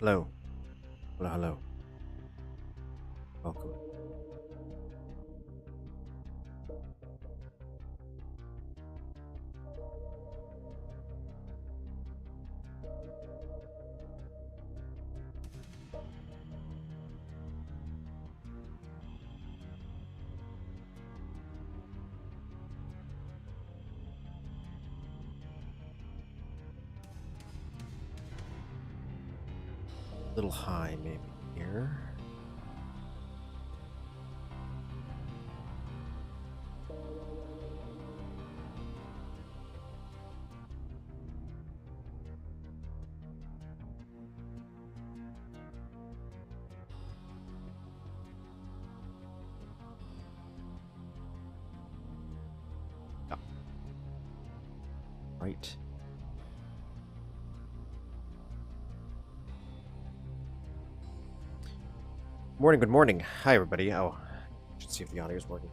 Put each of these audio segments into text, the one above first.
Hello. Hello, hello. Welcome. A little high, maybe here. Oh. Right. Morning, good morning. Hi, everybody. Oh, I should see if the audio is working.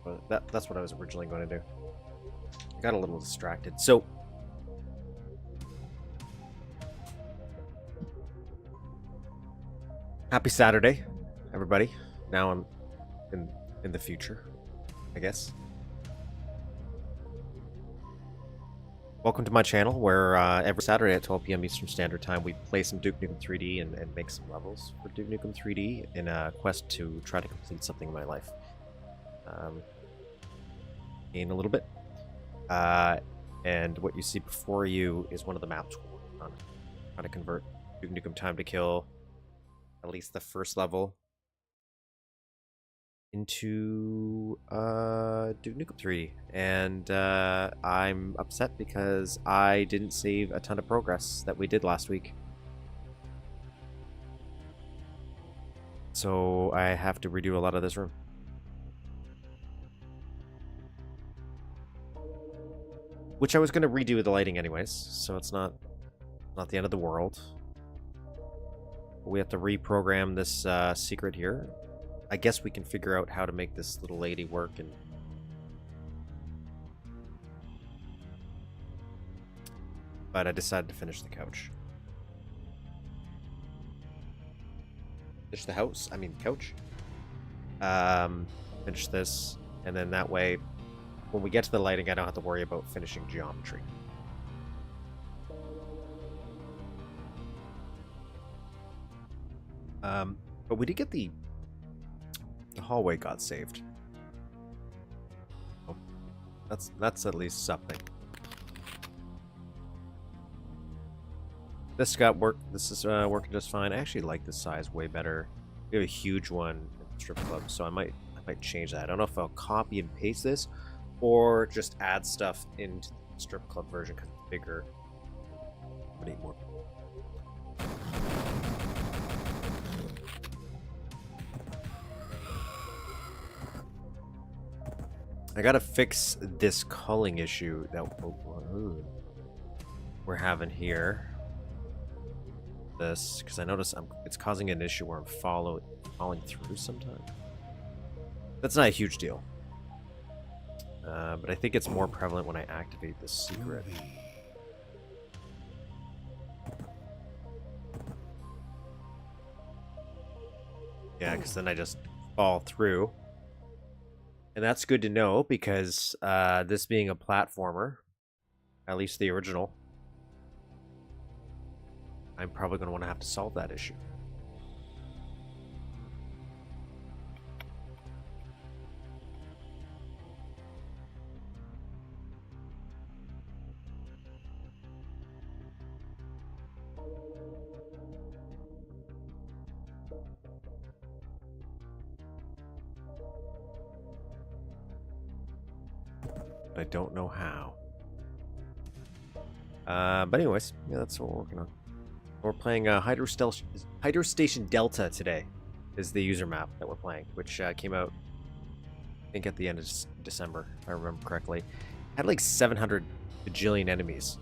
But that's what I was originally going to do. I got a little distracted. So, happy Saturday, everybody. Now I'm in the future, I guess. Welcome to my channel, where every Saturday at 12 p.m. Eastern Standard Time, we play some Duke Nukem 3D and make some levels for Duke Nukem 3D in a quest to try to complete something in my life. In a little bit. And what you see before you is one of the maps we're working on. How to convert Duke Nukem Time to Kill, at least the first level, into Duke Nukem 3, and I'm upset because I didn't save a ton of progress that we did last week. So I have to redo a lot of this room. Which I was going to redo the lighting anyways, so it's not the end of the world. We have to reprogram this secret here. I guess we can figure out how to make this little lady work, and but I decided to finish the couch. Finish the house? I mean couch. Finish this, and then that way, when we get to the lighting, I don't have to worry about finishing geometry. But we did get the hallway got saved. Oh, that's at least something. This got work. This is working just fine. I actually like this size way better. We have a huge one in the strip club, so I might change that. I don't know if I'll copy and paste this, or just add stuff into the strip club version because it's bigger. I need more. I gotta fix this culling issue that we're having here. This, because I notice it's causing an issue where I'm falling through sometimes. That's not a huge deal. But I think it's more prevalent when I activate this secret. Yeah, because then I just fall through. And that's good to know, because this being a platformer, at least the original, I'm probably going to want to have to solve that issue. I don't know how. But anyways, yeah, that's what we're working on. We're playing Hydrostation Delta today, is the user map that we're playing, which came out, I think, at the end of December, if I remember correctly. Had like 700 bajillion enemies.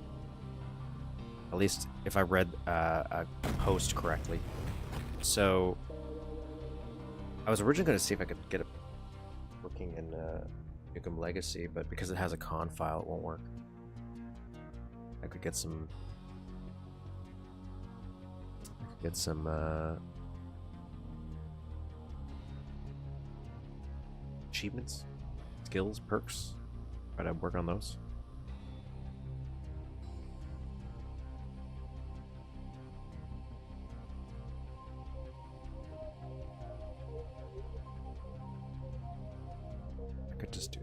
At least if I read a post correctly. So I was originally going to see if I could get it working in Nukem Legacy, but because it has a con file, it won't work. I could get some Get some achievements, skills, perks. Try to work on those. I could just do.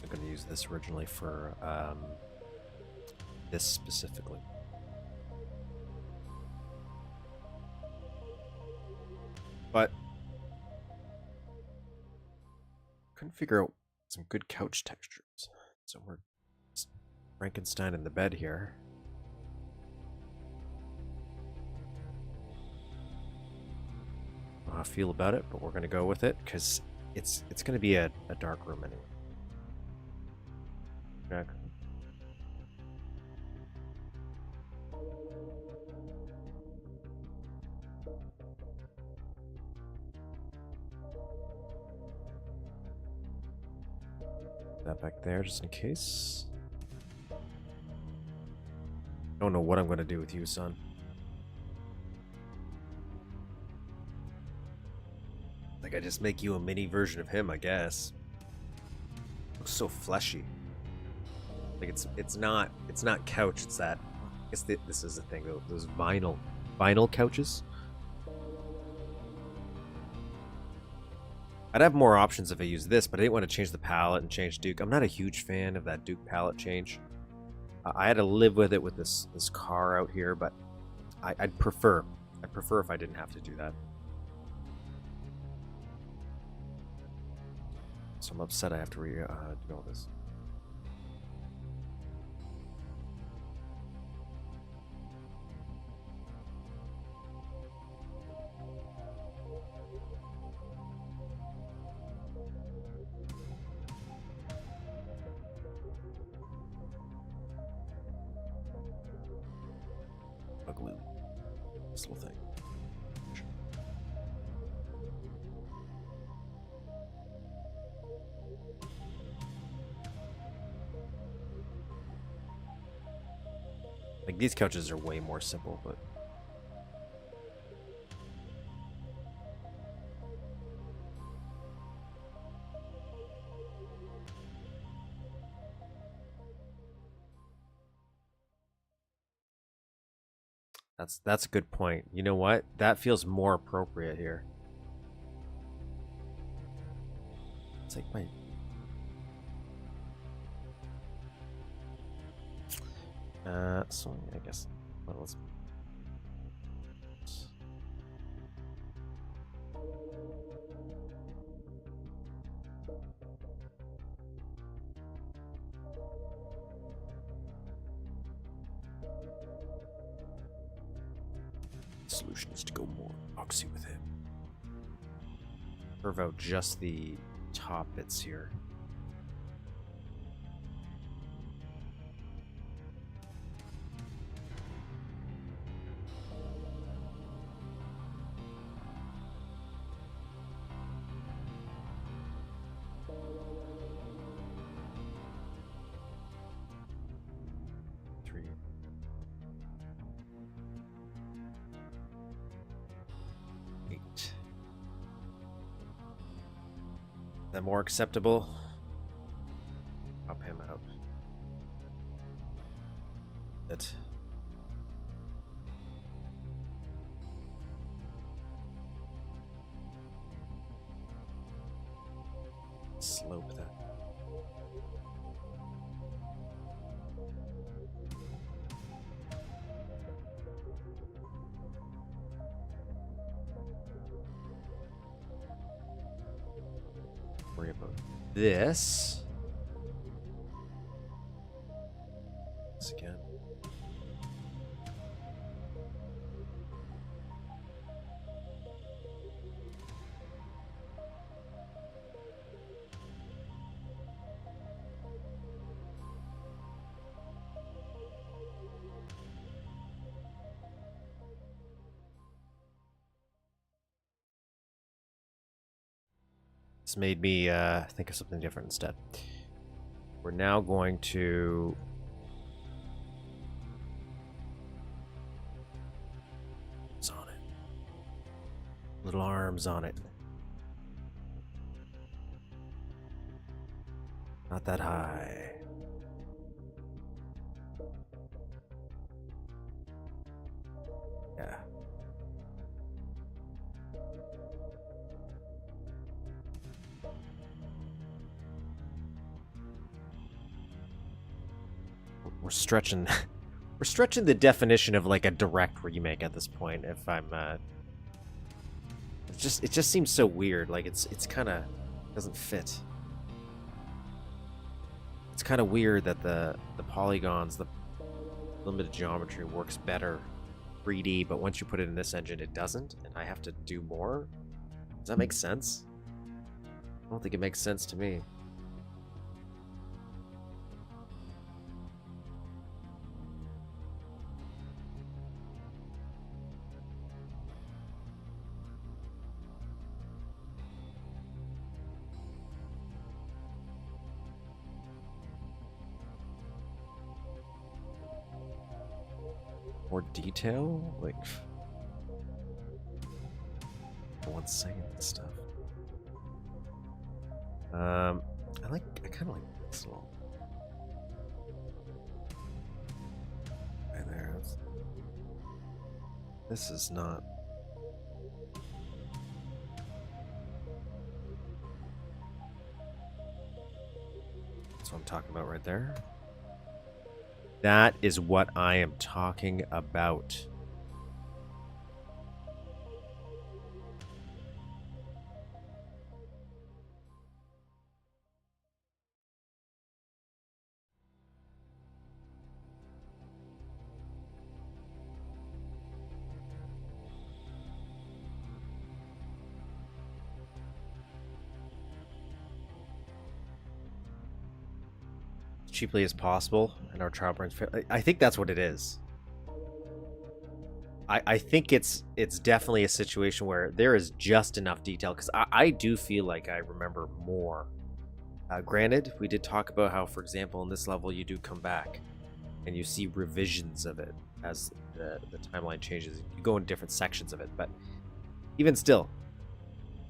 I'm going to use this originally for this specifically. But couldn't figure out some good couch textures. So we're Frankenstein in the bed here. How I feel about it, but we're going to go with it because it's going to be a dark room anyway. Jack. That back there just in case. Don't know what I'm going to do with you, son. Like I just make you a mini version of him, I guess. Looks so fleshy. Like it's not couch. It's that. I guess this is the thing. Those vinyl couches. I'd have more options if I used this, but I didn't want to change the palette and change Duke. I'm not a huge fan of that Duke palette change. I had to live with it with this car out here, but I'd prefer if I didn't have to do that. So I'm upset I have to do all this. Ugly. This little thing. Like these couches are way more simple, but that's a good point. You know what? That feels more appropriate here. It's like my so I guess well, let's the solution is to go more oxy with him. Curve out just the top bits here. That more acceptable? Pop him out. That. Slope that. Worry about this. This again. This made me think of something different instead. We're now going to... It's on it. Little arms on it. Not that high. Yeah. We're stretching we're stretching the definition of like a direct remake at this point. If I'm it just seems so weird. Like it's kind of doesn't fit. It's kind of weird that the polygons, the limited geometry works better 3D, but once you put it in this engine, it doesn't, and I have to do more. Does that make sense? I don't think it makes sense to me. More detail? Like... One second this stuff. I kind of like this little... Right there. This is not... That's what I'm talking about right there. That is what I am talking about. Cheaply as possible, and our trial burns. I think that's what it is. I think it's definitely a situation where there is just enough detail, because I do feel like I remember more. Granted, we did talk about how, for example, in this level, you do come back and you see revisions of it as the timeline changes. You go in different sections of it, but even still,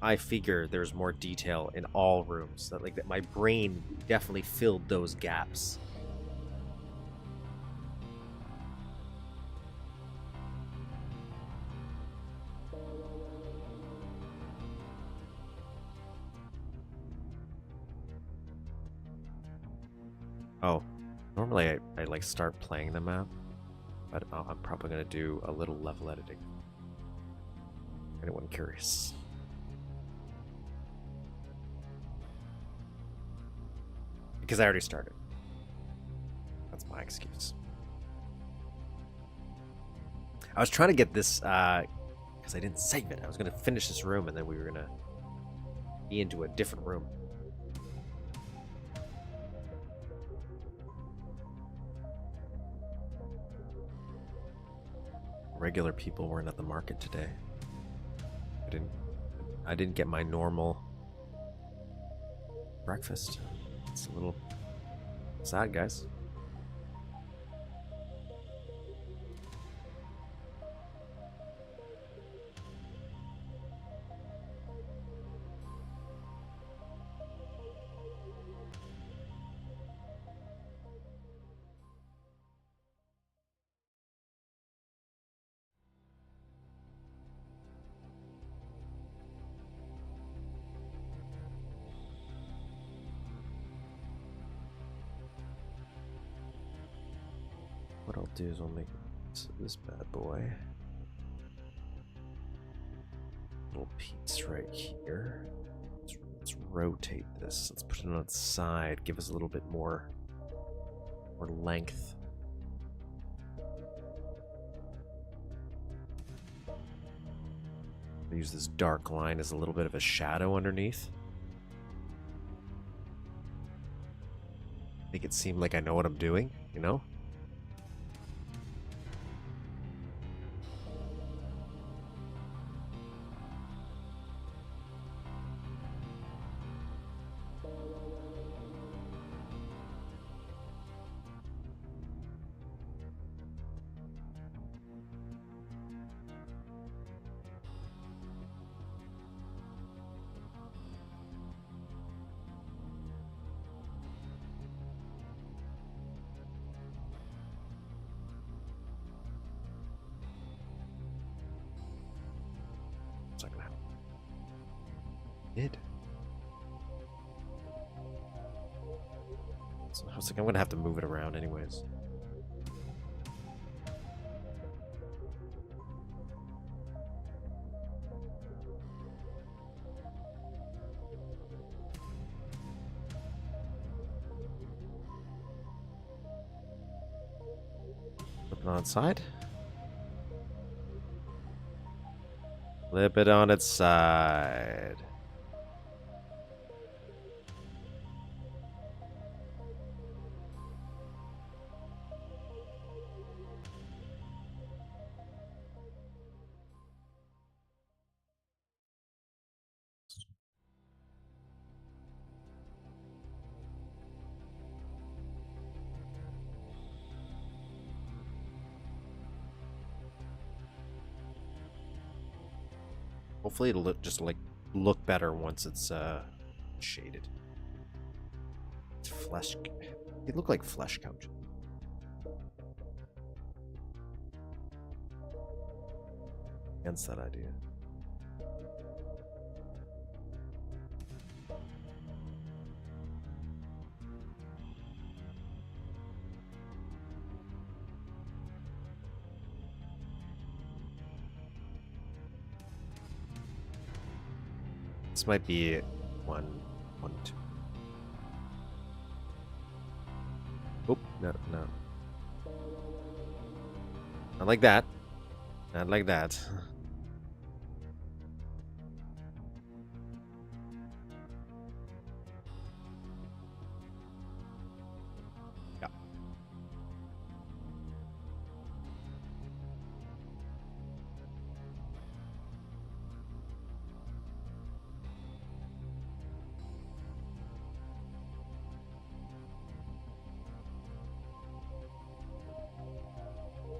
I figure there's more detail in all rooms. That my brain definitely filled those gaps. Oh, normally I like start playing the map, but I'm probably gonna do a little level editing. Anyone curious? Because I already started. That's my excuse. I was trying to get this, because I didn't save it. I was going to finish this room, and then we were going to be into a different room. Regular people weren't at the market today. I didn't get my normal breakfast. It's a little sad, guys. What I'll do is I'll make this bad boy. Little piece right here. Let's rotate this. Let's put it on its side. Give us a little bit more length. I'll use this dark line as a little bit of a shadow underneath. Make it seem like I know what I'm doing, you know? did. So I was like, I'm gonna have to move it around anyways. Flip it on its side. Flip it on its side. Hopefully it'll look better once it's shaded. It's flesh. They look like flesh couches. Against that idea. This might be one, two. Oh, no. Not like that. Not like that. Yeah.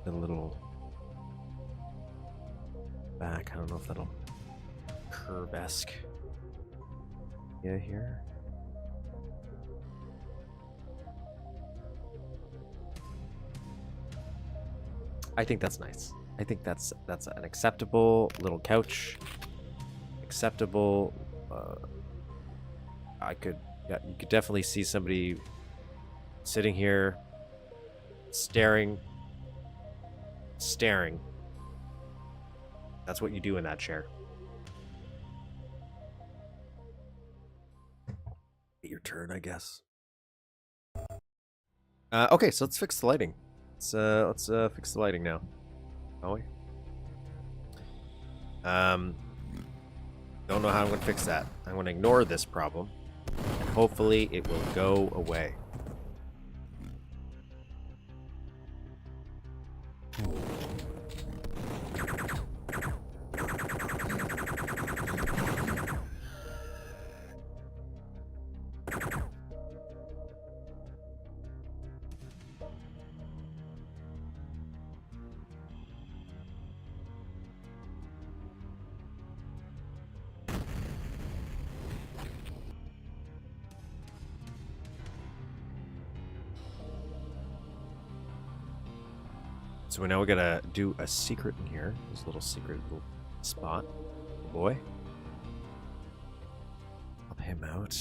A little back. I don't know if that'll curve-esque. Yeah, here. I think that's nice. I think that's an acceptable little couch. Acceptable. Yeah, you could definitely see somebody sitting here, staring. That's what you do in that chair. Your turn, I guess. Okay, so let's fix the lighting. Let's fix the lighting now. Shall we? Don't know how I'm gonna fix that. I'm gonna ignore this problem, and hopefully it will go away. So now we gotta do a secret in here. This little secret little spot. Oh boy. Pop him out.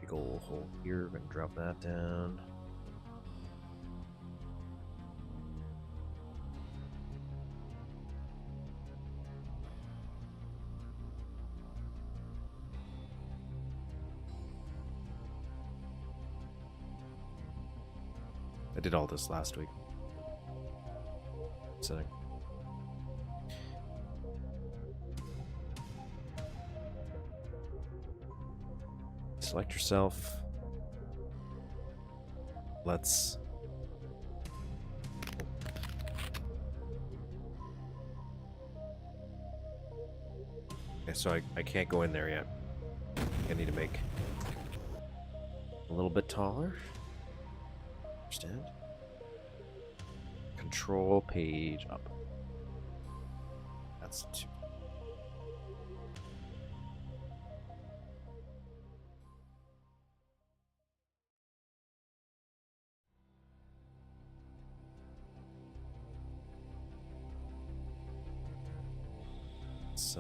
Big ol' hole here. We're gonna drop that down. I did all this last week. Setting. Select yourself. Let's... Okay, so I can't go in there yet. I need to make a little bit taller. Understand? Control page up. That's 2. Let's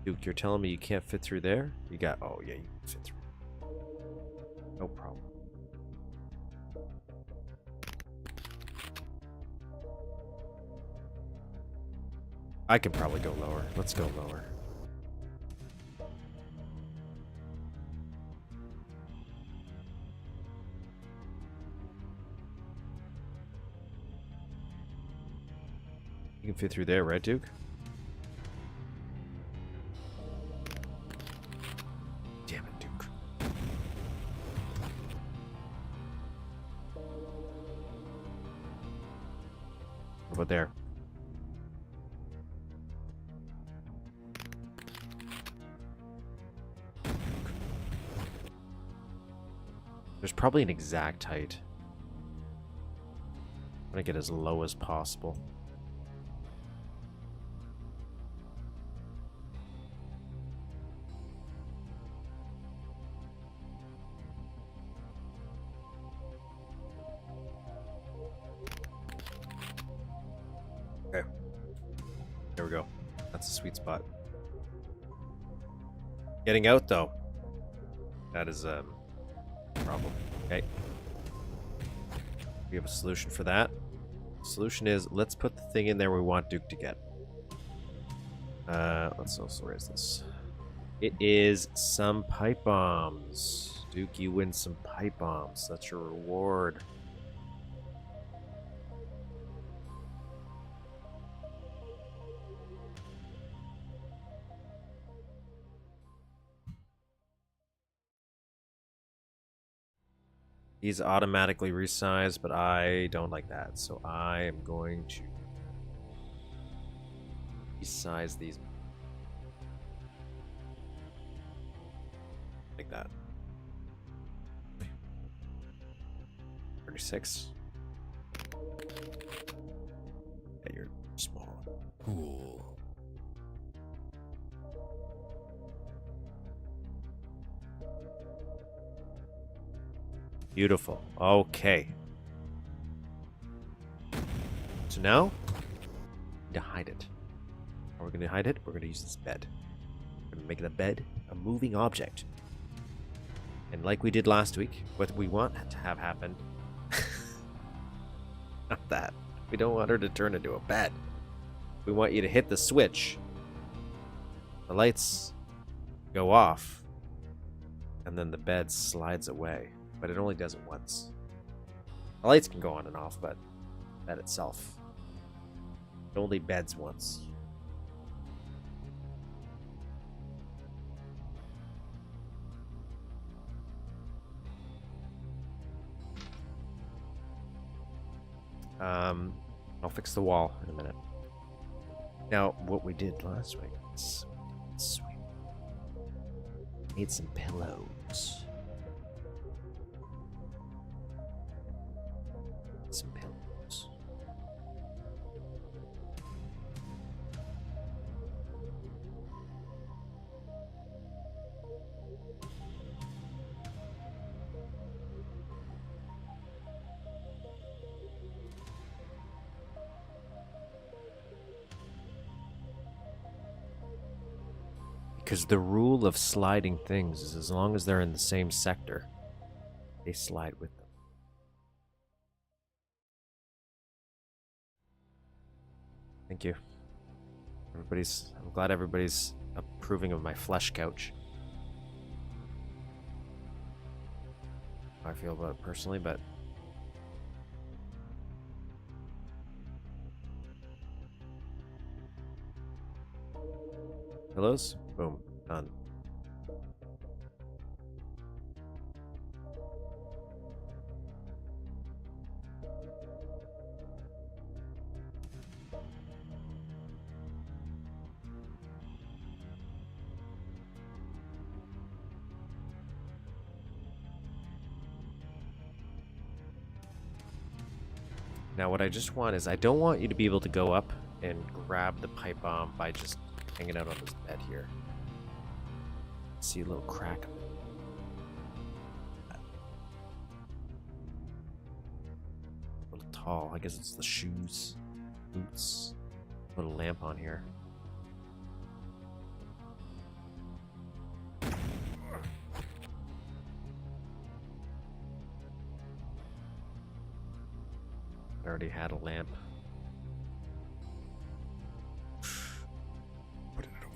Duke, you're telling me you can't fit through there? You got... Oh, yeah, you can fit through. No problem. I can probably go lower. Let's go lower. You can fit through there, right, Duke? Damn it, Duke. What about there? There's probably an exact height. I'm gonna get as low as possible. Okay. There we go. That's a sweet spot. Getting out, though. That is a problem. Okay. We have a solution for that. The solution is, let's put the thing in there we want Duke to get. Let's also raise this. It is some pipe bombs. Duke, you win some pipe bombs. That's your reward. He's automatically resized, but I don't like that. So I am going to resize these like that. 36. Yeah, you're small. Cool. Beautiful. Okay. So now, to hide it. How are we going to hide it? We're going to use this bed. We're going to make the bed a moving object. And like we did last week, what we want to have happen... Not that. We don't want her to turn into a bed. We want you to hit the switch. The lights go off. And then the bed slides away. But it only does it once. The lights can go on and off, but that itself, it only beds once. I'll fix the wall in a minute. Now, what we did last week, sweet. Made some pillows. Some pillows. Because the rule of sliding things is as long as they're in the same sector, they slide with them. Thank you. I'm glad everybody's approving of my flesh couch. How I feel about it personally, but pillows? Boom. Done. Now what I just want is, I don't want you to be able to go up and grab the pipe bomb by just hanging out on this bed here. See a little crack. tall. I guess it's the shoes. Boots. Put a lamp on here. I already had a lamp. Put it over.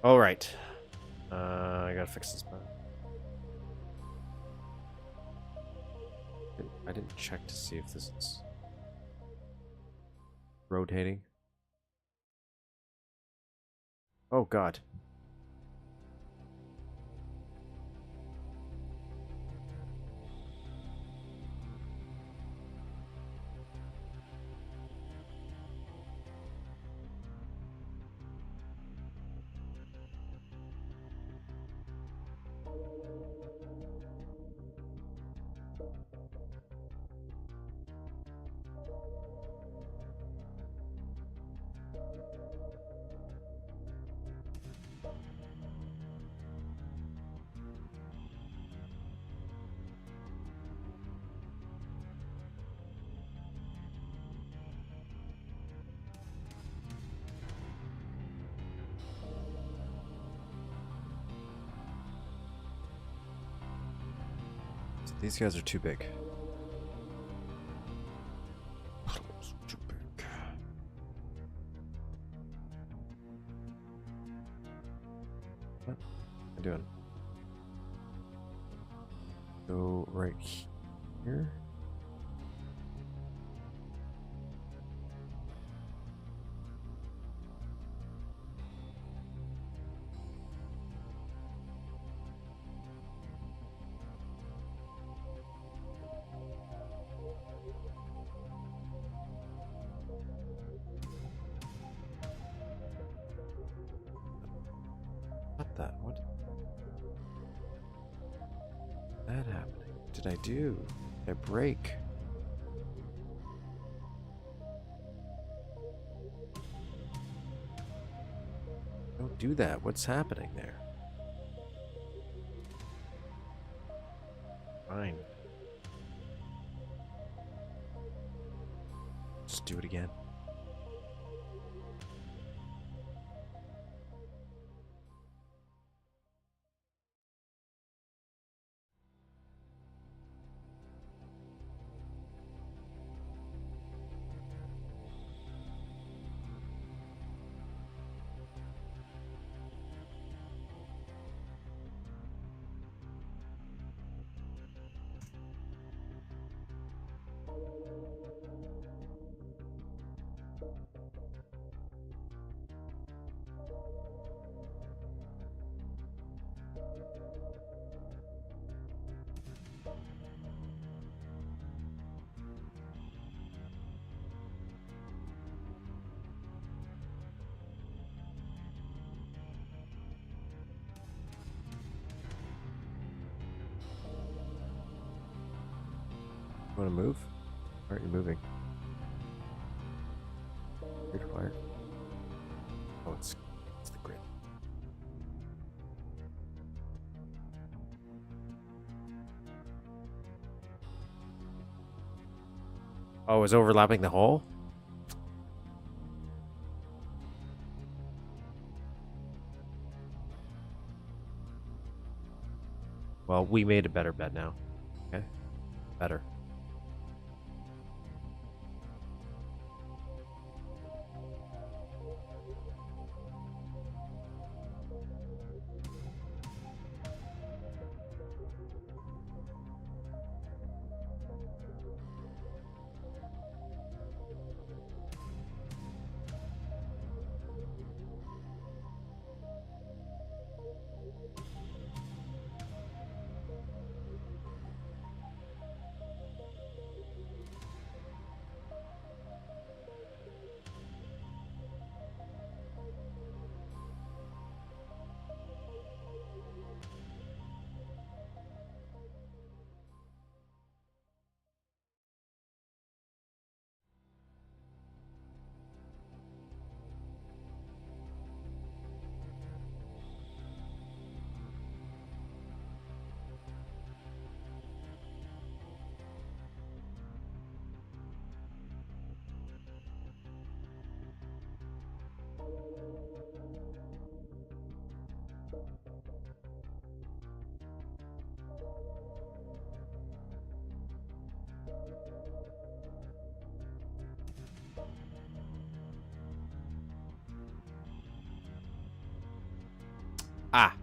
All right. I gotta fix this button. I didn't check to see if this is rotating. Oh God. These guys are too big. Too big. What am I doing? Go right here. Not that. What? That happening? What did I do? Did I break? Don't do that. What's happening there? Fine. Just do it again. You want to move? Why aren't you moving? Grid fire. Oh, it's the grid. Oh, it's overlapping the hole? Well, we made a better bed now. Okay? Better. Ah.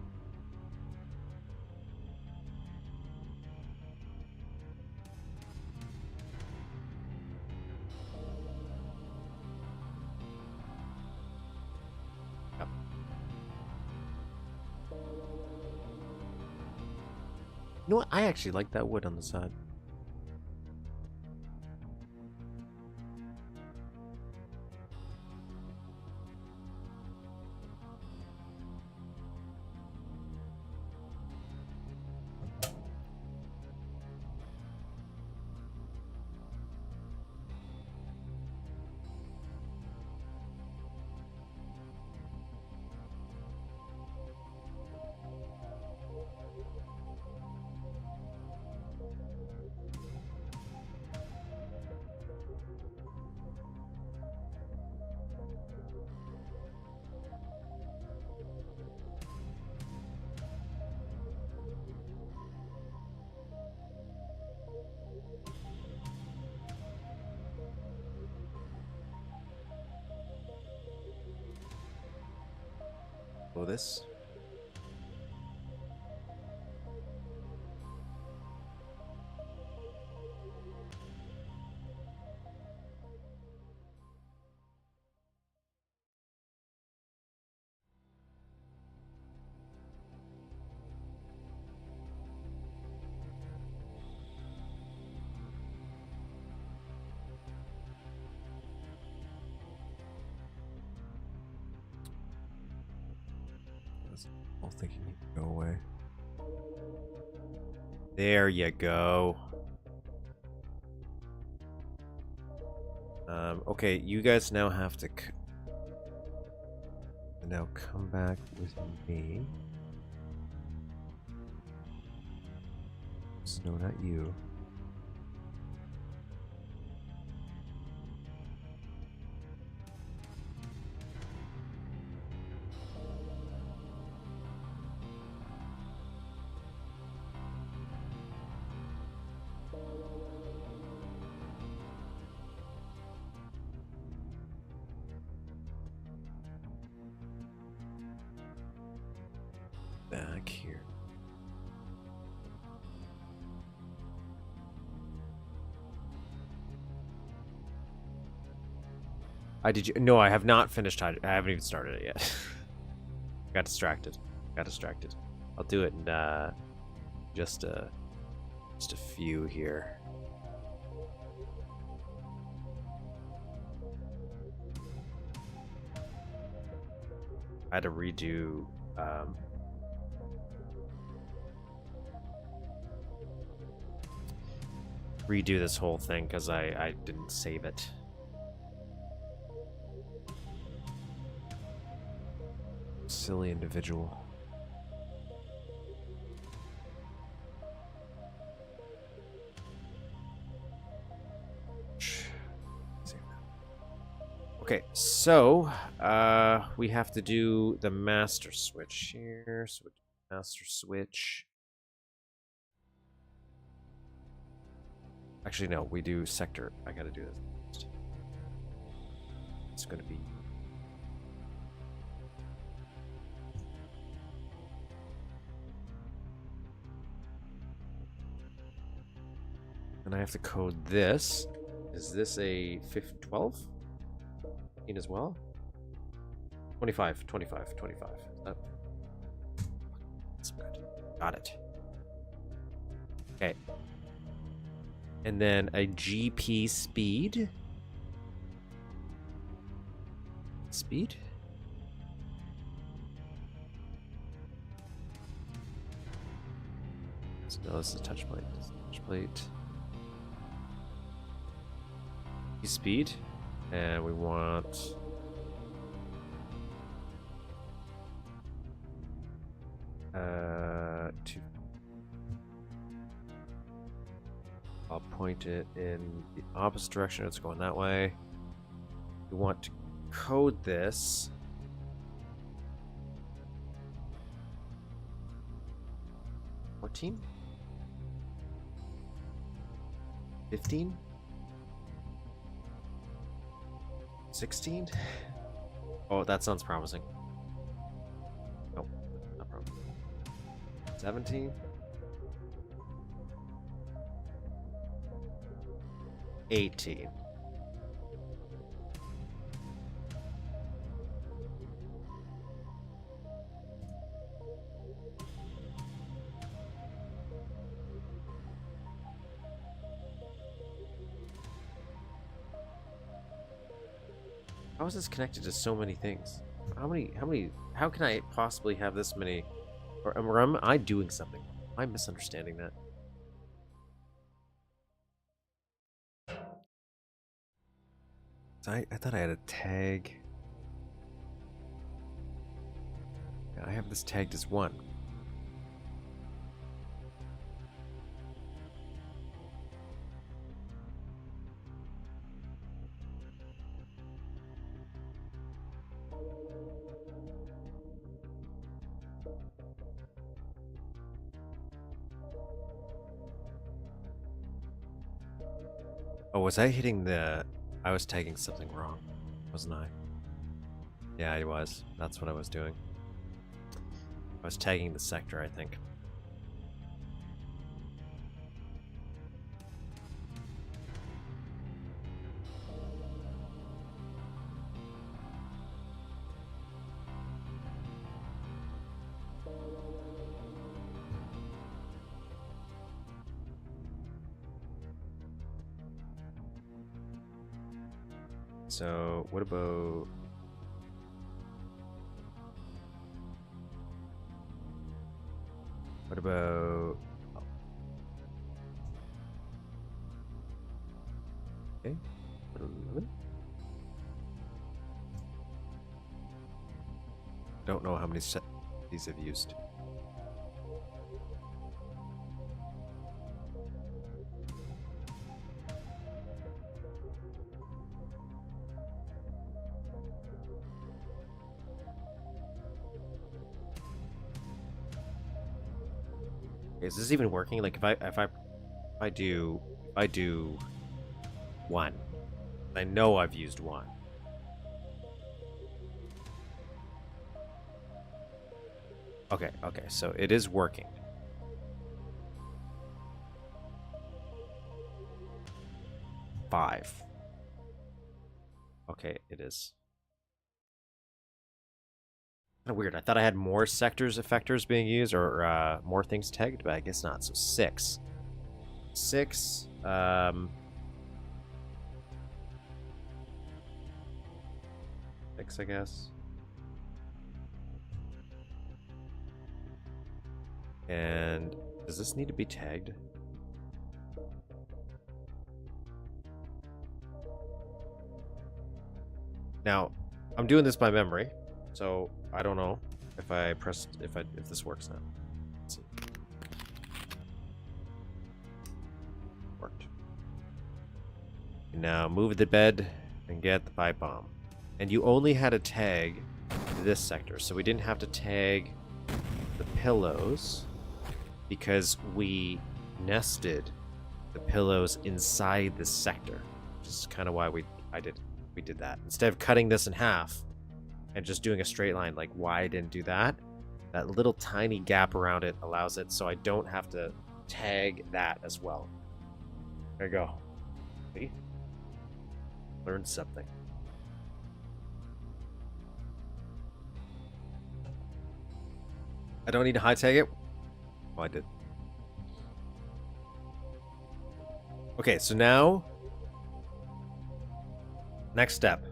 Yep. You know what? I actually like that wood on the side. Oh, this. All thinking you can go away. There you go. Okay, you guys now have to now come back with me. No, not you. Back here. Did you? No, I have not finished. I haven't even started it yet. Got distracted. I'll do it in just a few here. I had to redo. Redo this whole thing because I didn't save it. Silly individual. Okay, so we have to do the master switch here. So master switch. Actually, no, we do sector. I gotta do this. It's gonna be. And I have to code this. Is this a 12? 15 as well? 25. That's good. Got it. Okay. And then a GP speed. Speed? No, this is a touch plate. Touch plate. Speed. And we want... two. I'll point it in the opposite direction. It's going that way. We want to code this. $14? $15? $16? Oh, that sounds promising. Nope, not promising. 17? 18. How is this connected to so many things? How can I possibly have this many? Or am I doing something? Am I misunderstanding that? I thought I had a tag. Yeah, I have this tagged as 1. Oh, was I hitting the... I was tagging something wrong, wasn't I? Yeah, I was. That's what I was doing. I was tagging the sector, I think. So, what about... What about... Oh. Okay. 11? Don't know how many these I've used. Is this even working? Like if I do 1, I know I've used 1. Okay, so it is working. Five. Okay, it is. Kind of weird. I thought I had more sectors effectors being used, or more things tagged, but I guess not. So 6. 6. 6, I guess. And does this need to be tagged? Now, I'm doing this by memory, so I don't know if I press if this works now. Let's see. Worked. Now move the bed and get the pipe bomb. And you only had a tag this sector, so we didn't have to tag the pillows because we nested the pillows inside this sector, which is kind of why we did that. Instead of cutting this in half and just doing a straight line, like why I didn't do that? That little tiny gap around it allows it so I don't have to tag that as well. There you go. See? Learned something. I don't need to high tag it. Oh, I did. Okay, so now next step.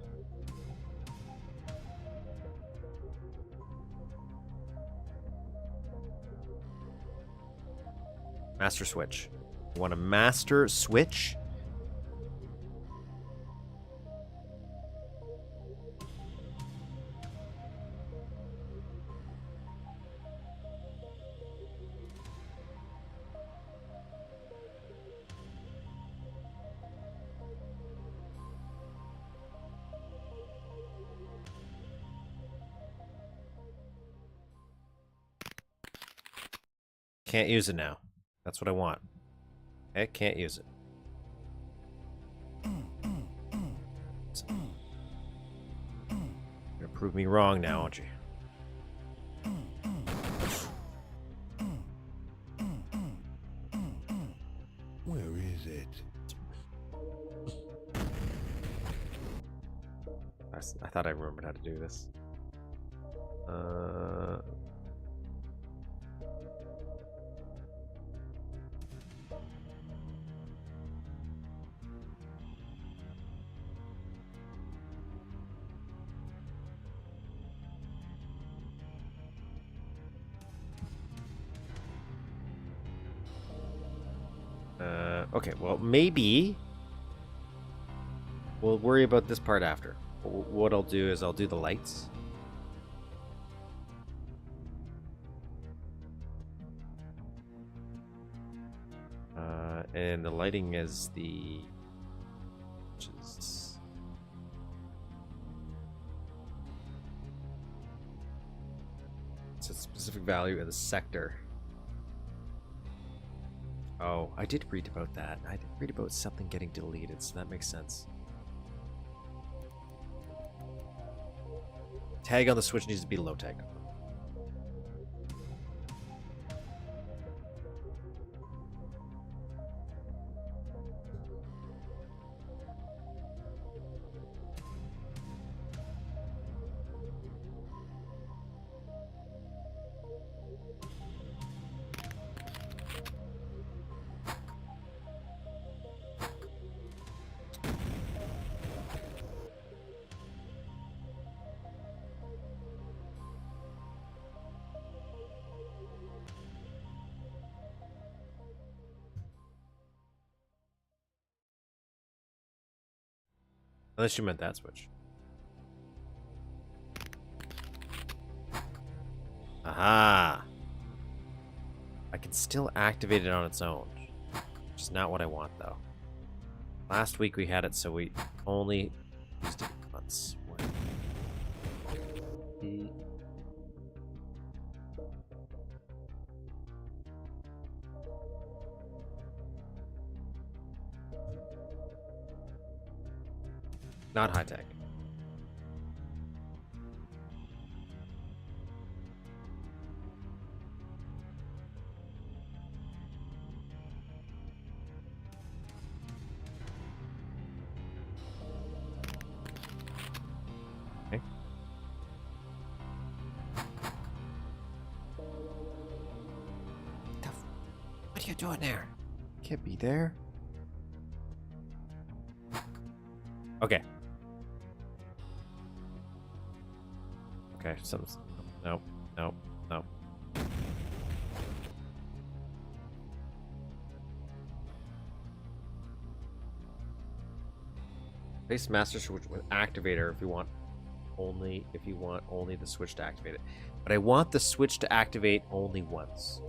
Master switch. You want a master switch? Can't use it now. That's what I want. Okay, can't use it. You're gonna prove me wrong now, aren't you? I thought I remembered how to do this. Okay, well, maybe we'll worry about this part after. What I'll do is I'll do the lights. And the lighting is the... Which is... It's a specific value of the sector. Oh, I did read about that. I did read about something getting deleted, so that makes sense. Tag on the Switch needs to be low tag. Unless you meant that switch. Aha! I can still activate it on its own. Which is not what I want, though. Last week we had it, so we only used it once. Not high tech. Okay. What are you doing there? Can't be there. Okay. Okay, nope, nope, nope. Base master switch with activator if you want only the switch to activate it. But I want the switch to activate only once.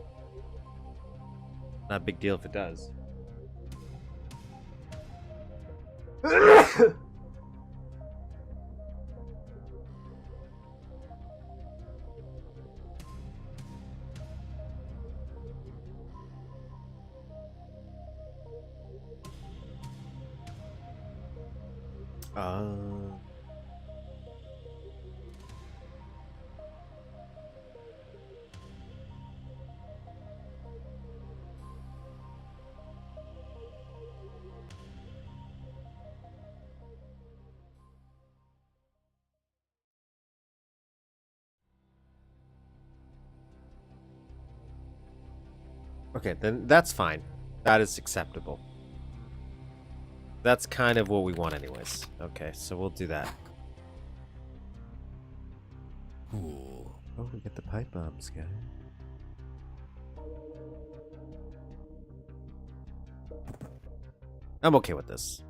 Not a big deal if it does. Okay, then that's fine. That is acceptable. That's kind of what we want anyways. Okay, so we'll do that. Cool. Oh, we get the pipe bombs, guys. I'm okay with this.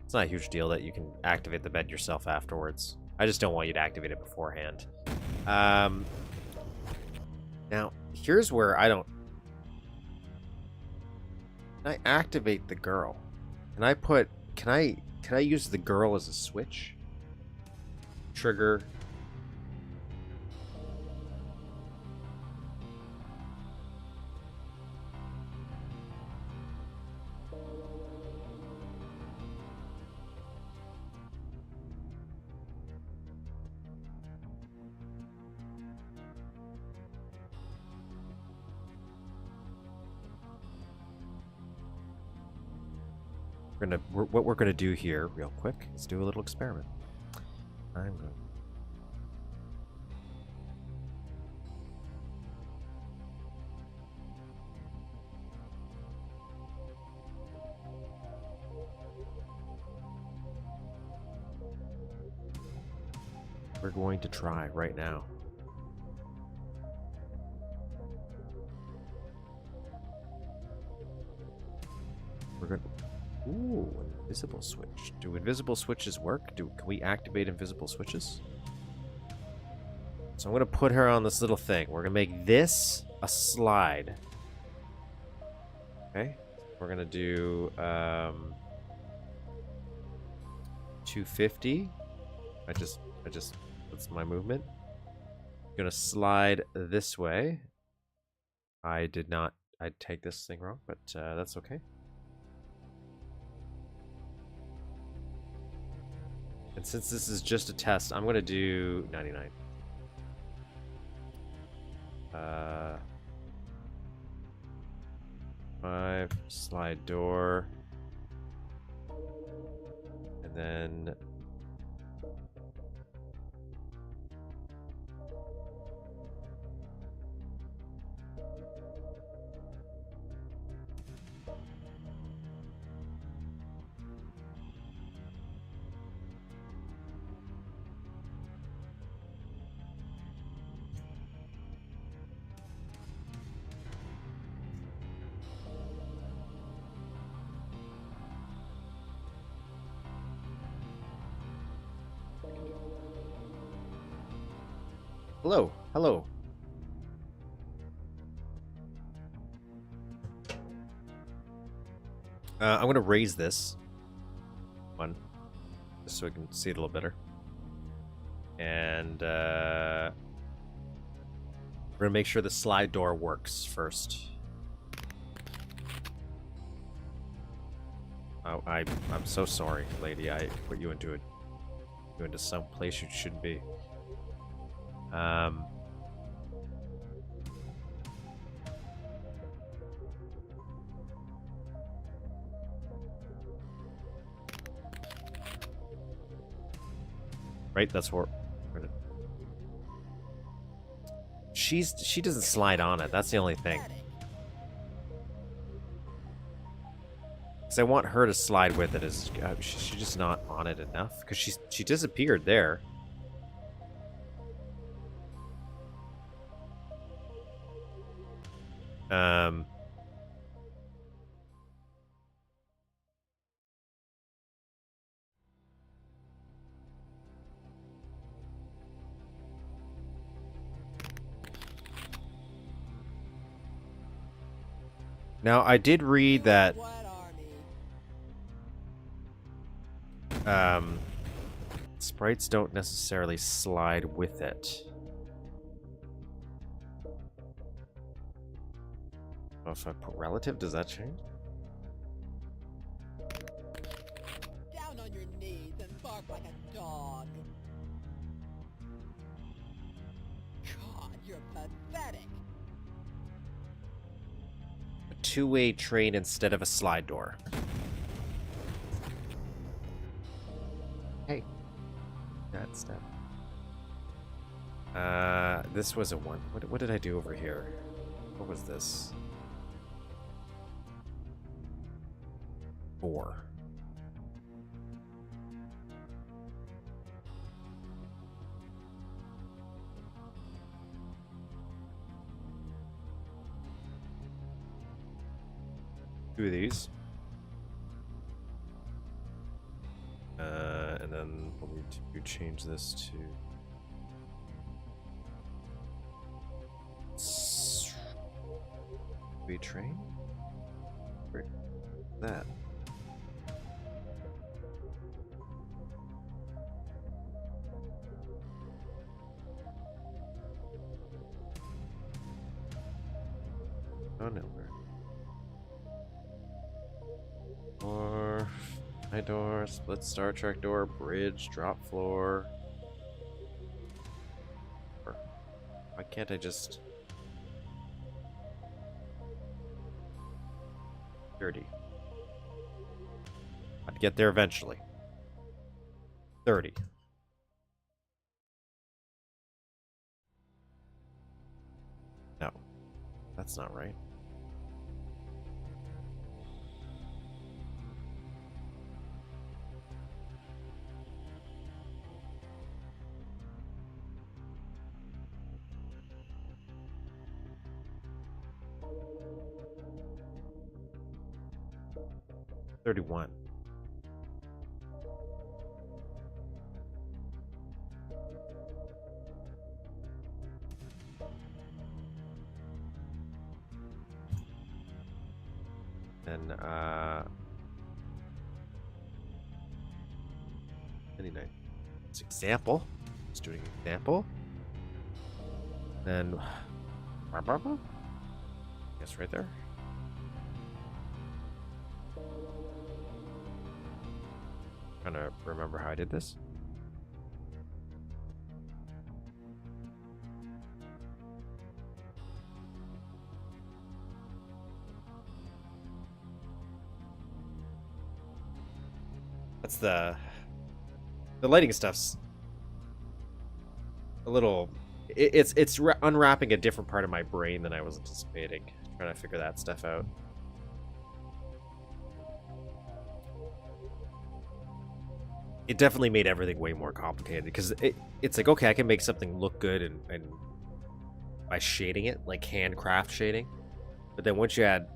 It's not a huge deal that you can activate the bed yourself afterwards. I just don't want you to activate it beforehand. Now, here's where I don't... Can I activate the girl? Can I use the girl as a switch? Trigger. What we're gonna do here, real quick, is do a little experiment. I'm good. We're going to try right now. We're good. Ooh, invisible switch. Do invisible switches work? Can we activate invisible switches? So I'm gonna put her on this little thing. We're gonna make this a slide. Okay. We're gonna do 250. I just that's my movement. Gonna slide this way. I take this thing wrong, but that's okay. And since this is just a test, I'm gonna do 99. 5, slide door. And then hello, hello. I'm gonna raise this one just so we can see it a little better. And we're gonna make sure the slide door works first. Oh, I'm so sorry, lady. I put you into some place you shouldn't be. Right, that's where she doesn't slide on it. That's the only thing. Because I want her to slide with it. She's just not on it enough. Because she disappeared there. Now, I did read that sprites don't necessarily slide with it. Oh, if I put relative, does that change? Down on your knees and bark like a dog. God, you're pathetic. A two-way train instead of a slide door. Hey. That step. This was a one. What did I do over here? What was this? 4. Two of these. And then we'll need to change this to train. Where that? Oh no. Door, high door, split Star Trek door, bridge, drop floor. Why can't I just 30? I'd get there eventually. 30. That's not right. $31. And 29. It's example. Let's do an example. Then guess right there. Trying to remember how I did this. That's the lighting stuff's a little. It's unwrapping a different part of my brain than I was anticipating. Trying to figure that stuff out. It definitely made everything way more complicated because it's like, okay, I can make something look good and by shading it, like handcraft shading, but then once you add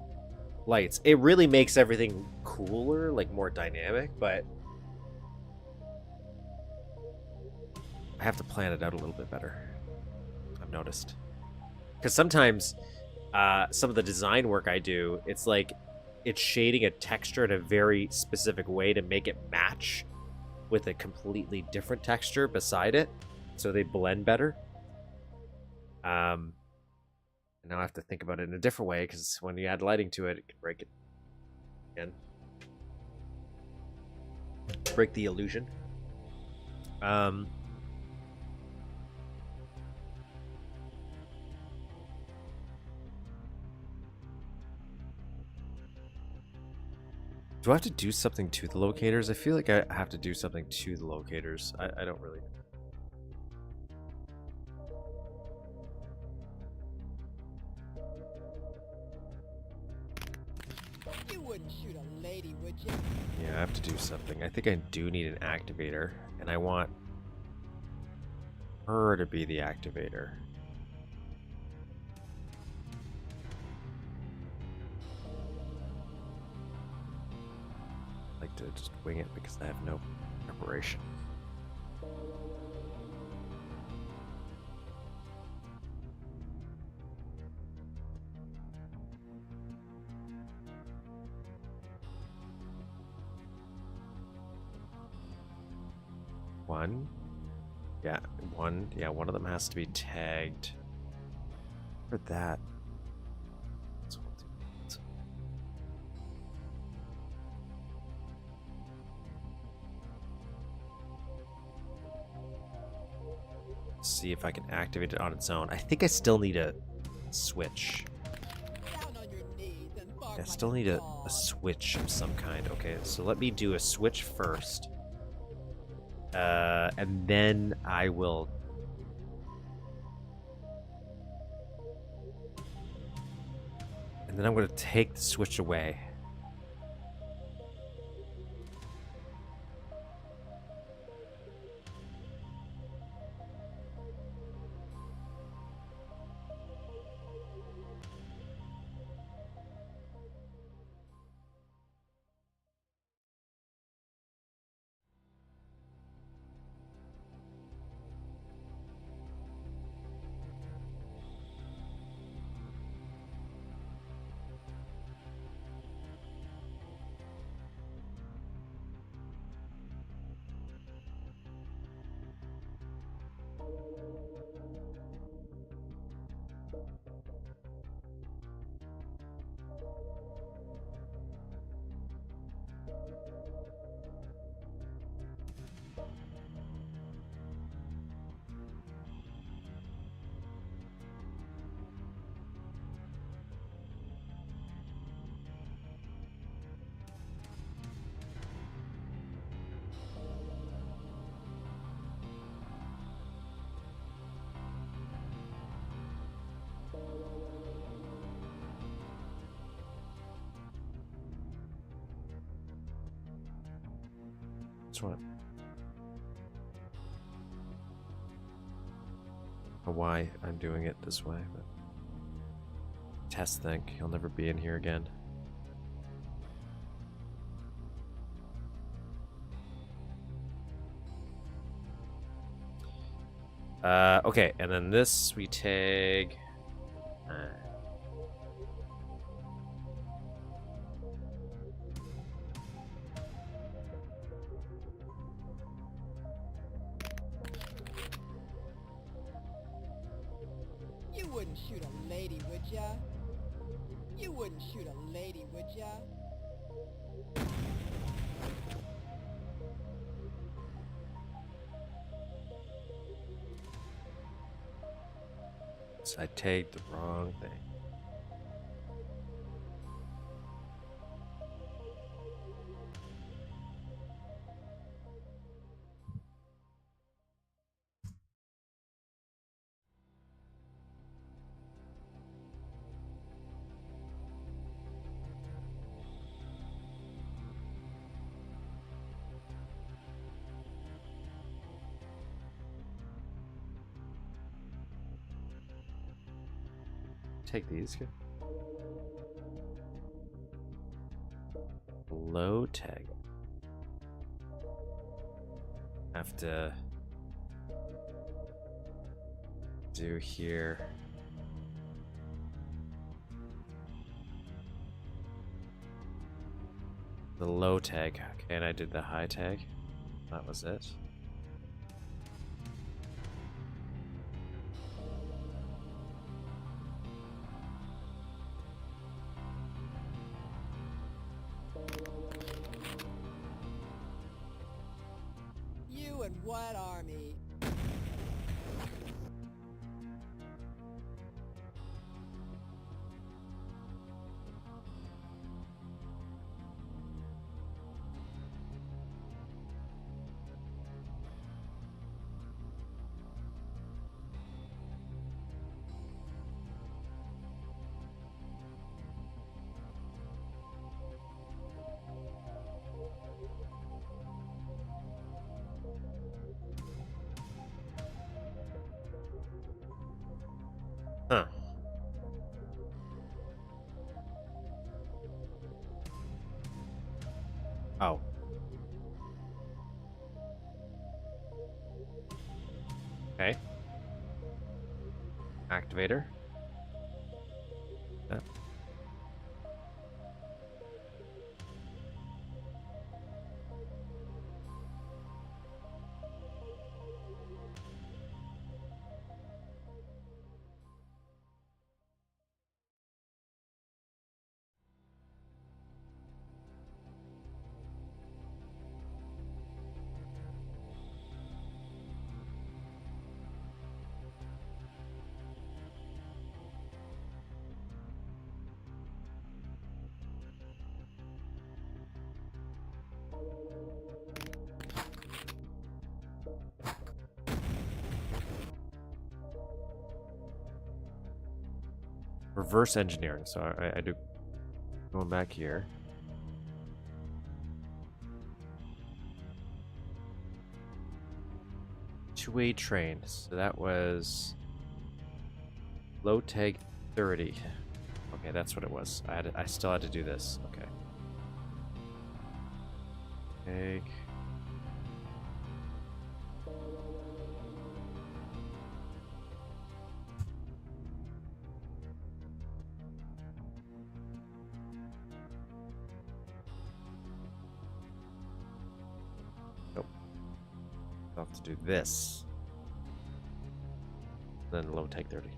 lights, it really makes everything cooler, like more dynamic, but I have to plan it out a little bit better, I've noticed. Because sometimes some of the design work I do, it's like it's shading a texture in a very specific way to make it match with a completely different texture beside it, so they blend better. And now I have to think about it in a different way, because when you add lighting to it, it can break it again. Break the illusion. Do I have to do something to the locators? I feel like I have to do something to the locators. I don't really. You wouldn't shoot a lady, would you? Yeah, I have to do something. I think I do need an activator, and I want her to be the activator. I like to just wing it because I have no preparation. One. Yeah, one. Yeah, one of them has to be tagged. For that. So we'll do that. See if I can activate it on its own. I think I still need a switch. Down on your knees and bark I like still a need a dog. switch of some kind. Okay, so let me do a switch first. And then I will... And then I'm going to take the switch away. That's what. Why I'm doing it this way, but Tess think he'll never be in here again. Okay, and then this we tag. You wouldn't shoot a lady, would ya? You wouldn't shoot a lady, would ya? So I tagged the wrong thing. Take these. Low tag. Have to do here. The low tag. Okay, and I did the high tag. That was it. You and what army? Huh. Oh. Okay. Activator. Yeah. Reverse engineering. So I do going back here. Two-way train. So that was low tag 30. Okay, that's what it was. I still had to do this. Okay. Tag. Nope. I'll have to do this. Then low tag 30.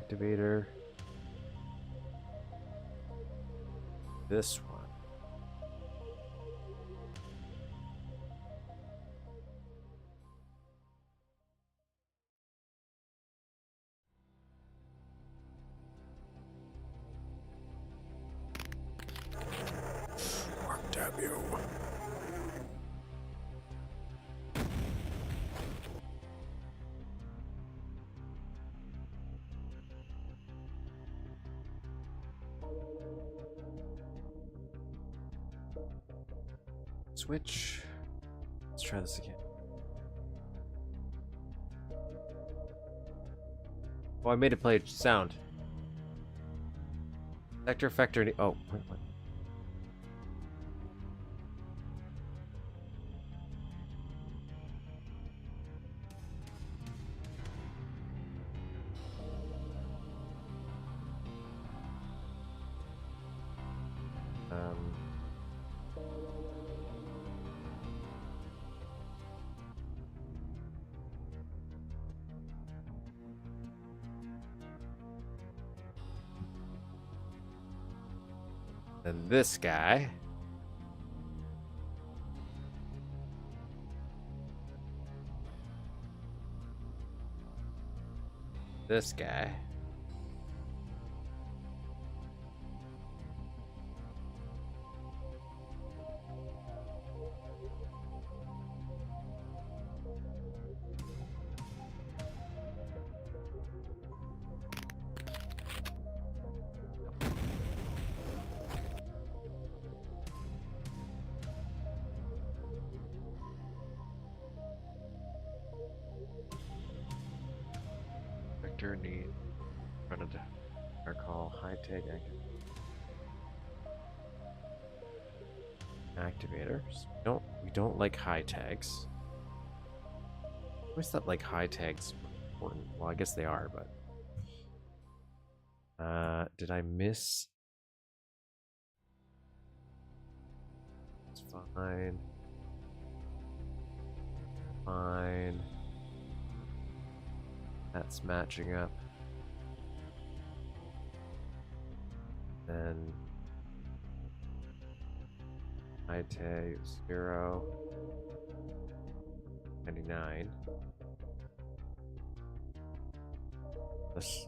Activator. This one. Damn you. Switch. Let's try this again. Oh, I made it play sound. Sector effector. Oh, wait, what? And this guy. This guy. Vector need front of the our call high tag activators. We don't like high tags. I always thought like high tags were important. Well, I guess they are, but did I miss? It's fine. Fine. That's matching up. Then high tag 0 99. This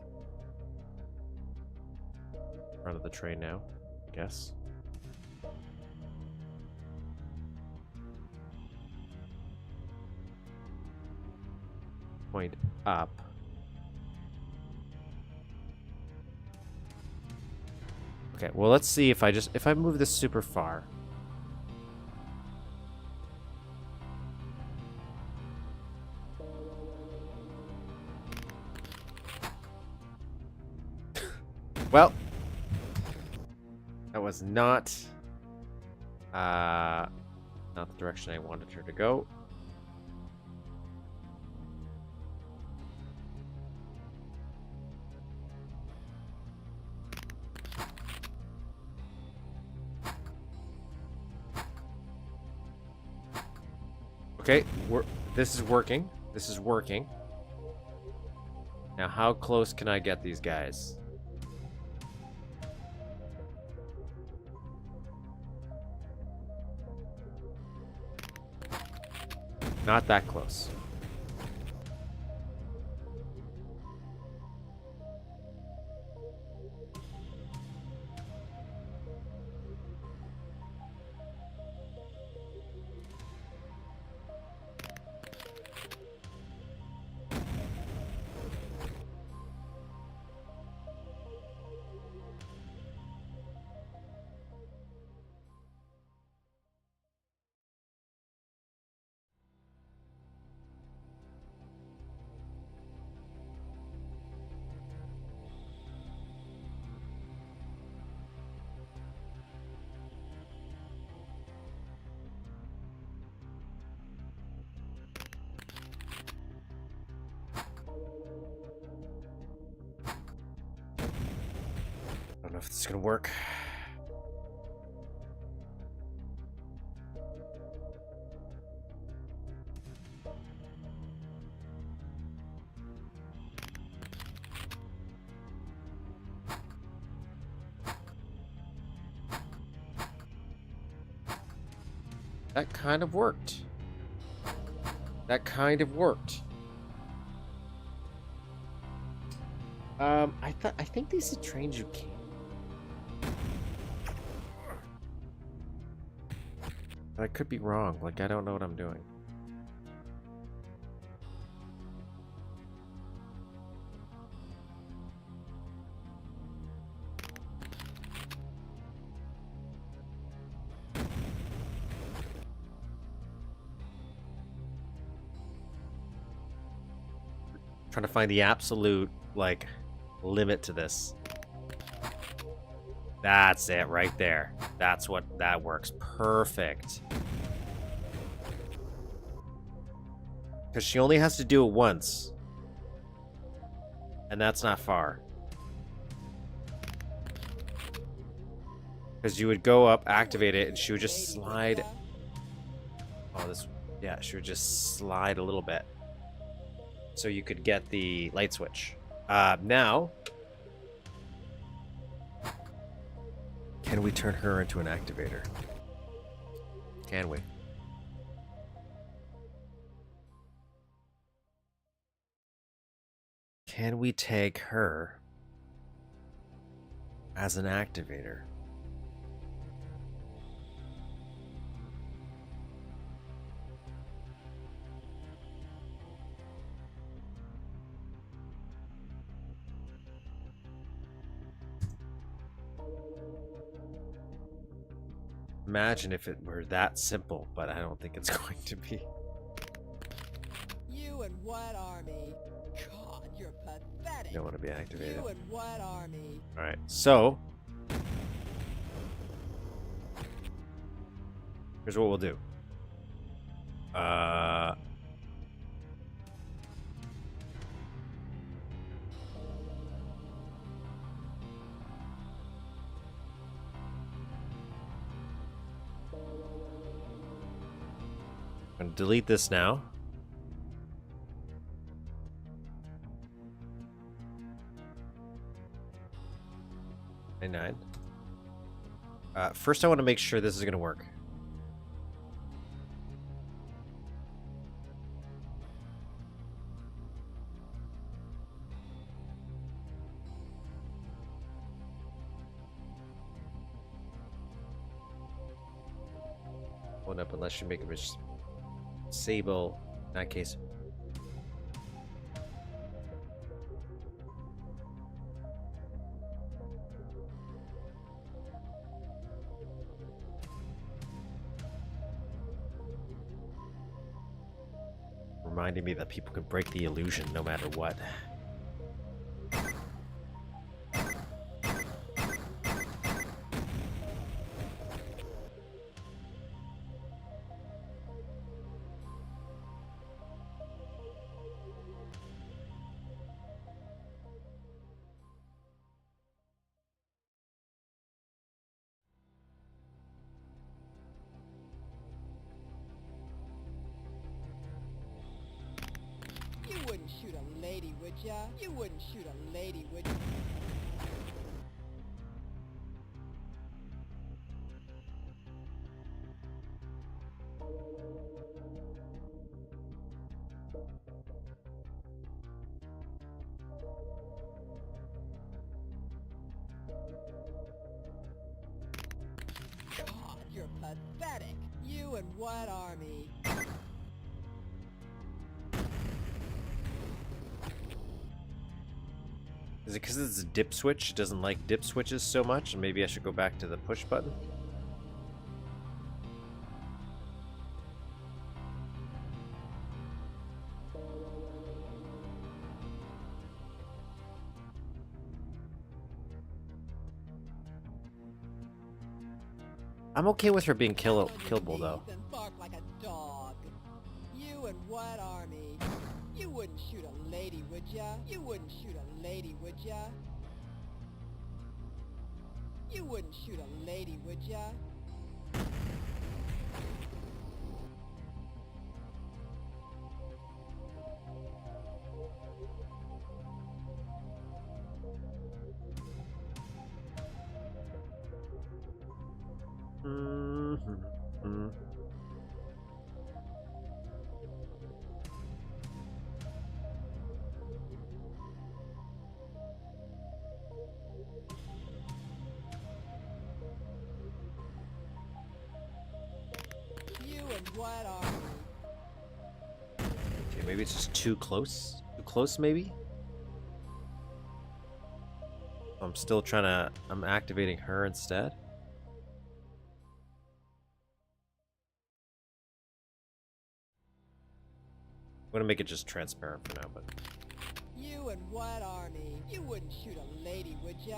front of the train now, I guess. Point up. Okay, well let's see if I move this super far. Well, that was not the direction I wanted her to go. Okay, this is working. This is working. Now, how close can I get these guys? Not that close. I don't know if this is gonna work. That kind of worked. That kind of worked. I think these are trains you can't. I could be wrong. Like, I don't know what I'm doing. Trying to find the absolute, like, limit to this. That's it right there. That's what that works. Perfect. Because she only has to do it once. And that's not far. Because you would go up, activate it, and she would just slide. Oh, this. Yeah, she would just slide a little bit. So you could get the light switch. Now. Can we turn her into an activator? Can we? Can we take her as an activator? Imagine if it were that simple, but I don't think it's going to be. You and what army? God, you're pathetic. You don't want to be activated. You and what army? Alright, so here's what we'll do. I'm gonna delete this now. Nine. First, I want to make sure this is gonna work. One up unless you make a disable. In that case. Reminding me that people can break the illusion no matter what. You wouldn't shoot a lady, would ya? You wouldn't shoot a lady, would ya? God, you're pathetic. You and what army? Is it because it's a dip switch? It doesn't like dip switches so much, and maybe I should go back to the push button? I'm okay with her being killable though. And bark like a dog. You and what army? You wouldn't shoot a lady, would ya? You wouldn't shoot a lady, would ya? You wouldn't shoot a lady, would ya? Mm-hmm. what army? Okay, maybe it's just too close. Too close, maybe? I'm still trying to... I'm activating her instead. I'm gonna make it just transparent for now, but... You and what army? You wouldn't shoot a lady, would ya?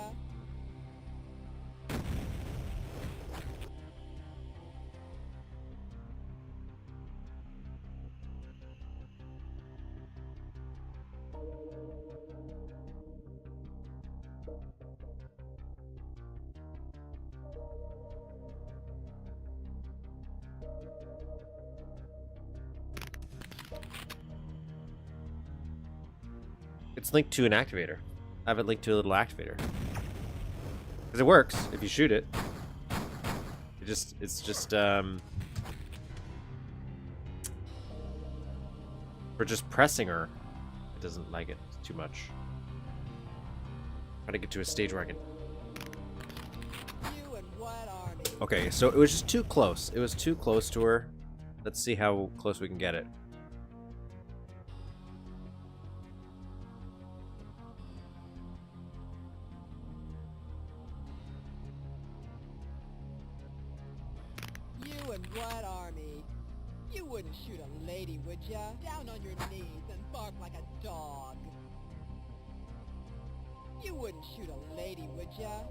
It's linked to an activator. I have it linked to a little activator. Because it works if you shoot it. It's just, for just pressing her, it doesn't like it too much. Try to get to a stage where I can... You and what army? Okay, so it was just too close. It was too close to her. Let's see how close we can get it. You and what army? You wouldn't shoot a lady, would ya? Down on your knees and bark like a dog. You wouldn't shoot a lady, would ya?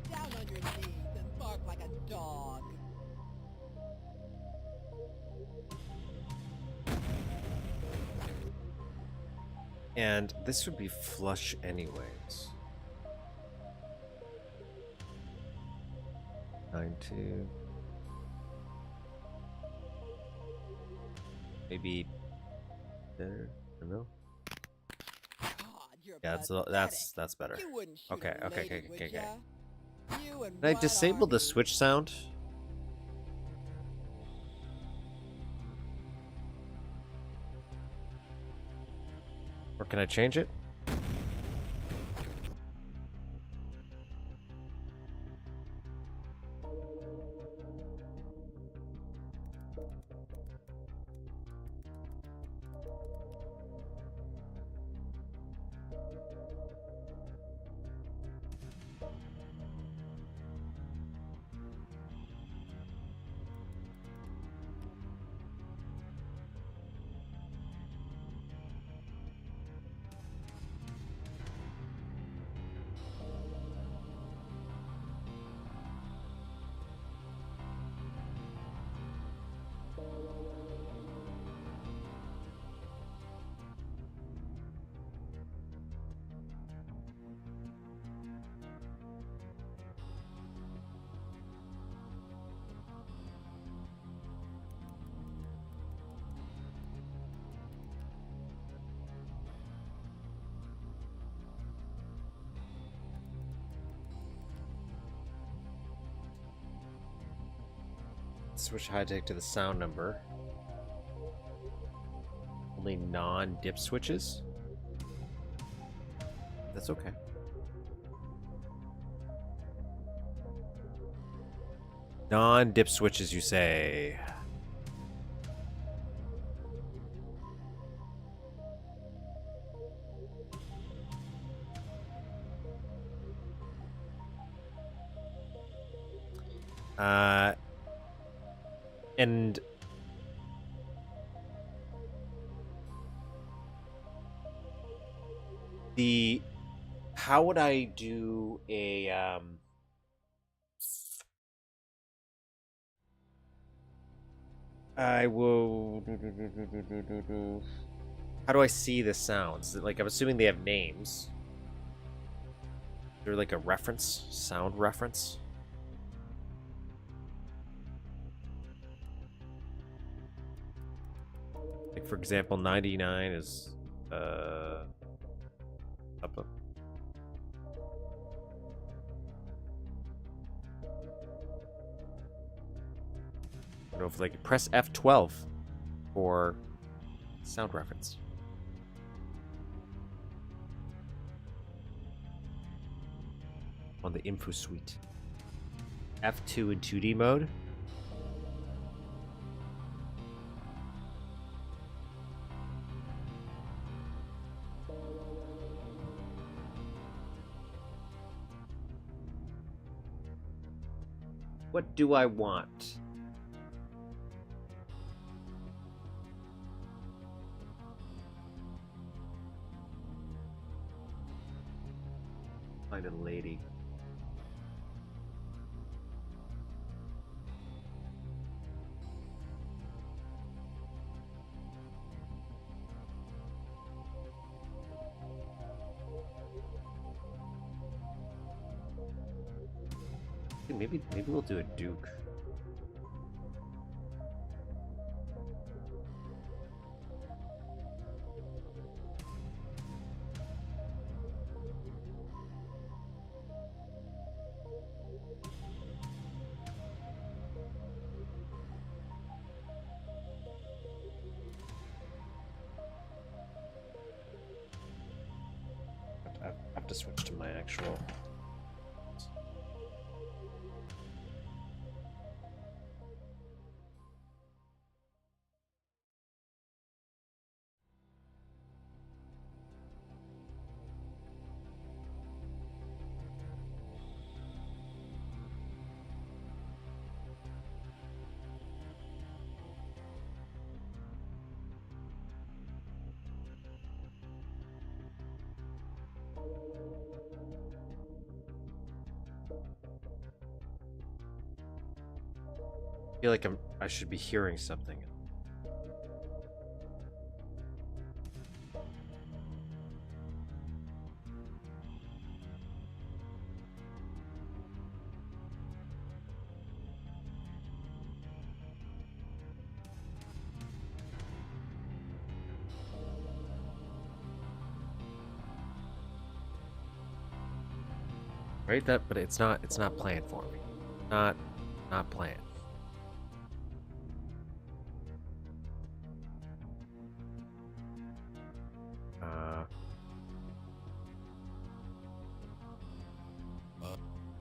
Down on your knees and bark like a dog. And this would be flush anyways. 9-2. Maybe there. I don't know. God, you're Yeah, pathetic. that's better. You wouldn't shoot Okay, a okay, lady, okay, would okay, ya? okay. You and Did I what disable the army? switch sound? Or can I change it? Switch hijack to the sound number. Only non-dip switches? That's okay. Non-dip switches, you say? And how would I do a I will how do I see the sounds? Like, I'm assuming they have names. They're like a reference, sound reference. Like, for example, 99 is up. I don't know if like press F12 for Sound reference. On the info suite. F2 in 2D mode. What do I want? Find a lady. Maybe we'll do a Duke. I have to switch to my actual. I feel like I should be hearing something. Right? But it's not playing for me. Not playing.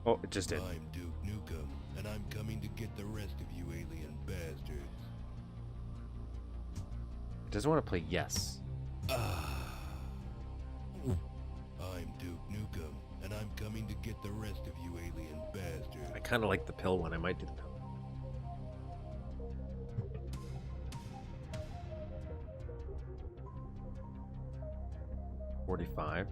Oh, it just did. I'm Duke Nukem, and I'm coming to get the rest of you alien bastards. It doesn't want to play yes. I'm Duke Nukem, and I'm coming to get the rest of you alien bastards. I kind of like the pill one. I might do the pill. $45.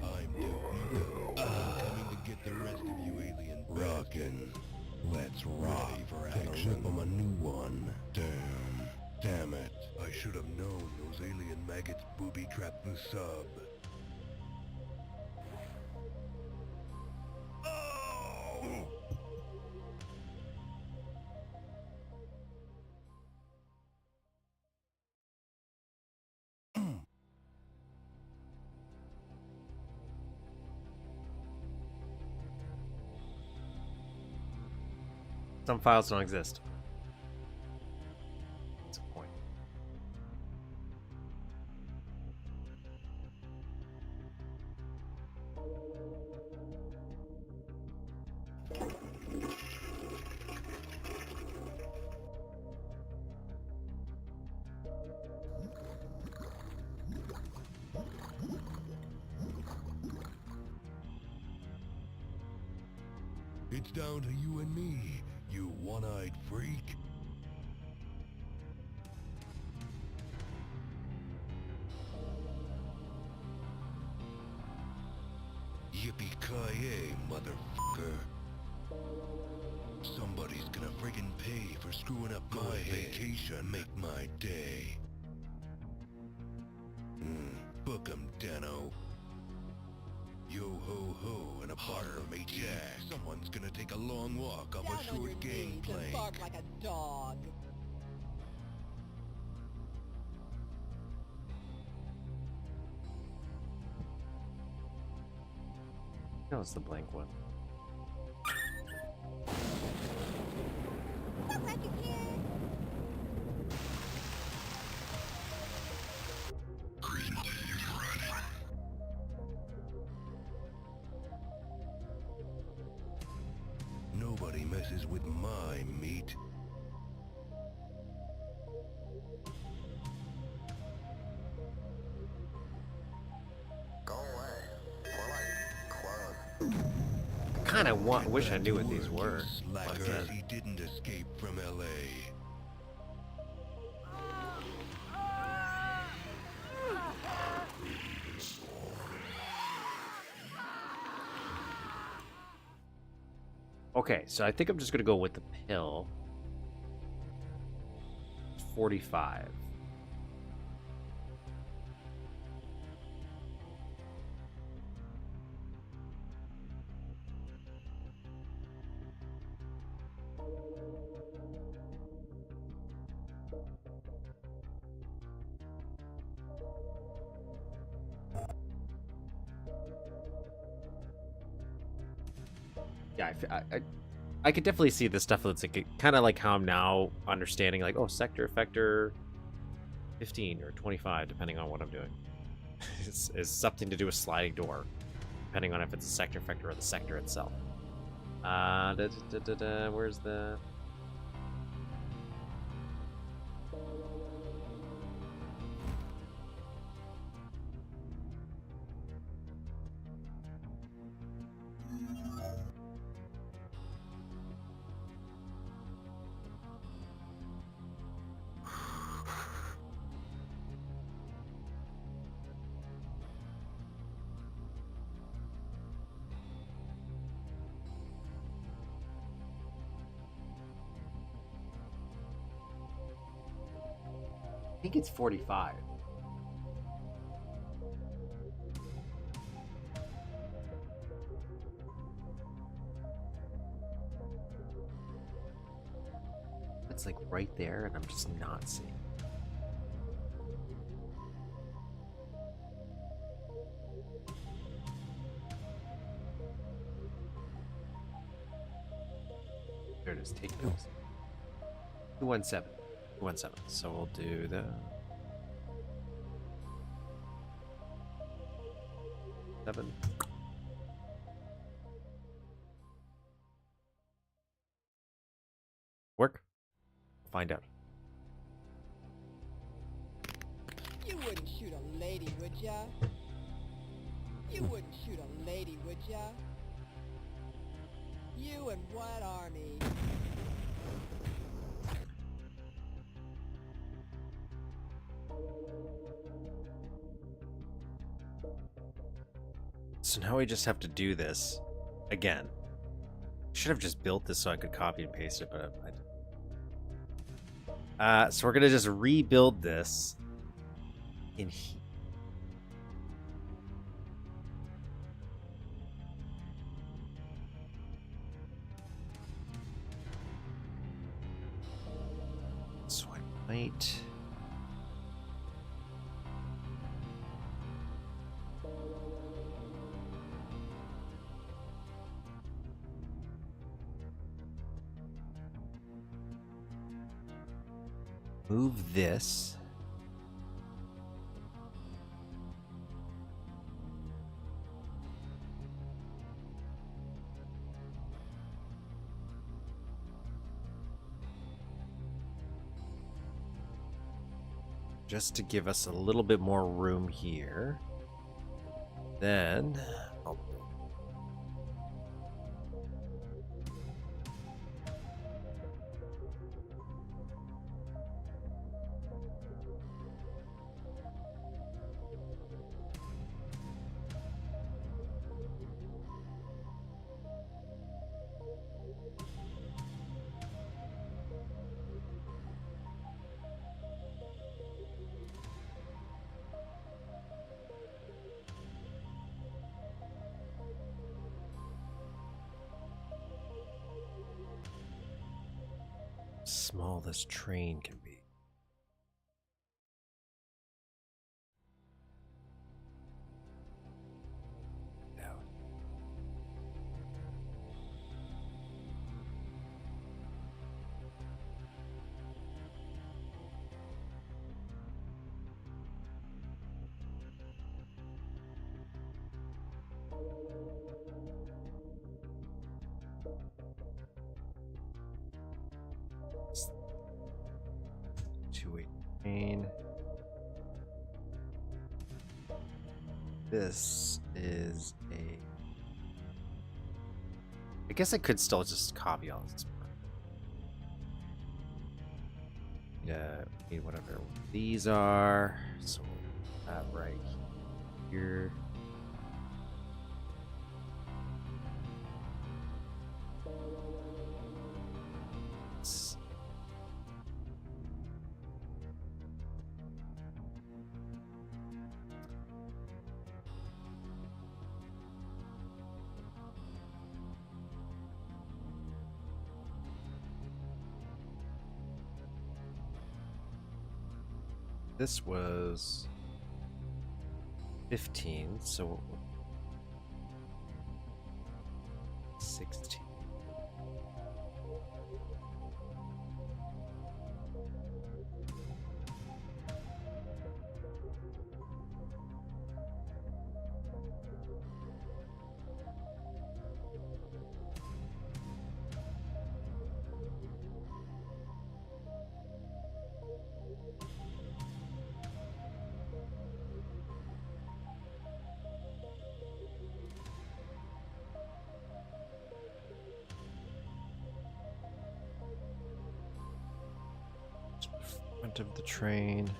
I'm Duke Nukem, and I'm coming to get the rest of you alien bastards. Rockin'. Let's rock. Ready for action. Rip 'em a new one. Damn it. I should have known those alien maggots booby-trapped the sub. Oh! Some files don't exist. That's a point. It's down to you and me, you one-eyed freak. Yippee-ki-yay, motherfucker. Somebody's gonna friggin' pay for screwing up my vacation. Make my day. Book 'em, Dano. Yo-ho-ho and a bar mate Jack. Someone's gonna take a long walk off Down a on your short knees and gangplank. bark like a dog. That was the blank one. Nobody messes with my meat. Go away. More like clone. Kind of wish I knew what these were. Like What's that? he didn't escape from LA. Okay, so I think I'm just gonna go with the pill. 45. Yeah, I could definitely see the stuff that's like kind of like how I'm now understanding, like, oh, sector effector 15 or 25, depending on what I'm doing. Is something to do with sliding door, depending on if it's a sector effector or the sector itself. Where's the... I think it's 45. It's like right there, and I'm just not seeing. There it is. Take notes. 217. 217. So we'll do the 7. Work. Find out. You wouldn't shoot a lady, would ya? You wouldn't shoot a lady, would ya? You and what army? So now we just have to do this again. Should have just built this so I could copy and paste it, but so we're gonna just rebuild this in here. So I might. Move this. Just to give us a little bit more room here. Then I'll small this train can be. Down. train. This is a... I guess I could still just copy all this. Yeah, need whatever these are. So that right here. This was 15, so 16. Front of the train.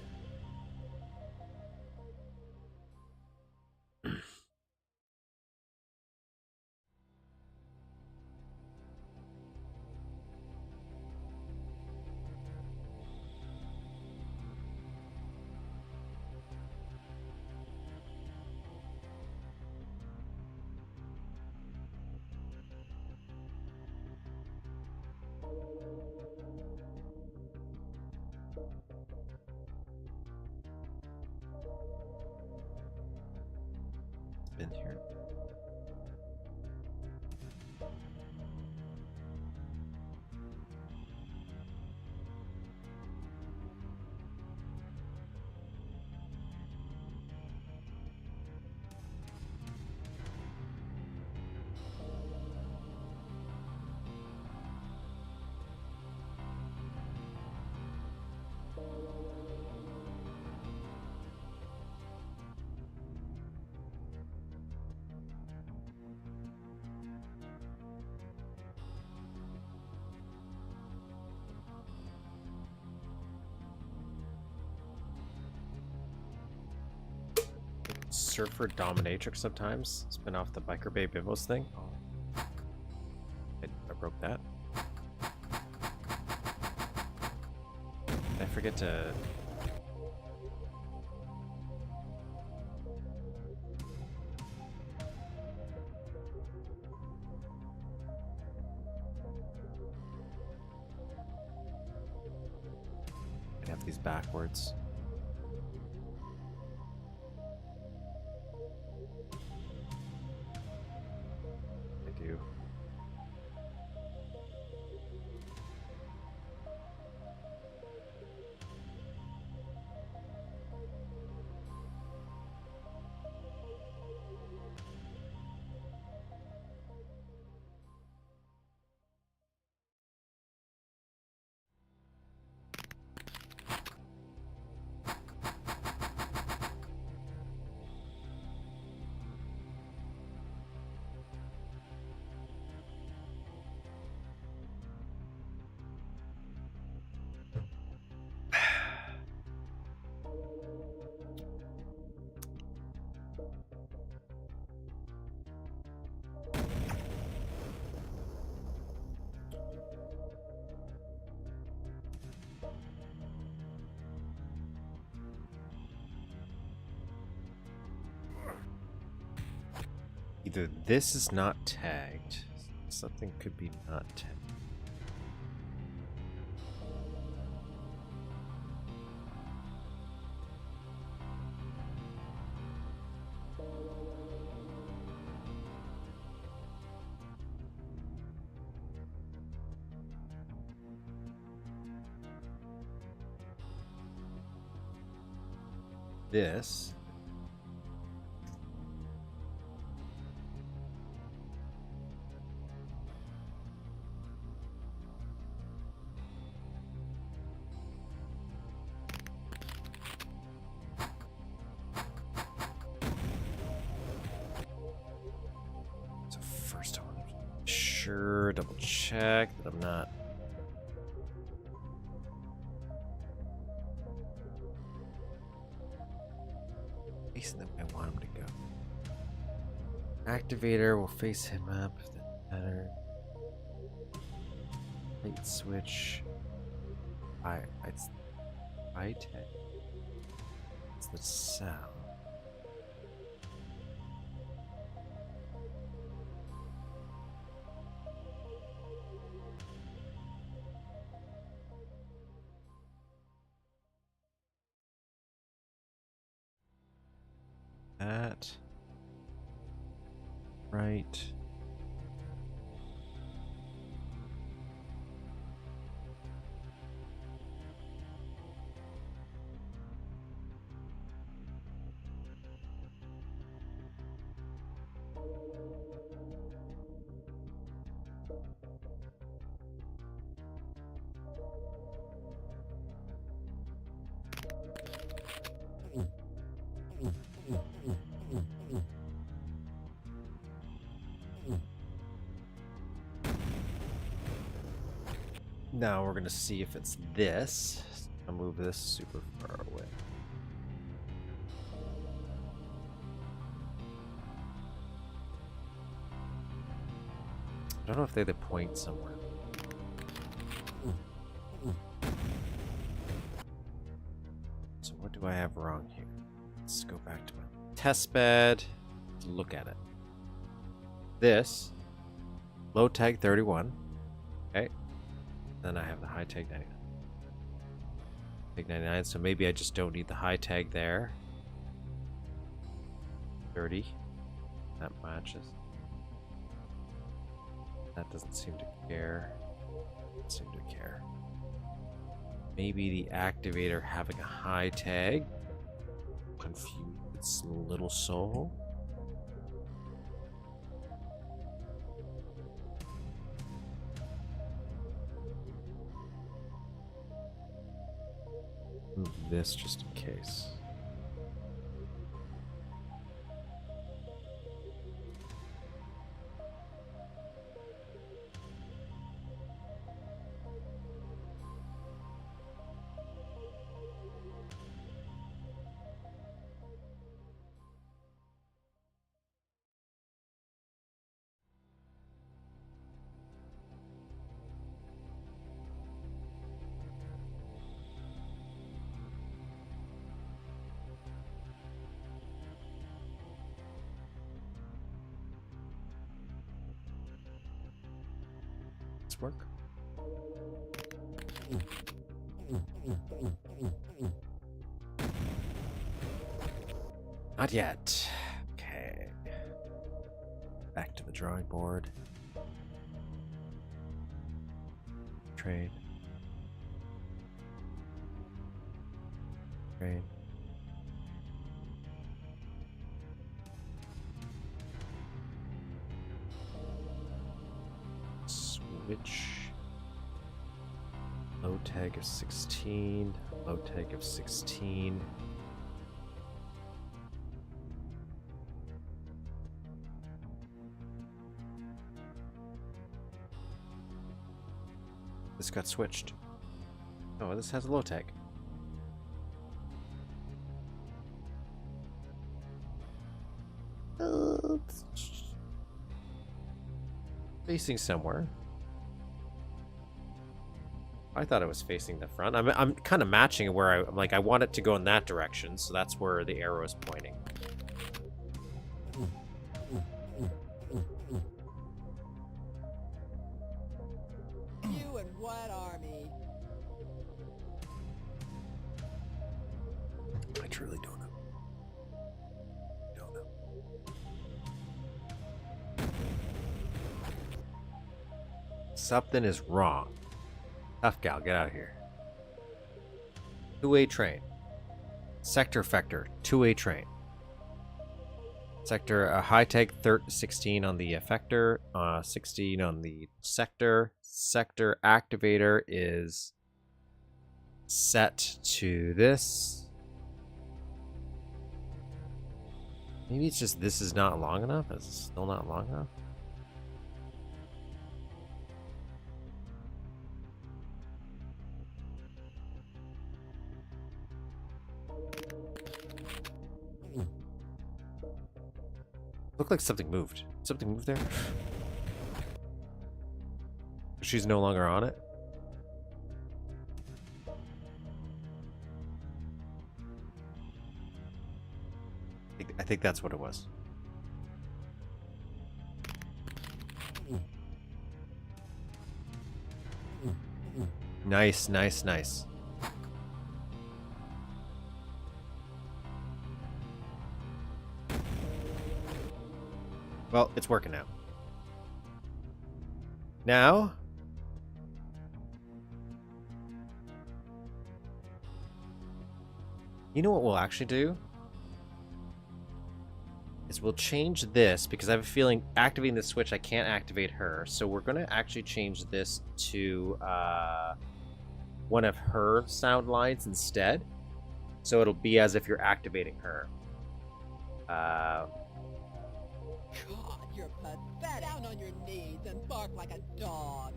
Been here. Surfer Dominatrix sometimes. Spin off the Biker Bay Bibos thing. Oh. I broke that. I forget to... I have these backwards. Either this is not tagged, something could be not tagged. This sure, double check that I'm not. Facing the way I want him to go. Activator will face him up if that matters. Light switch. It's high tech. It's the sound. That. Right. Now we're gonna see if it's this. I'll move this super far away. I don't know if they point somewhere. So what do I have wrong here? Let's go back to my test bed. Look at it. This low tag 31. Okay. Then I have the high tag 99. Tag 99, so maybe I just don't need the high tag there. 30. That matches. That doesn't seem to care. Doesn't seem to care. Maybe the activator having a high tag confused its little soul. Move this just in case. Work. Not yet. Okay. Back to the drawing board. Trade. Trade. Switch. Low tag of 16. Low tag of 16. This got switched. Oh, this has a low tag. Facing somewhere. I thought it was facing the front. I'm kind of matching it where I'm like, I want it to go in that direction, so that's where the arrow is pointing. You and what army? I truly don't know. Don't know. Something is wrong. Tough gal, get out of here. Two-way train. Sector effector, two-way train. Sector, high tag 16 on the effector, 16 on the sector. Sector activator is set to this. Maybe it's just this is not long enough. It's still not long enough. Looked like something moved. Something moved there? She's no longer on it? I think that's what it was. Nice, nice, nice. Well, it's working now. Now? You know what we'll actually do? Is we'll change this, because I have a feeling activating the switch, I can't activate her. So we're going to actually change this to one of her sound lines instead. So it'll be as if you're activating her. God, you're pathetic. Down on your knees and bark like a dog.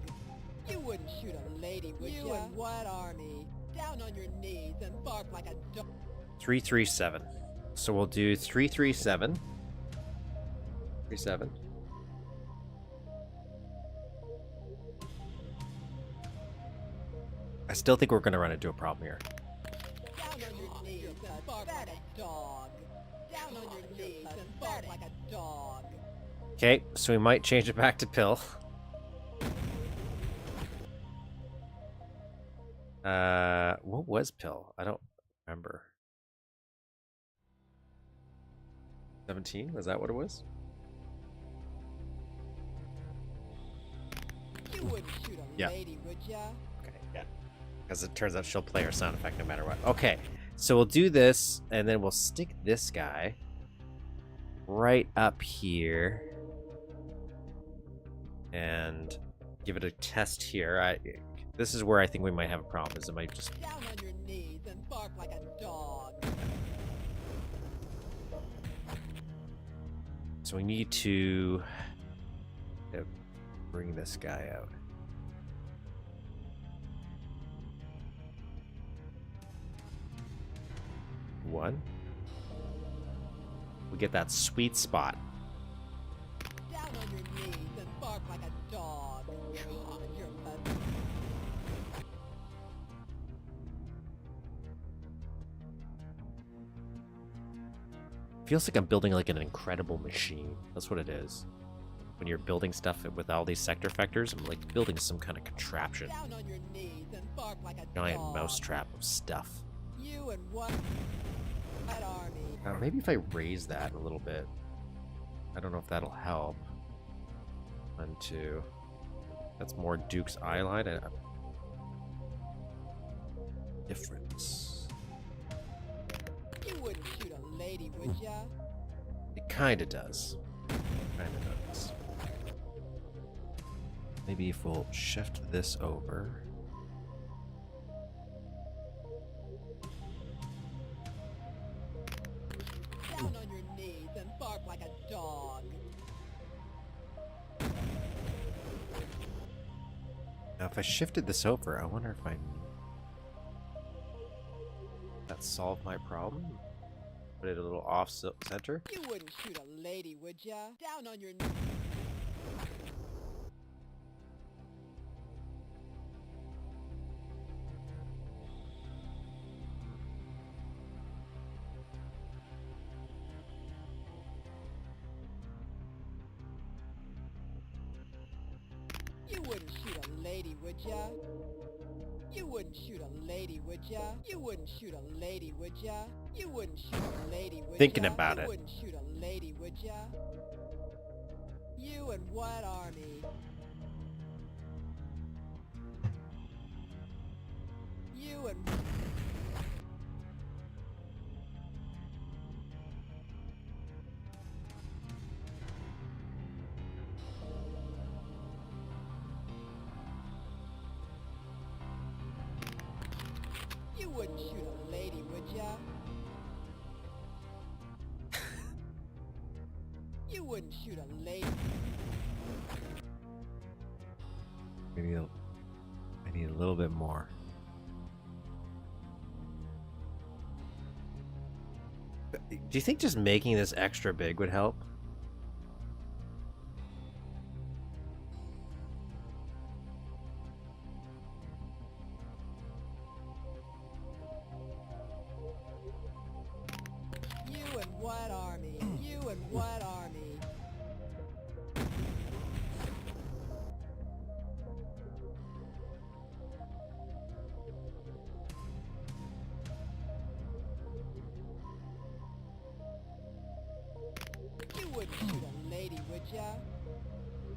You wouldn't shoot a lady, would you? You and what army? Down on your knees and bark like a dog. 337. So we'll do 337. 37. I still think we're going to run into a problem here. Down on your knees and bark like a dog. Down on your knees and bark like a dog. Okay, so we might change it back to pill. What was pill? I don't remember. 17? Was that what it was? You wouldn't shoot a Yeah. lady, would ya? Okay, yeah. Because it turns out she'll play her sound effect no matter what. Okay, so we'll do this, and then we'll stick this guy right up here. And give it a test here. This is where I think we might have a problem, is it might just... Down on your knees and bark like a dog. So we need to bring this guy out. One. We get that sweet spot. Down on your knees and bark like a dog. God, you're pathetic. Feels like I'm building like an incredible machine. That's what it is. When you're building stuff with all these sector vectors, I'm like building some kind of contraption. Down on your knees and bark like a Giant dog. mousetrap of stuff. You and what army? Maybe if I raise that a little bit. I don't know if that'll help. 1, 2. That's more Duke's eye line. Difference. You wouldn't shoot a lady, would ya? It kind of does. Kind of does. Maybe if we'll shift this over. Down on your knees and bark like a dog. Now, if I shifted this over, I wonder if that solved my problem. Put it a little off center. You wouldn't shoot a lady, would ya? Down on your knees. You wouldn't shoot a lady, would ya? You wouldn't shoot a lady, would ya? You wouldn't shoot a lady, would ya? You wouldn't shoot a lady, would Thinking ya? about You it. wouldn't shoot a lady, would ya? You and what army? You and... You wouldn't shoot a lady, would ya? You wouldn't shoot a lady. Maybe I need a little bit more. Do you think just making this extra big would help? and what army? You wouldn't shoot a lady, would ya?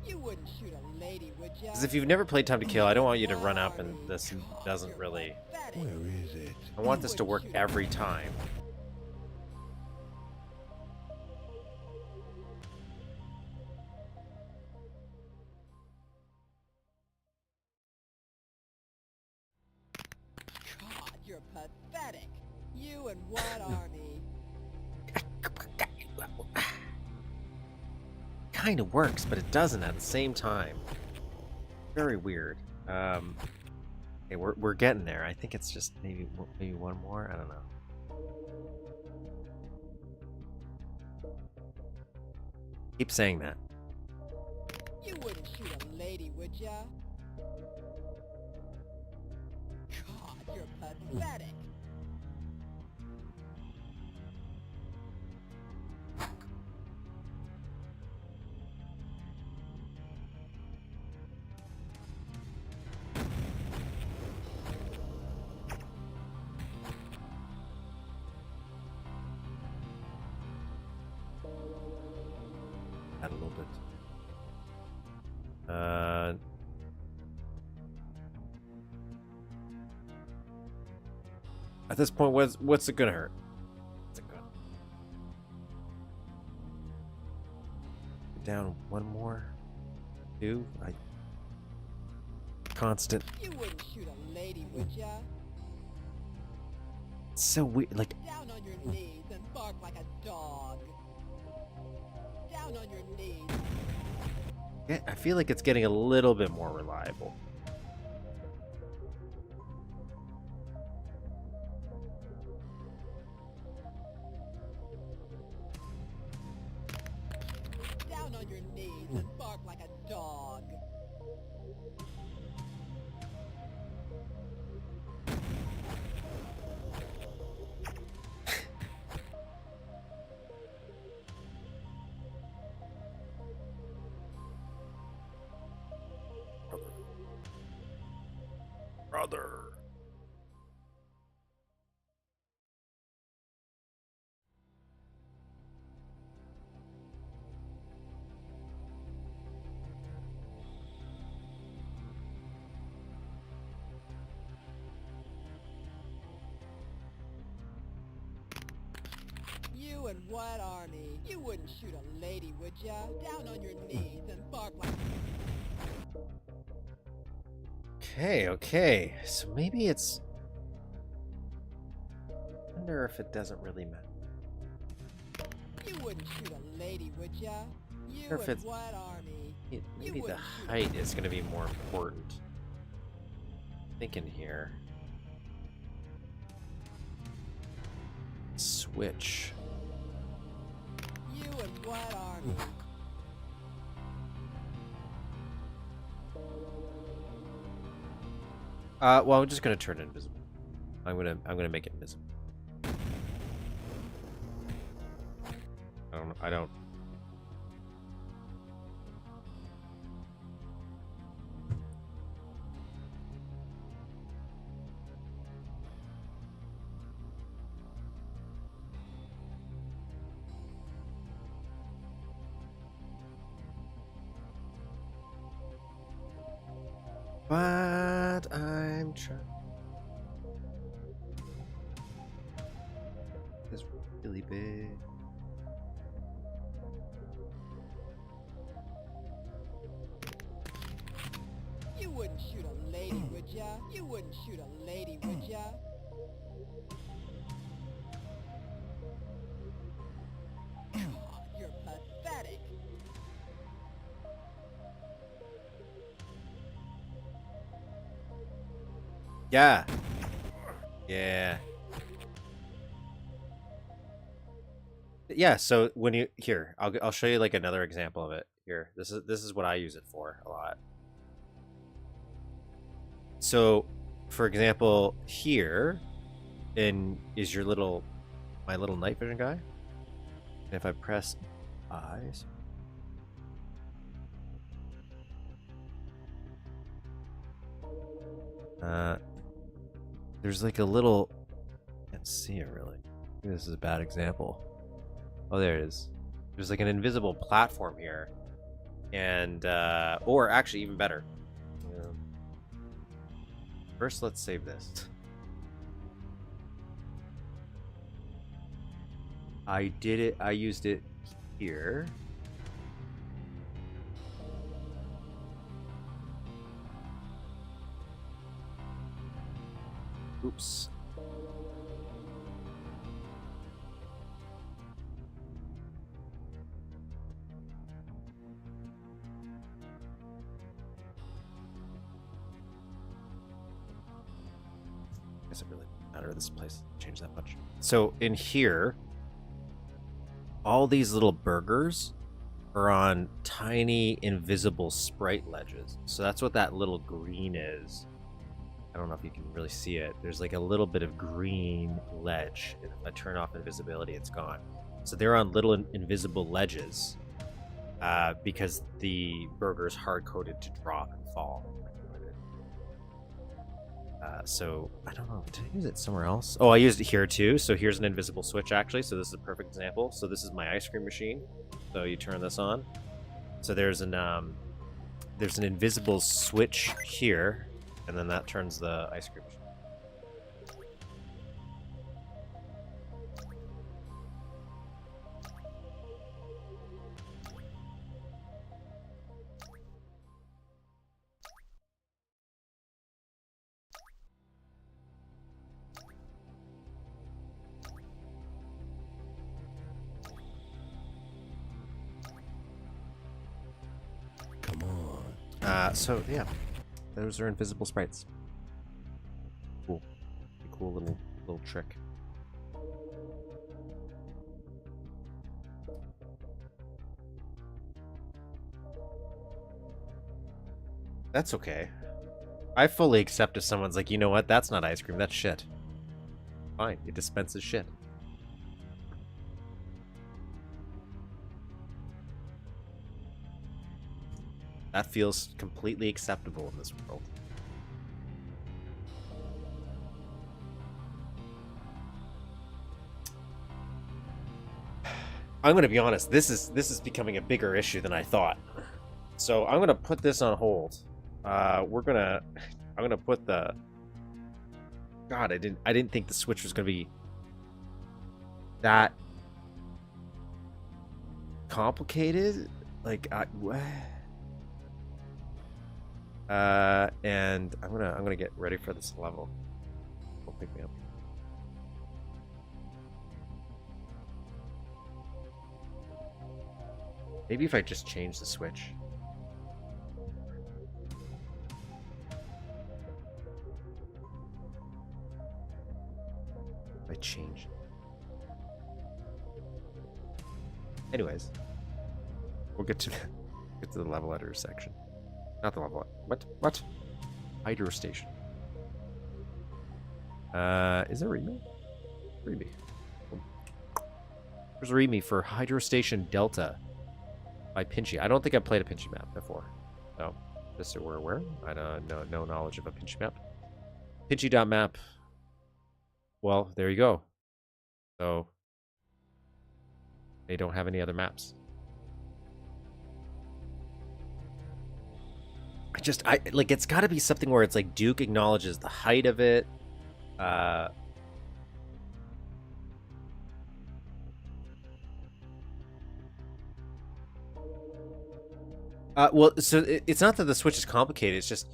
You wouldn't shoot a lady, would ya? Because if you've never played Time to Kill, I don't want you to run up and this doesn't really... Where is it? I want this to work every time. God, you're pathetic. You and what army? Kind of works, but it doesn't at the same time. Very weird. Okay, we're getting there. I think it's just maybe one more. I don't know. Keep saying that. You wouldn't shoot a lady, would ya? God, you're pathetic. Add a little bit. At this point, what's it gonna hurt? What's it gonna? Down one more, two. Constant. You wouldn't shoot a lady, would ya? It's so weird. Like, Down on your knees and bark like a dog. Down on your knees. yeah, I feel like it's getting a little bit more reliable. Down on your knees and bark like a dog. Brother. You and what army? You wouldn't shoot a lady, would ya? Down on your knees and bark like... Okay. So maybe it's... I wonder if it doesn't really matter. You wouldn't shoot a lady, would ya? You Or if and it's- what army? Maybe the height is going to be more important. Thinking here. Switch. You and what army? Well, I'm just gonna turn it invisible. I'm gonna make it invisible. I don't. But I'm trying. It's really big. You wouldn't shoot a lady, would ya? You wouldn't shoot a lady, would ya? God, you're pathetic. Yeah. Yeah. Yeah, so when you here, I'll show you like another example of it. Here. This is what I use it for a lot. So, for example, here is your my little night vision guy. And if I press eyes. There's like a little... Can't see it really. I think this is a bad example. Oh, there it is. There's like an invisible platform here. And, or actually even better. First, let's save this. I did it, I used it here. Oops. Guess it really doesn't matter this place change that much. So in here, all these little burgers are on tiny invisible sprite ledges. So that's what that little green is. I don't know if you can really see it. There's like a little bit of green ledge. And if I turn off invisibility, it's gone. So they're on little invisible ledges because the burger is hard-coded to drop and fall. So I don't know. Did I use it somewhere else? Oh, I used it here too. So here's an invisible switch actually. So this is a perfect example. So this is my ice cream machine. So you turn this on. So there's an invisible switch here. And then that turns the ice cream machine. Come on. So yeah. Those are invisible sprites. Cool. Cool little trick. That's okay. I fully accept if someone's like, you know what, that's not ice cream, that's shit. Fine, it dispenses shit. That feels completely acceptable in this world. I'm gonna be honest, this is becoming a bigger issue than I thought. So I'm gonna put this on hold. I'm gonna put the... God, I didn't think the Switch was gonna be that complicated. Like, and I'm gonna get ready for this level. Will pick me up. Maybe if I just change the switch. If I change. Anyways, we'll get to the level editor section. Not the level. What? Hydrostation. Is it ReadMe? ReadMe. There's ReadMe for Hydrostation Delta by Pinchy. I don't think I've played a Pinchy map before. So, just so we're aware. I don't no knowledge of a Pinchy map. Pinchy.map. Well, there you go. So, they don't have any other maps. I like, it's got to be something where it's like Duke acknowledges the height of it. Well, so it's not that the Switch is complicated. It's just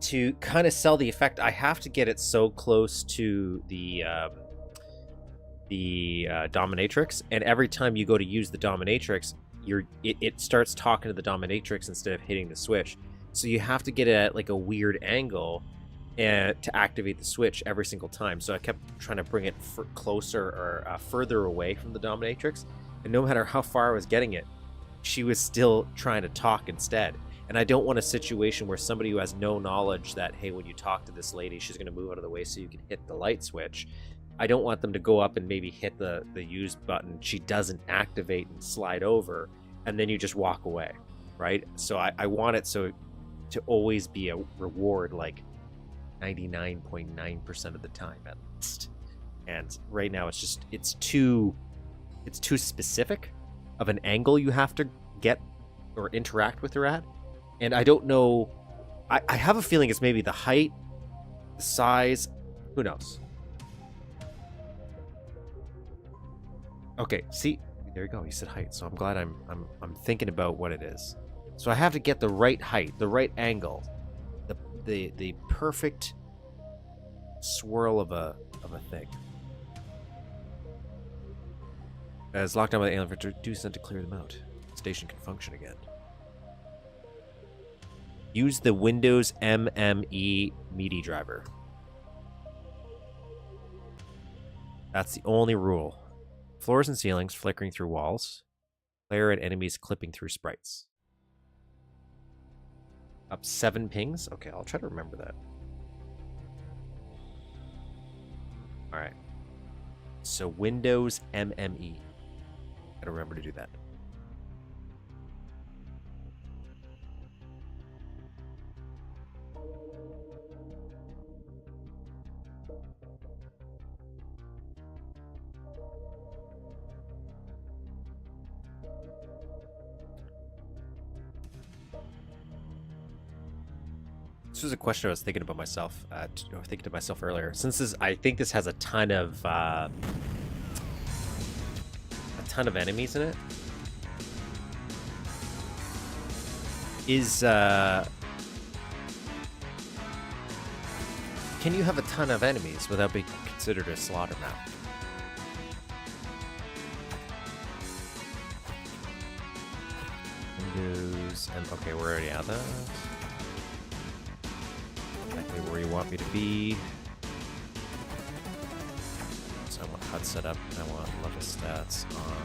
to kind of sell the effect. I have to get it so close to the dominatrix, and every time you go to use the dominatrix, it starts talking to the dominatrix instead of hitting the switch. So you have to get it at like a weird angle and to activate the switch every single time. So I kept trying to bring it closer or further away from the dominatrix, and no matter how far I was getting it, she was still trying to talk instead. And I don't want a situation where somebody who has no knowledge that, hey, when you talk to this lady, she's going to move out of the way so you can hit the light switch, I don't want them to go up and maybe hit the use button. She doesn't activate and slide over, and then you just walk away, right? So I want it so to always be a reward, like 99.9% of the time at least. And right now it's too specific of an angle you have to get or interact with her at. And I don't know, I have a feeling it's maybe the height, the size, who knows? Okay, see, there you go. You said height, so I'm glad I'm thinking about what it is. So I have to get the right height, the right angle, the perfect swirl of a thing. As locked down by the alien infantry, do send to clear them out. Station can function again. Use the Windows MME MIDI driver. That's the only rule. Floors and ceilings flickering through walls. Player and enemies clipping through sprites. Up 7 pings? Okay, I'll try to remember that. Alright. So Windows MME. Gotta remember to do that. This was a question I was thinking about myself, thinking to myself earlier. Since this, I think this has a ton of enemies in it. Can you have a ton of enemies without being considered a slaughter map? Windows, and okay, we're already at that. Exactly where you want me to be. So I want HUD setup, and I want level stats on.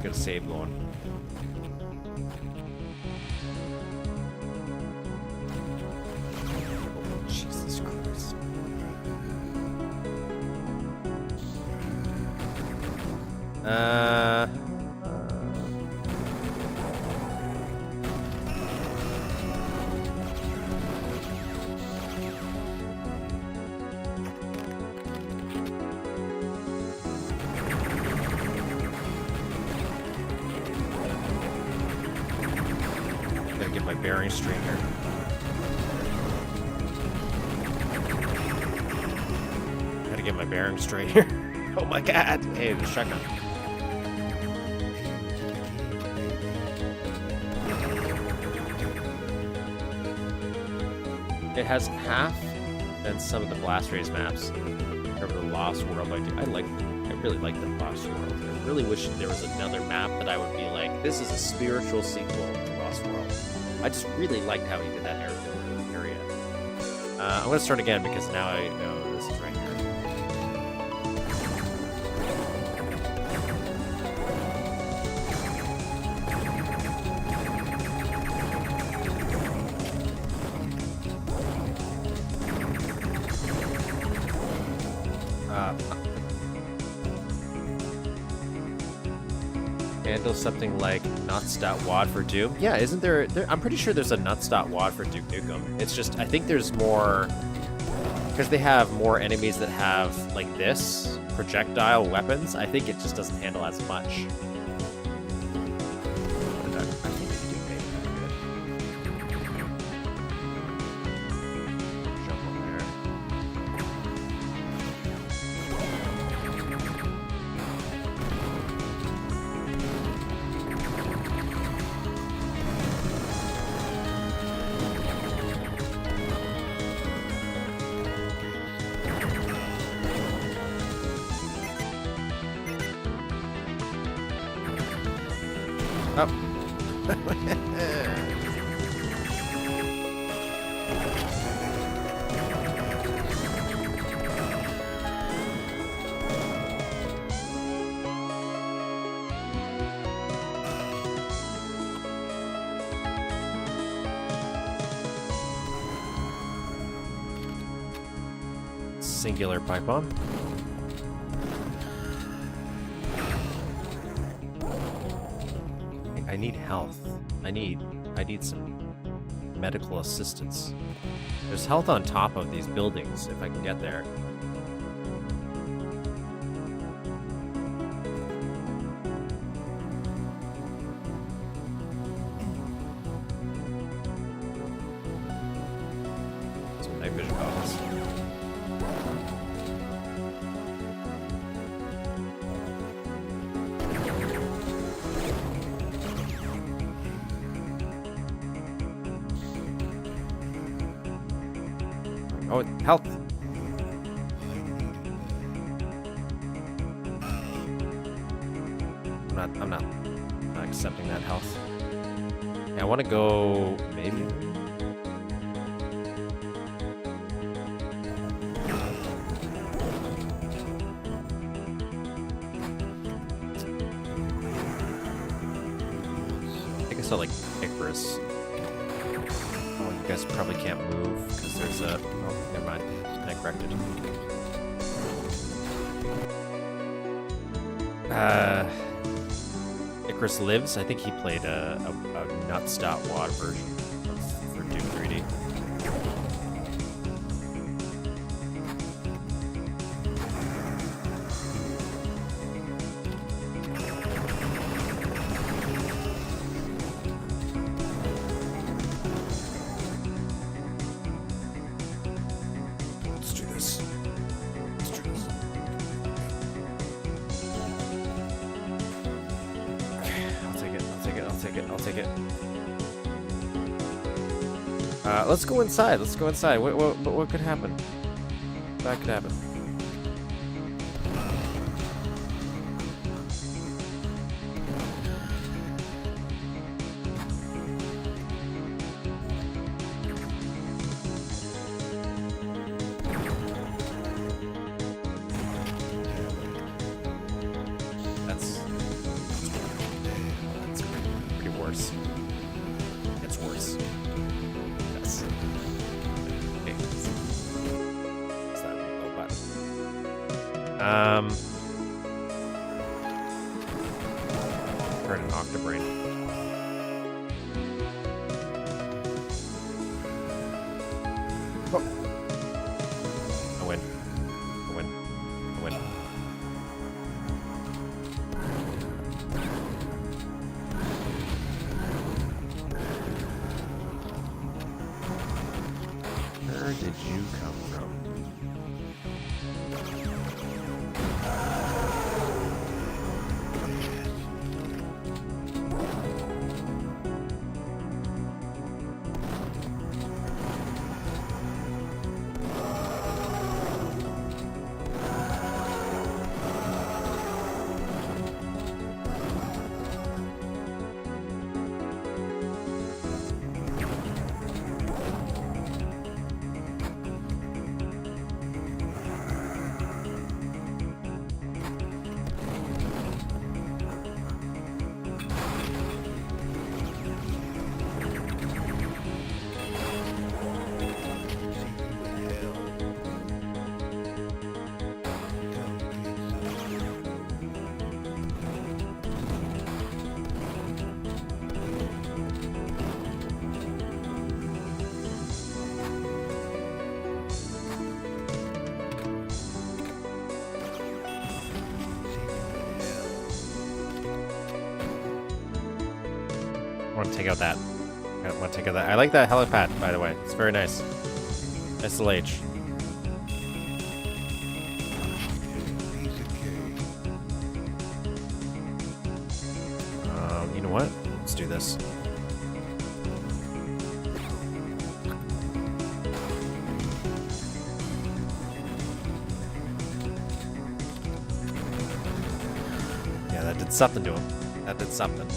Got a save going. Jesus Christ. Gotta get my bearing straight here. Gotta get my bearing straight here. Oh my god! Hey, the shotgun. It has half than some of the Blast Rays maps. Remember the Lost World? I really like the Lost World. I really wish there was another map that I would be like, this is a spiritual sequel to Lost World. I just really liked how he did that area. I'm gonna start again because now I know this is right here. Handle something like nuts.wad for Doom. Yeah, isn't there? I'm pretty sure there's a nuts.wad for Duke Nukem. It's just, I think there's more, because they have more enemies that have, like this, projectile weapons. I think it just doesn't handle as much. I think they do make it pretty good. Jump on there. Up. singular pipe bomb. I need health. I need some medical assistance. There's health on top of these buildings if I can get there. Some night vision goggles. Oh, health. I'm not accepting that health. Yeah, I want to go maybe. I guess I'll like Icarus. Oh, you guys probably can't move because there's a. Oh, never mind. I corrected. Icarus lives. I think he played a nuts.wad version for Duke 3D. Let's do this. Let's do this. I'll take it. Let's go inside. What could happen? That could happen. That's pretty worse. It's worse. Yes. Okay. What's that reload button? Heard an octobrain. Oh. I win. Where did you come from? I want to take out that. I want to take out that. I like that helipad, by the way. It's very nice. SLH. You know what? Let's do this. Yeah, that did something to him. That did something.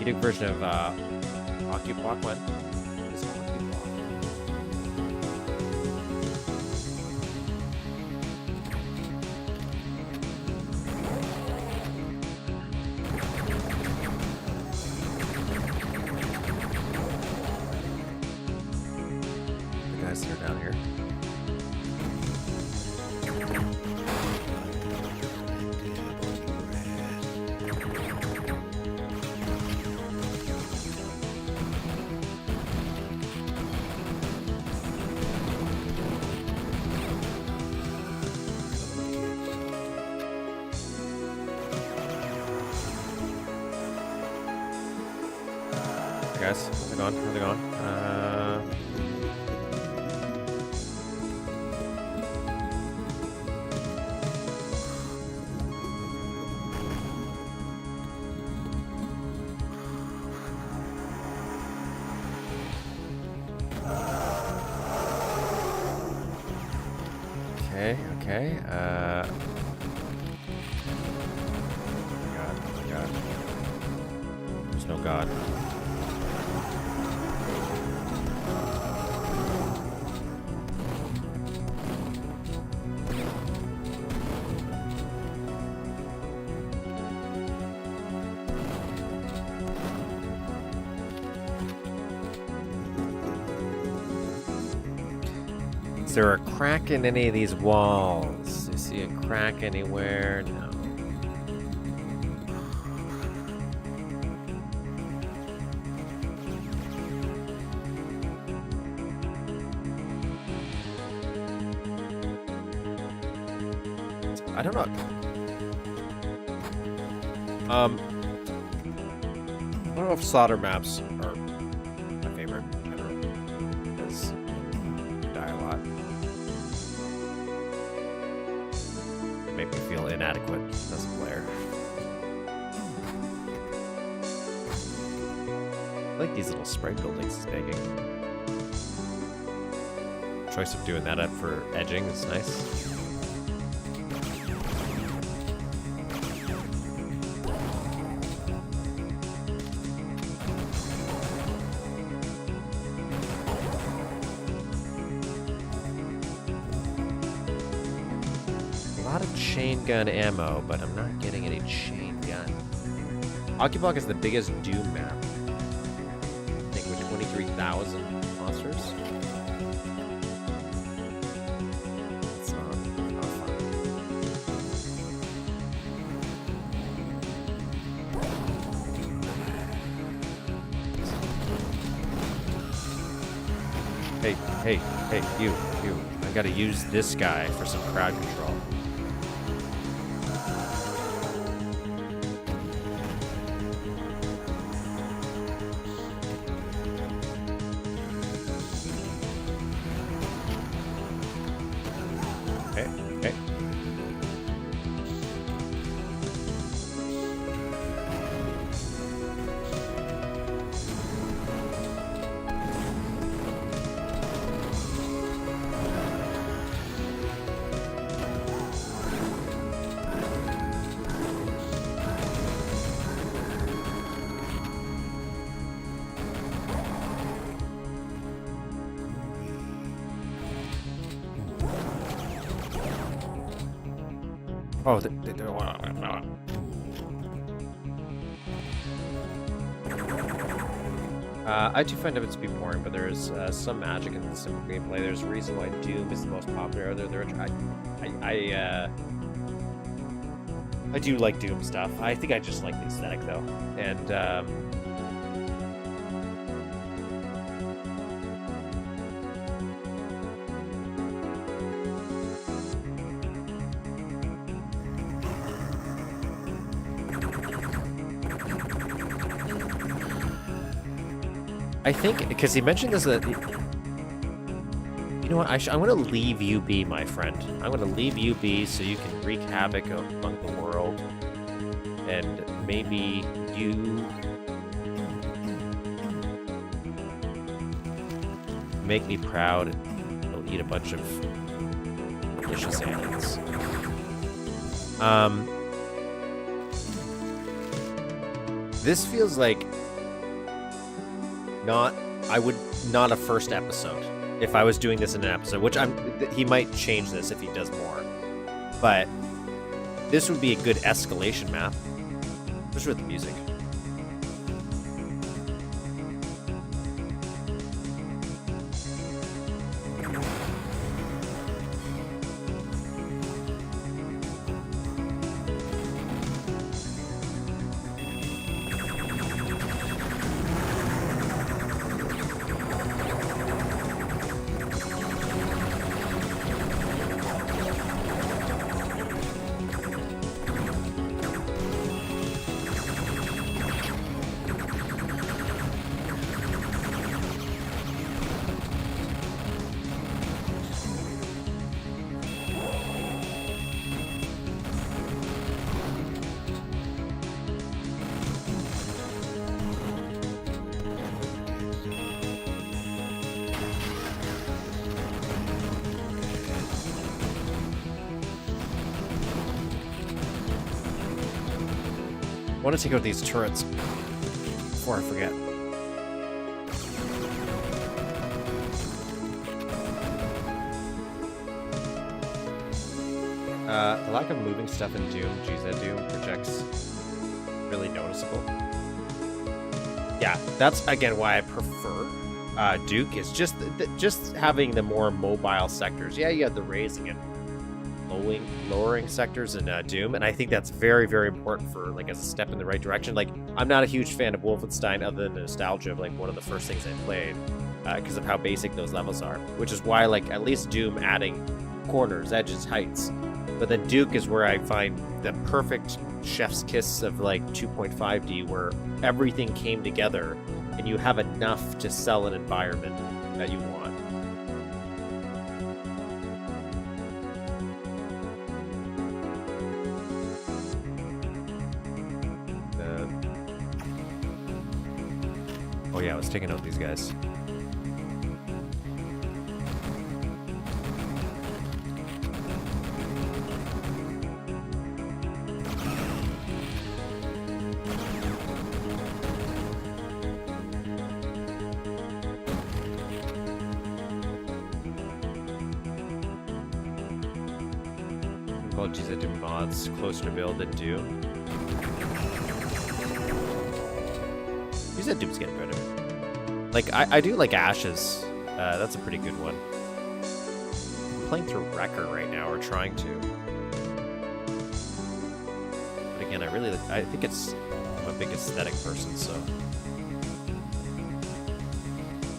Duke version of Occuplock went. What is Occuplock? The guys that are down here. guys? How's it going? How's it going? Okay. Oh my god. There's no god. Is there a crack in any of these walls? Do you see a crack anywhere? No. I don't know. I don't know if solder maps are my favorite. I don't know. Because they die a lot. They make me feel inadequate as a player. I like these little spray buildings he's making. Choice of doing that up for edging is nice. Chain gun ammo, but I'm not getting any chain gun. Occupog is the biggest Doom map. I think with 23,000 monsters. It's not fun. Hey, you. I gotta use this guy for some crowd control. Okay. Oh, I do find it to be boring, but there's some magic in the simple gameplay. There's a reason why Doom is the most popular. I do like Doom stuff. I think I just like the aesthetic though, and I think, because he mentioned this, that, you know what, I'm going to leave you be, my friend. I'm going to leave you be so you can wreak havoc among the world. And maybe you... make me proud and you'll eat a bunch of delicious animals. This feels like... not a first episode. If I was doing this in an episode, which he might change this if he does more, but this would be a good escalation map, especially with the music. want to take out these turrets before I forget. The lack of moving stuff in Doom, GZ Doom, projects really noticeable. Yeah, that's again why I prefer Duke. Is just having the more mobile sectors. Yeah, you have the raising and lowering sectors in Doom, and I think that's very, very important for like as a step in the right direction. Like, I'm not a huge fan of Wolfenstein other than the nostalgia of like one of the first things I played because of how basic those levels are, which is why like at least Doom adding corners, edges, heights. But then Duke is where I find the perfect chef's kiss of like 2.5D where everything came together and you have enough to sell an environment that you want. Oh yeah, I was taking out these guys. Apologies, I do mods closer to build than Doom. You said Doom's getting better. Like, I do like Ashes. That's a pretty good one. I'm playing through Wrecker right now, or trying to. But again, I think I'm a big aesthetic person, so.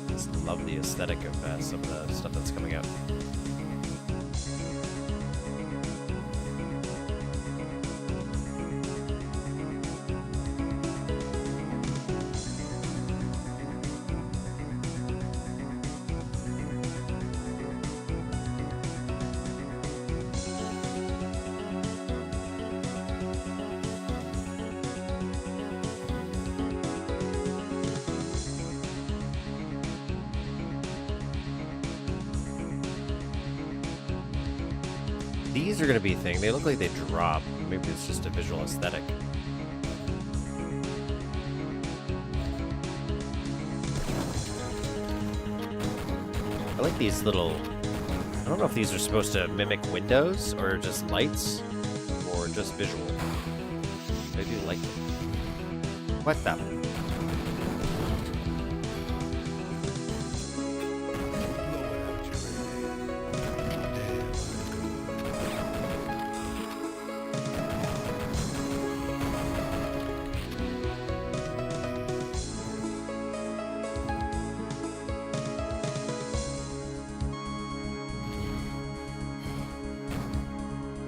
I just love the aesthetic of some of the stuff that's coming out. These are going to be a thing. They look like they drop. Maybe it's just a visual aesthetic. I like these little... I don't know if these are supposed to mimic windows or just lights or just visual. I do like it. What the...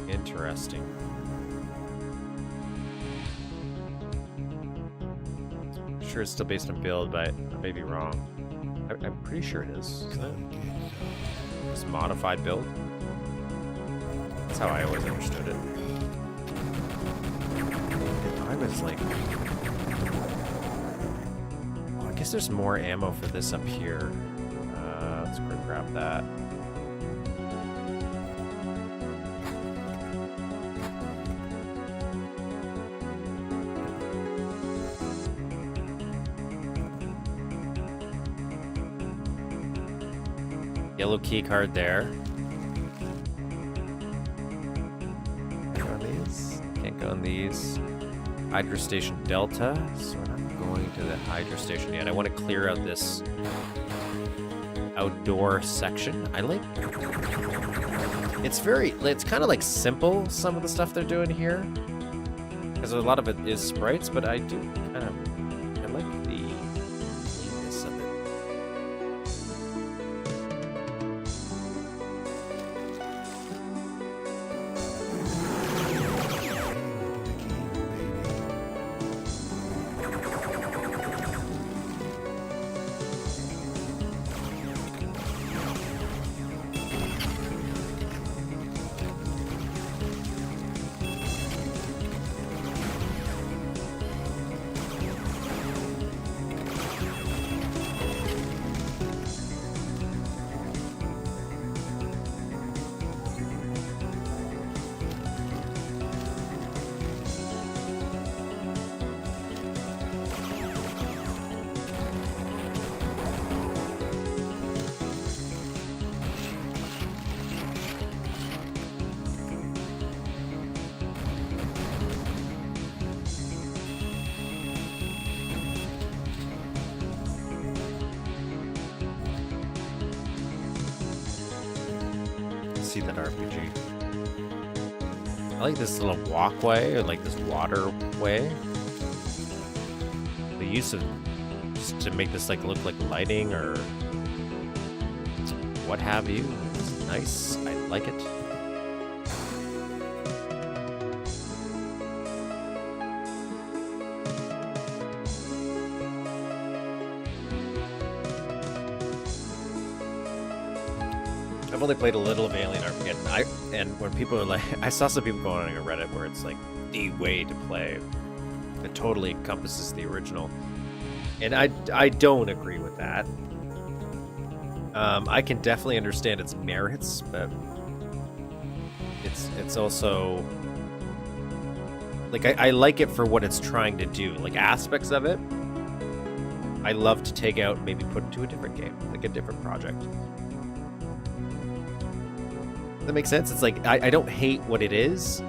Interesting. Sure, it's still based on build, but I may be wrong. I'm pretty sure it is, isn't it? It's modified build. That's how I always understood it. I was like, oh, I guess there's more ammo for this up here. Let's go grab that. Yellow key card there. Can't go on these. Can't go on these. Hydrostation Delta. So we're not going to the Hydrostation yet. I want to clear out this outdoor section. I like. It's kind of like simple, some of the stuff they're doing here, because a lot of it is sprites. But I do kind of. I like the cleanness of it. see that RPG. I like this little walkway, or like this waterway. The use of just to make this like look like lighting or what have you. It's nice. I like it. I've only played a little of Alien Armageddon. And when people are like, I saw some people going on Reddit where it's like the way to play. It totally encompasses the original, and I don't agree with that. I can definitely understand its merits, but it's also like I like it for what it's trying to do. Like aspects of it, I love to take out and maybe put into a different game, like a different project. That makes sense. It's like I don't hate what it is,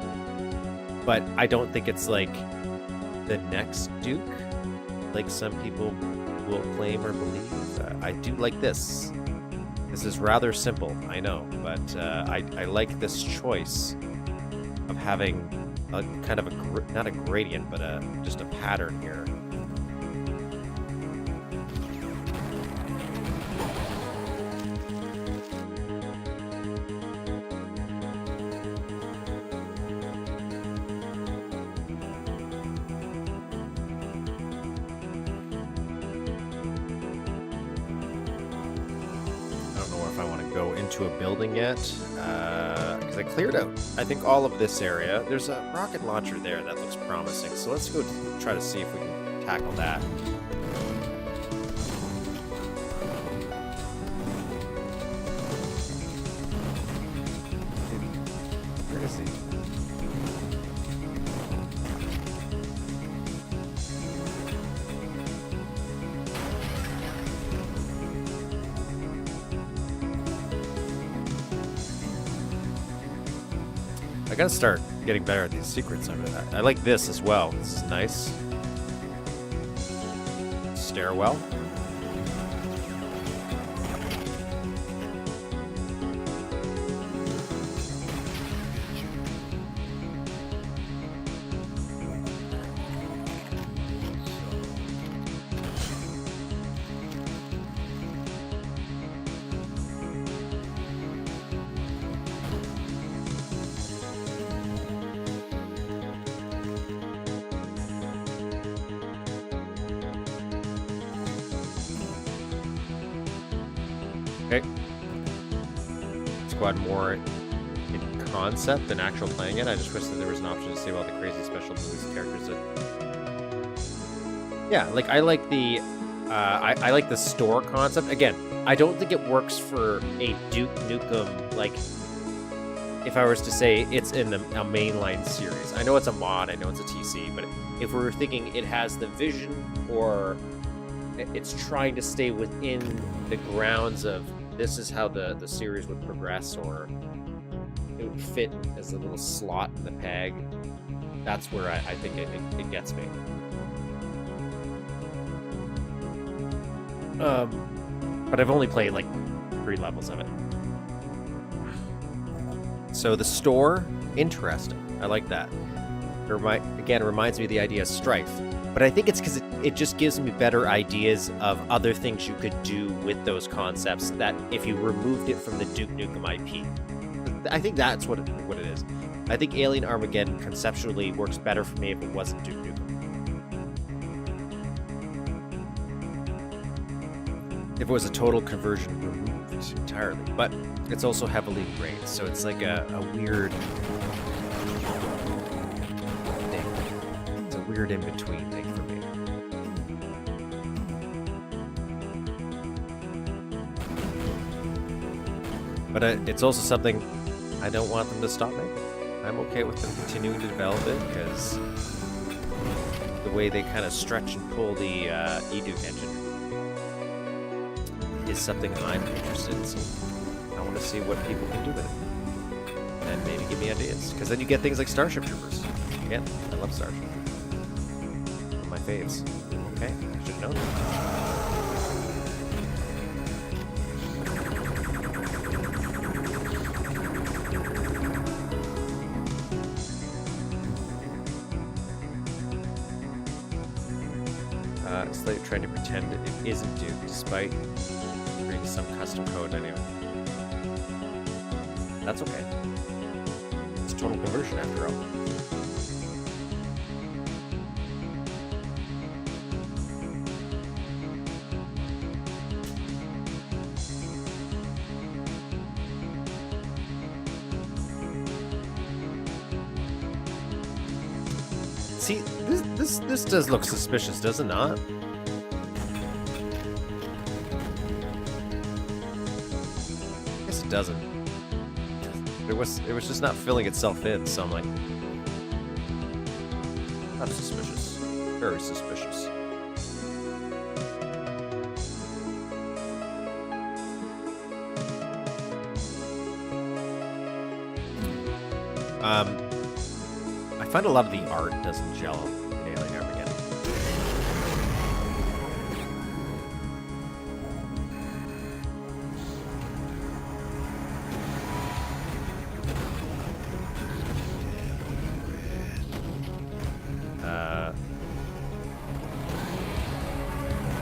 but I don't think it's like the next Duke, like some people will claim or believe. I do like this. This is rather simple, I know, but I like this choice of having a kind of a not a gradient, but just a pattern here. To a building yet because I cleared out I think all of this area. There's a rocket launcher there that looks promising, so let's go try to see if we can tackle that. Where is he? I gotta start getting better at these secrets over that. I like this as well. This is nice. Stairwell. Okay. Squad more in concept than actual playing it. I just wish that there was an option to save all the crazy special moves characters that... Yeah, like I like the I like the store concept. Again, I don't think it works for a Duke Nukem, like if I was to say it's in a mainline series. I know it's a mod, I know it's a TC, but if we were thinking it has the vision or it's trying to stay within the grounds of this is how the series would progress, or it would fit as a little slot in the peg, that's where I think it gets me. But I've only played like 3 levels of it. So the store, interesting. I like that. Again, it reminds me of the idea of Strife. But I think it's because it just gives me better ideas of other things you could do with those concepts that if you removed it from the Duke Nukem IP. I think that's what it is. I think Alien Armageddon conceptually works better for me if it wasn't Duke Nukem. If it was a total conversion removed entirely. But it's also heavily ingrained, so it's like a weird thing. It's a weird in-between thing for me. But it's also something I don't want them to stop making. I'm okay with them continuing to develop it, because the way they kind of stretch and pull the eDuke engine is something I'm interested in seeing. I want to see what people can do with it. And maybe give me ideas. Because then you get things like Starship Troopers. Again, I love Starship Troopers. One of my faves. Okay, I should know that. trying to pretend it isn't Duke, despite creating some custom code anyway. That's okay. It's total conversion after all. See, this does look suspicious, does it not? I guess it doesn't. It was just not filling itself in, so I'm like, not suspicious. Very suspicious. I find a lot of the art doesn't gel in Alien Armageddon.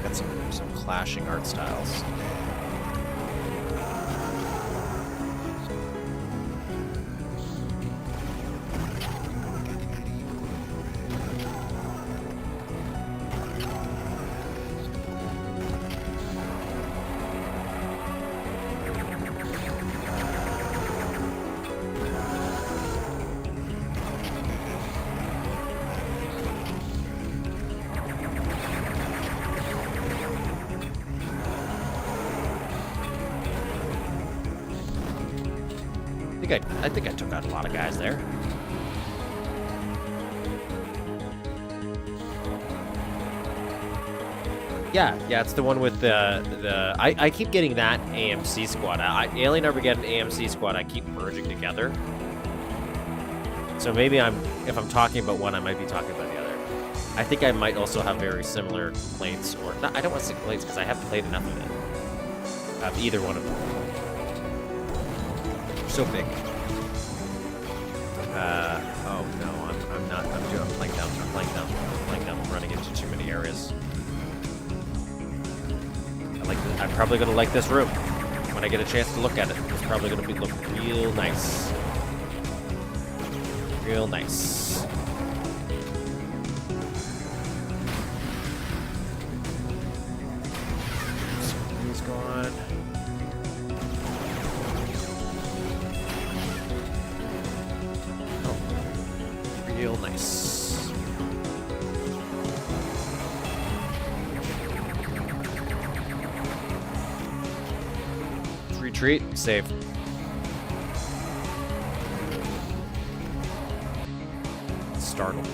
Got some clashing art styles. I think I took out a lot of guys there. Yeah, it's the one with the I keep getting that AMC squad. Alien Armageddon AMC squad I keep merging together. So maybe if I'm talking about one, I might be talking about the other. I think I might also have very similar complaints, or not, I don't want to say complaints because I haven't played enough of it. Of either one of them. So big. Oh no, I'm not. I'm playing down. I'm running into too many areas. I'm probably gonna like this room when I get a chance to look at it. It's probably gonna look real nice. Real nice. He's gone. Real nice. Retreat, save. Startled me.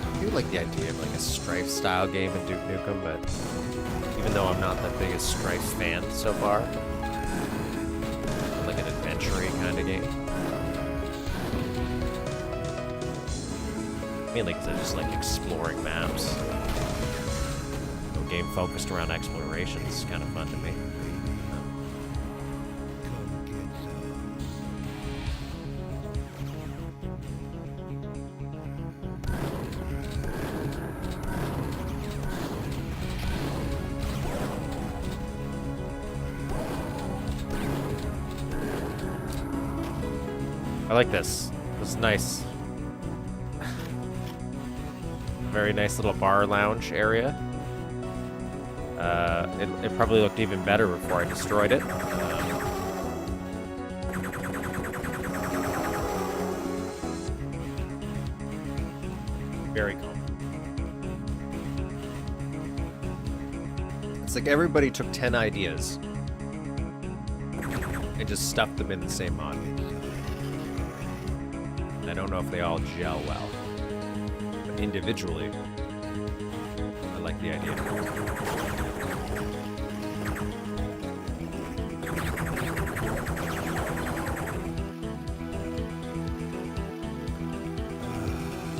I do like the idea of like a Strife style game in Duke Nukem, but even though I'm not the biggest Strife fan so far, like an adventure-y kind of game. Mainly because I just like exploring maps. No game focused around exploration is kind of fun to me. I like this. This is nice. Very nice little bar lounge area. It probably looked even better before I destroyed it. Very cool. It's like everybody took 10 ideas and just stuffed them in the same mod. I don't know if they all gel well, but individually, I like the idea.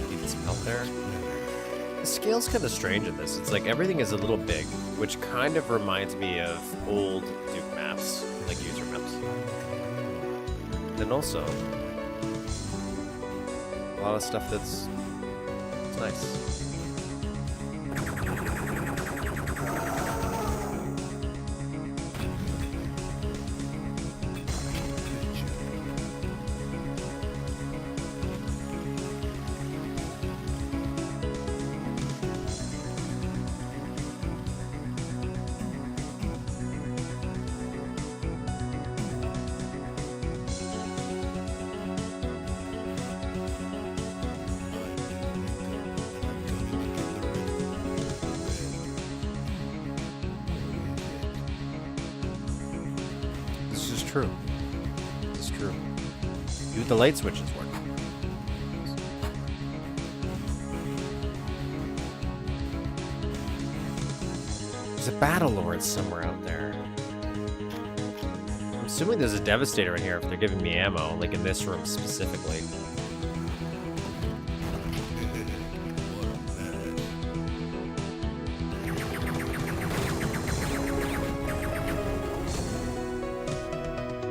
Need some help there. This scale's kind of strange in this. It's like everything is a little big, which kind of reminds me of old Duke maps, like user maps. And also, a lot of stuff that's nice. True. It's true. Dude, the light switches work. There's a battle lord somewhere out there. I'm assuming there's a devastator in here if they're giving me ammo, like in this room specifically.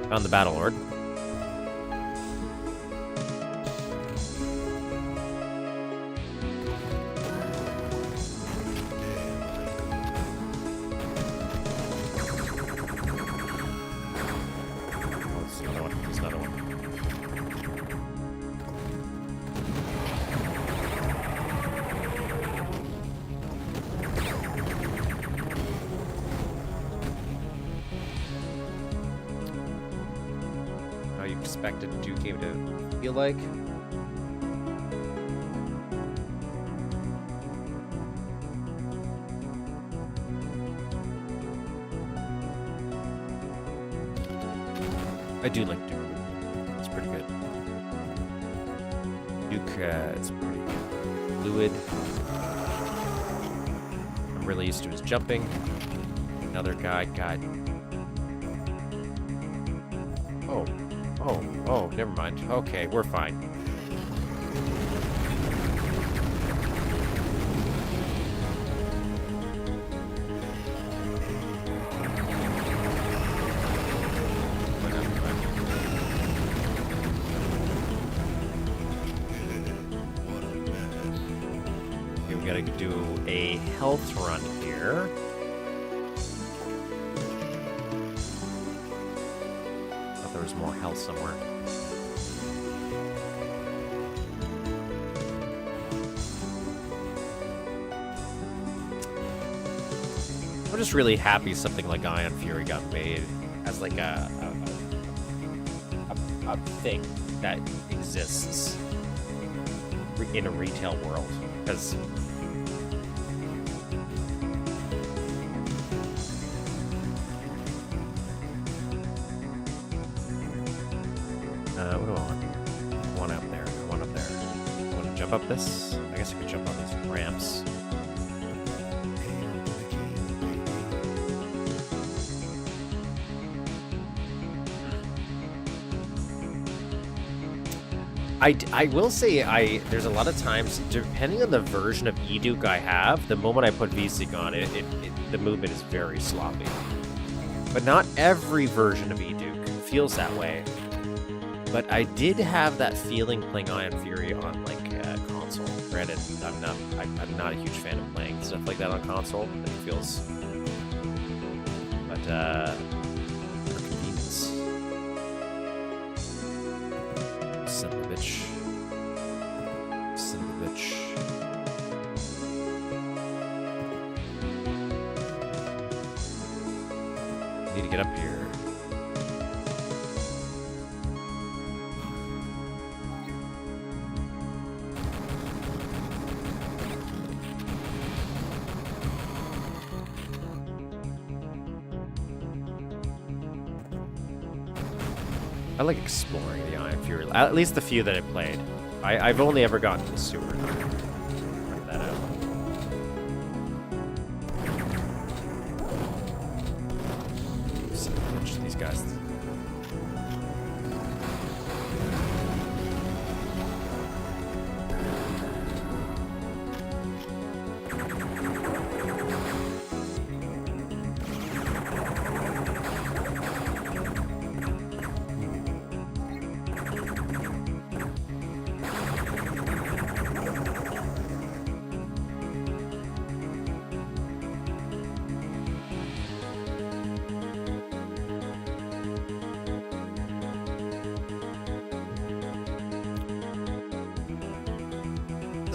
Found the battle lord. There's another one. How you expected Duke game to feel like? I do like Duke. It's pretty good. Duke, it's pretty fluid. I'm really used to his jumping. Another guy got... Oh, never mind. Okay, we're fine. Okay, we gotta do a health run here. Thought there was more health somewhere. I'm just really happy something like Ion Fury got made as like a thing that exists in a retail world, because what do I want? One up there, one up there. I want to jump up this? I guess I could jump on these ramps. I will say there's a lot of times, depending on the version of eDuke I have, the moment I put VSync on it, the movement is very sloppy. But not every version of eDuke feels that way. But I did have that feeling playing Ion Fury on like console. Granted, I'm not a huge fan of playing stuff like that on console. It feels, but for convenience. Son of a bitch. Son of a bitch. Need to get up here. I like exploring the Ion Fury, at least the few that I played. I've only ever gotten to the sewer. Cut that out. Son of a bitch, these guys.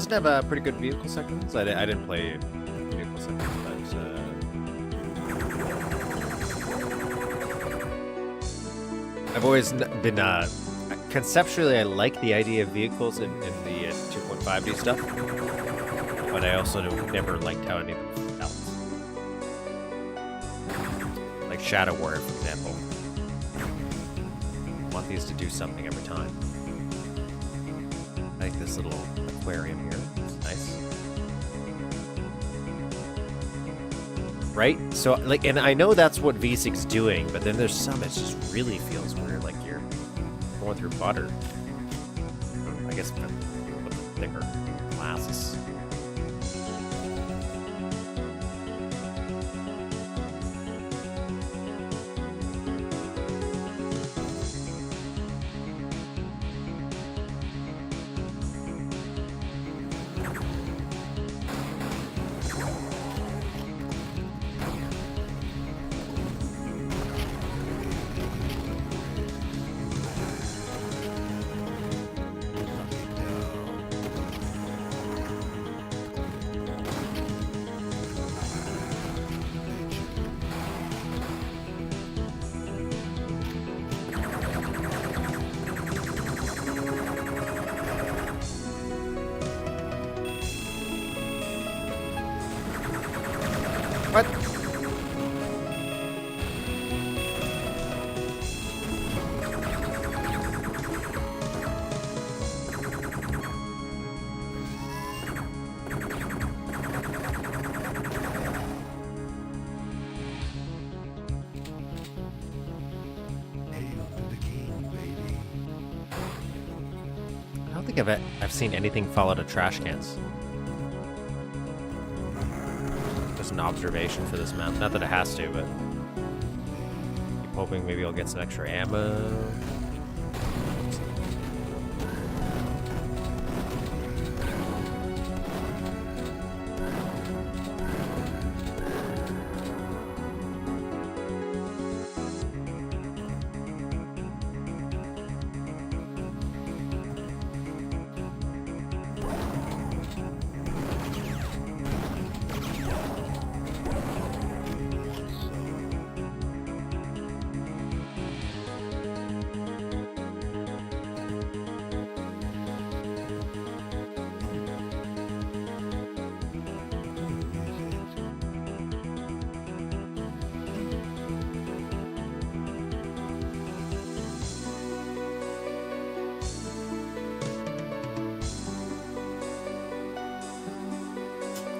doesn't have a pretty good vehicle sections. I didn't play vehicle sections, but I've always been conceptually I like the idea of vehicles in the 2.5D stuff, but I also never liked how any of them felt. Like Shadow Warrior, for example. I want these to do something every time. I like this little aquarium here. It's nice. Right? So, like, and I know that's what V6 is doing, but then there's some it just really feels weird, like you're going through butter. I guess with the thicker glasses. What? I don't think I've seen anything fall out of trash cans. Just an observation for this map. Not that it has to, but keep hoping maybe I'll get some extra ammo.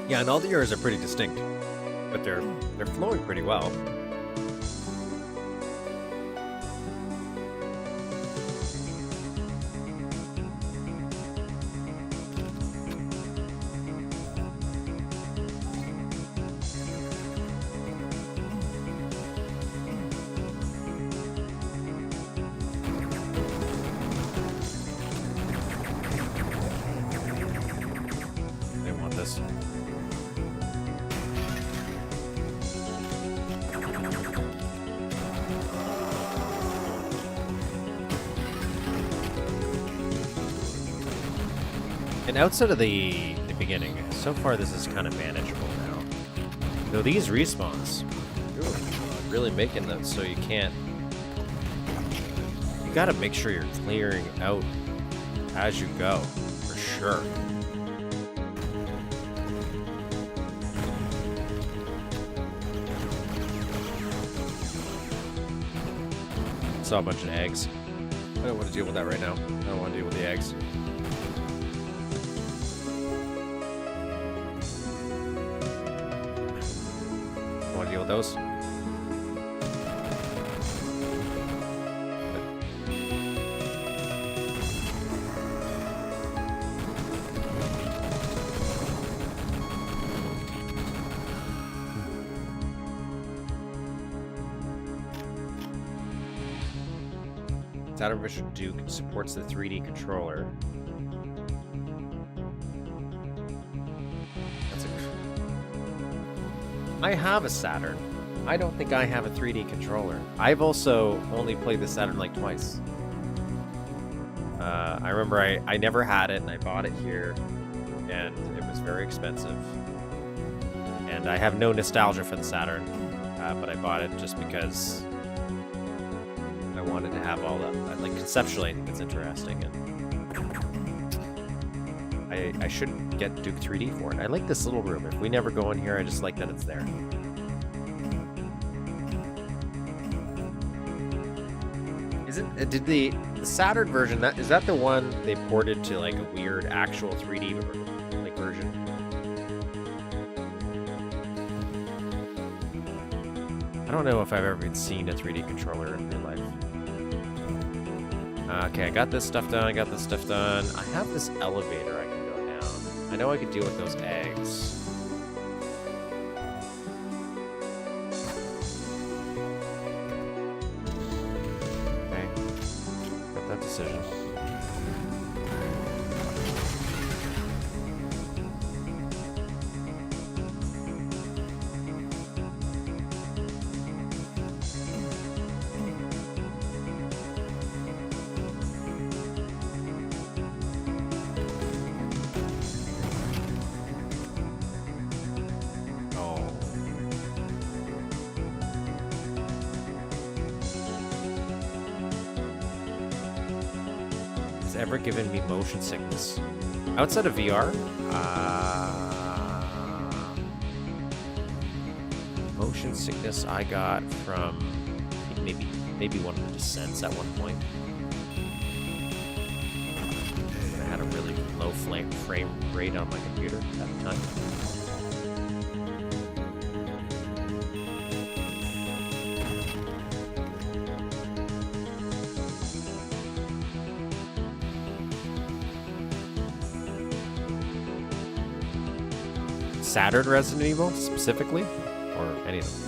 Yeah, and all the ears are pretty distinct, but they're flowing pretty well. They want this. And outside of the beginning, so far this is kind of manageable now. Though these respawns, really making them so you can't... You gotta make sure you're clearing out as you go, for sure. Saw a bunch of eggs. I don't want to deal with that right now. I don't want to deal with the eggs. Want to deal with those? Saturn Vision Duke supports the 3D controller. I have a Saturn. I don't think I have a 3D controller. I've also only played the Saturn like twice. I remember I never had it and I bought it here. and it was very expensive. And I have no nostalgia for the Saturn, but I bought it just because I wanted to have all that. Like, conceptually, I think it's interesting, and I shouldn't get Duke 3D for it. I like this little room. If we never go in here, I just like that it's there. Did the Saturn version, is that the one they ported to like a weird actual 3D like version? I don't know if I've ever seen a 3D controller in real life. Okay, I got this stuff done. I got this stuff done. I have this elevator I can go down. I know I could deal with those eggs. Decision. Ever given me motion sickness outside of VR? Motion sickness I got from maybe one of the descents at one point. I had a really low frame rate on my computer at the time. Saturn Resident Evil specifically, or any of them?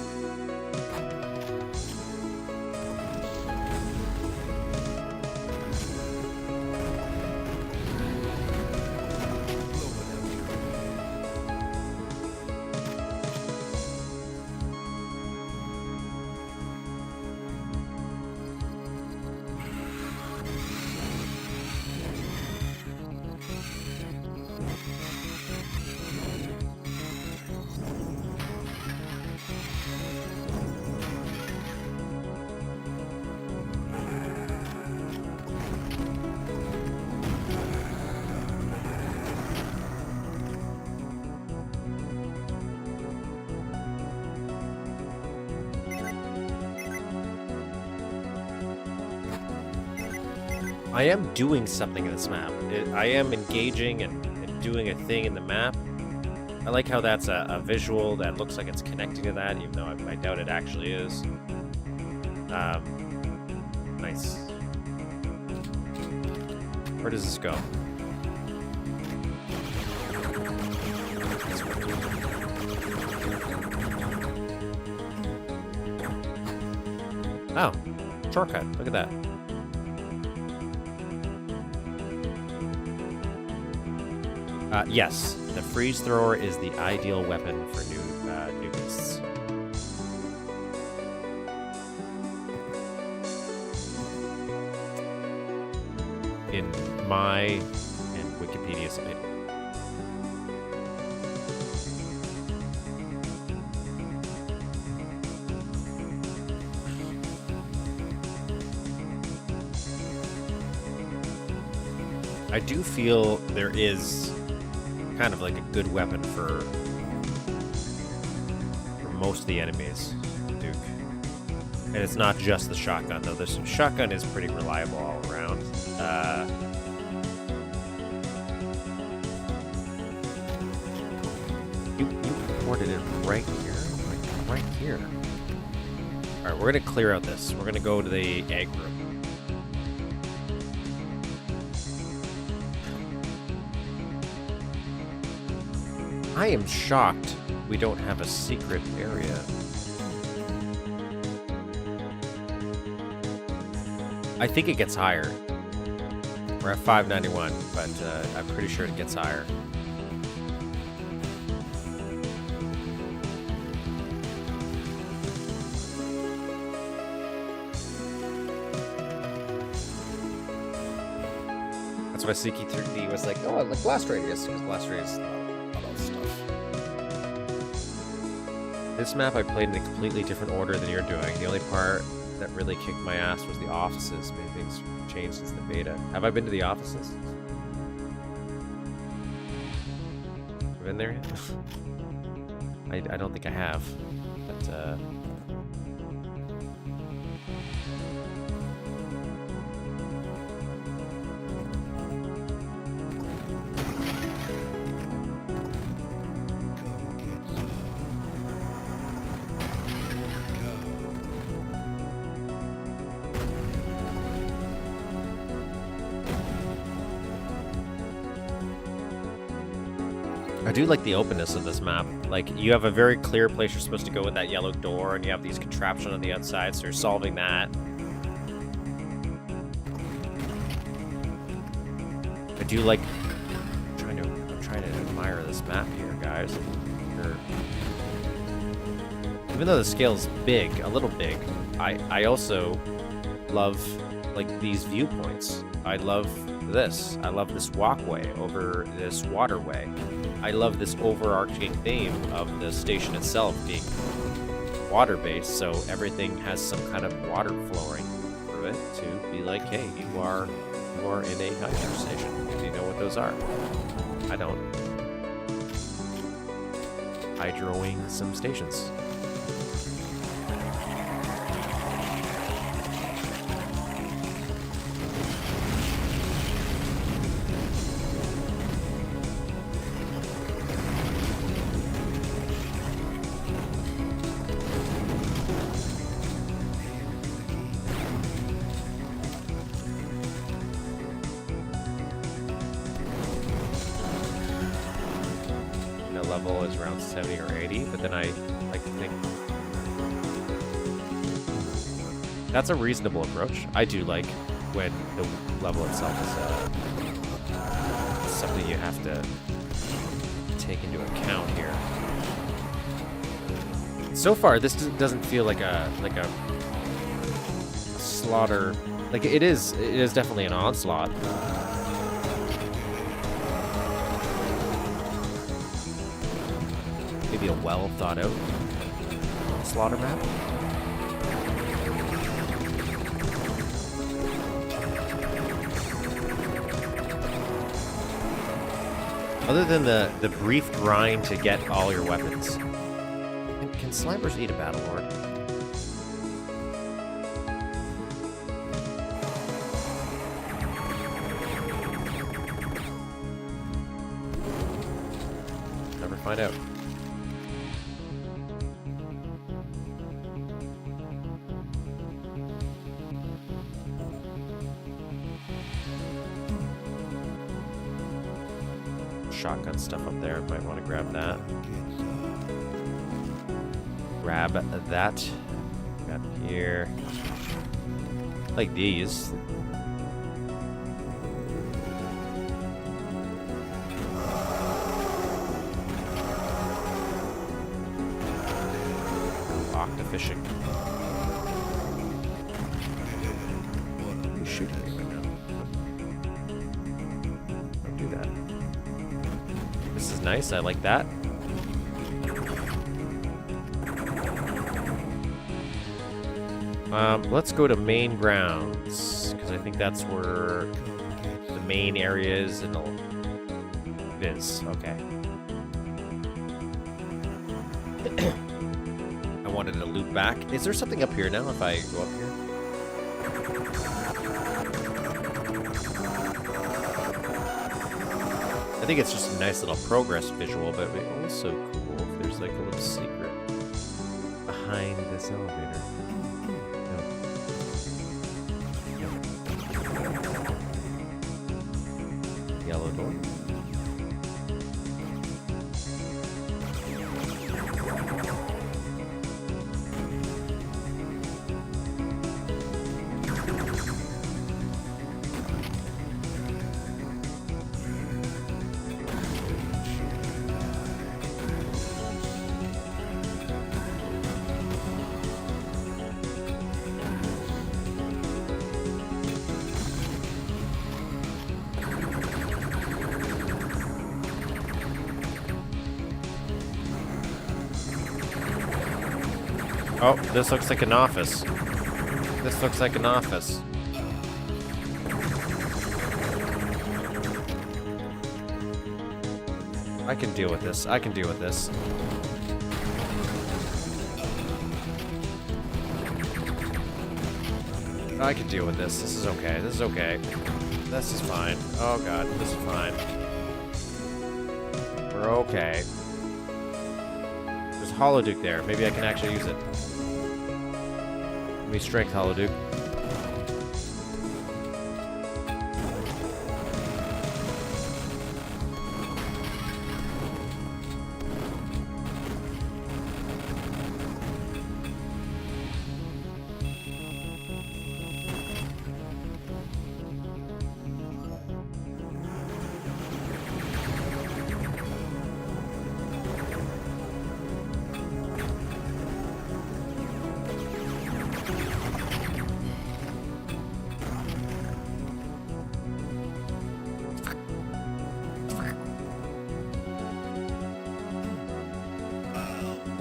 I am doing something in this map. I am engaging and doing a thing in the map. I like how that's a visual that looks like it's connecting to that, even though I doubt it actually is. Nice. Where does this go? Oh, shortcut. Look at that. Yes, the freeze thrower is the ideal weapon for newbies. In my and Wikipedia's opinion. I do feel there is kind of like a good weapon for most of the enemies, Duke. And it's not just the shotgun, though. The shotgun is pretty reliable all around. You ported it right here? Like, right here. Alright, we're gonna clear out this. We're gonna go to the egg room. I am shocked we don't have a secret area. I think it gets higher. We're at 591, but I'm pretty sure it gets higher. That's why CK3D was like, oh, I like blast radius, because blast radius is a lot of stuff. This map I played in a completely different order than you're doing. The only part that really kicked my ass was the offices. Maybe things changed since the beta. Have I been to the offices? Been there yet? I don't think I have. But I do like the openness of this map. Like, you have a very clear place you're supposed to go with that yellow door, and you have these contraptions on the outside, so you're solving that. I do like... I'm trying to admire this map here, guys. Even though the scale is big, a little big, I also love, like, these viewpoints. I love this. I love this walkway over this waterway. I love this overarching theme of the station itself being water-based, so everything has some kind of water flowing through it to be like, hey, you are in a hydro station. Do you know what those are? I don't. Hydroing some stations. Level is around 70 or 80, but then I like to think that's a reasonable approach. I do like when the level itself is something you have to take into account here. So far, this doesn't feel like a slaughter. Like it is definitely an onslaught. Maybe a well thought out slaughter map. Other than the brief grind to get all your weapons. Can Slimers eat a Battle Lord? Never find out. Shotgun stuff up there. Might want to grab that. Grab that. Grab here. Like these. Octa fishing. Who's shooting me right now? Don't do that. This is nice. I like that. Let's go to main grounds, because I think that's where the main area is, and it is. Okay. I wanted to loop back. Is there something up here now if I go up here? I think it's just a nice little progress visual, but it would be also cool if there's like a little secret behind this elevator. Yellow door. Oh, this looks like an office. This looks like an office. I can deal with this. I can deal with this. I can deal with this. This is okay. This is okay. This is fine. Oh god, this is fine. We're okay. There's Hollow Duke there. Maybe I can actually use it. Give me strength, Hollow Duke.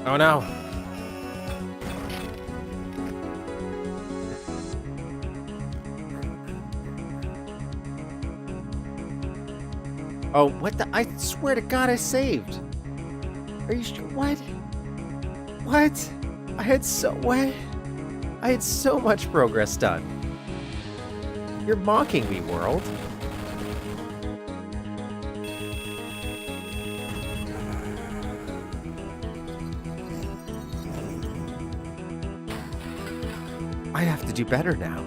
Oh no! Oh, what the? I swear to God I saved! Are you sure? What? What? I had so much progress done. You're mocking me, world. I have to do better now.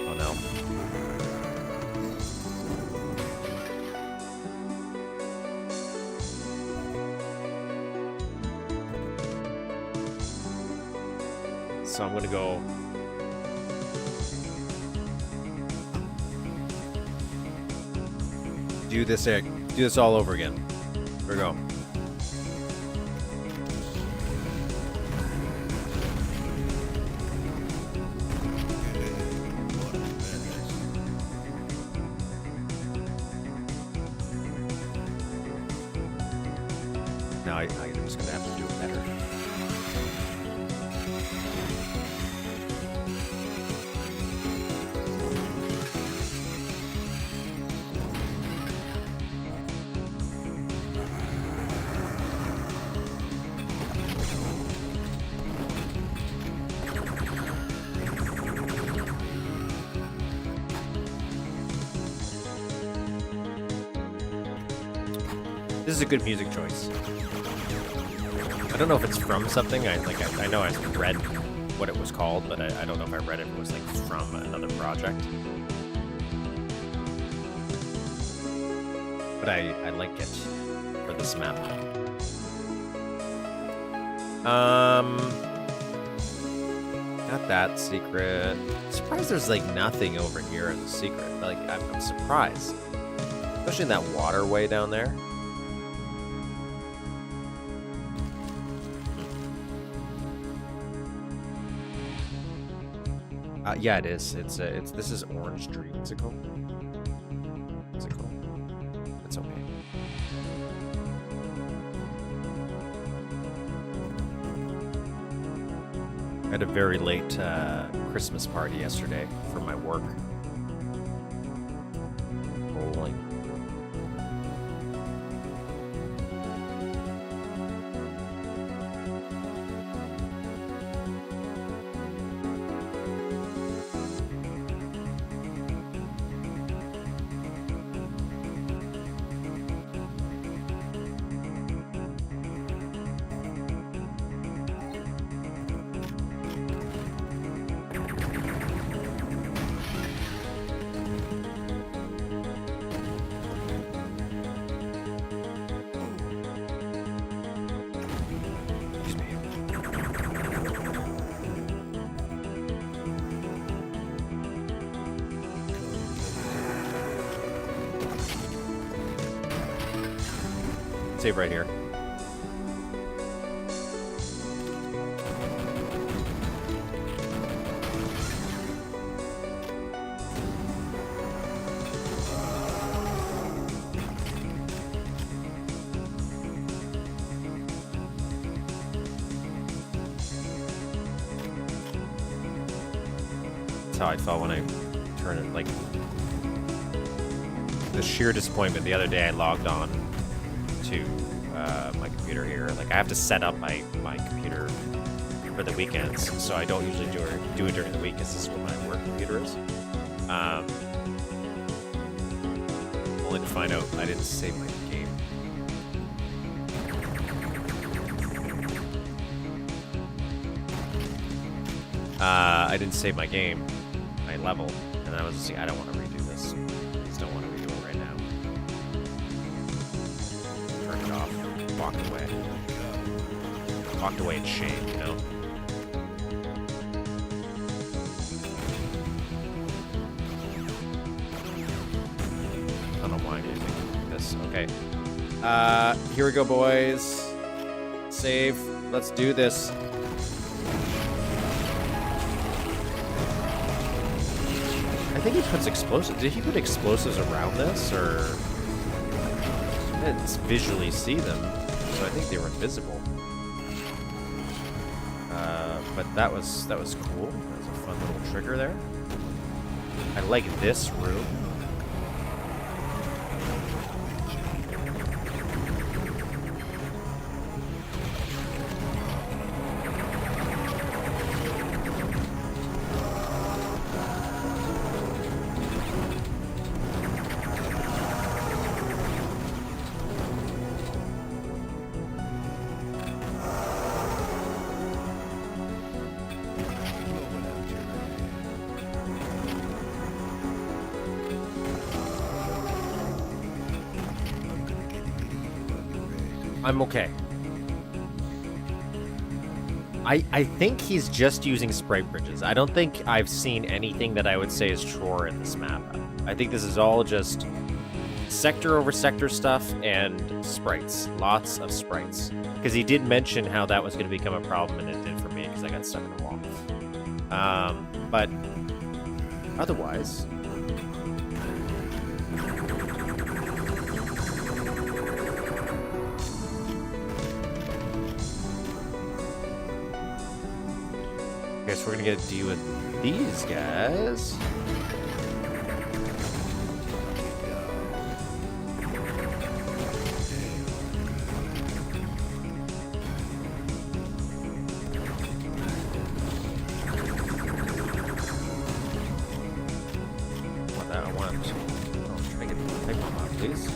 Oh no. So I'm gonna go. Do this all over again. Here we go. Now I'm just gonna have to do it better. This is a good music choice. I don't know if it's from something. I know I read what it was called, but I don't know if I read it was like from another project. But I like it for this map. Not that secret. I'm surprised there's like nothing over here in the secret. Like I'm surprised, especially in that waterway down there. Yeah, it is. This is Orange Dreamsicle. It's okay. I had a very late Christmas party yesterday for my work. Bowling. Save right here. That's how I felt when I turned it. Like, the sheer disappointment. The other day I logged on to my computer here. Like, I have to set up my computer for the weekends, so I don't usually do it during the week, because this is what my work computer is. Only to find out I didn't save my game. I didn't save my game, my level, and I was just like, I don't want to redo this. I just don't want to redo it right now. Turned it off, walked away. Walked away in shame, you know? I don't know why I'm using this. Okay. Here we go, boys. Save. Let's do this. I think he puts explosives. Did he put explosives around this, or? I didn't visually see them, so I think they were invisible. But that was cool. That was a fun little trigger there. I like this room. I'm okay. I think he's just using sprite bridges. I don't think I've seen anything that I would say is chore in this map. I think this is all just sector over sector stuff and sprites. Lots of sprites. Because he did mention how that was going to become a problem, and it did for me because I got stuck in the wall. But otherwise... Okay, so we're gonna get to deal with these guys. I want to try to get the pick one off, please.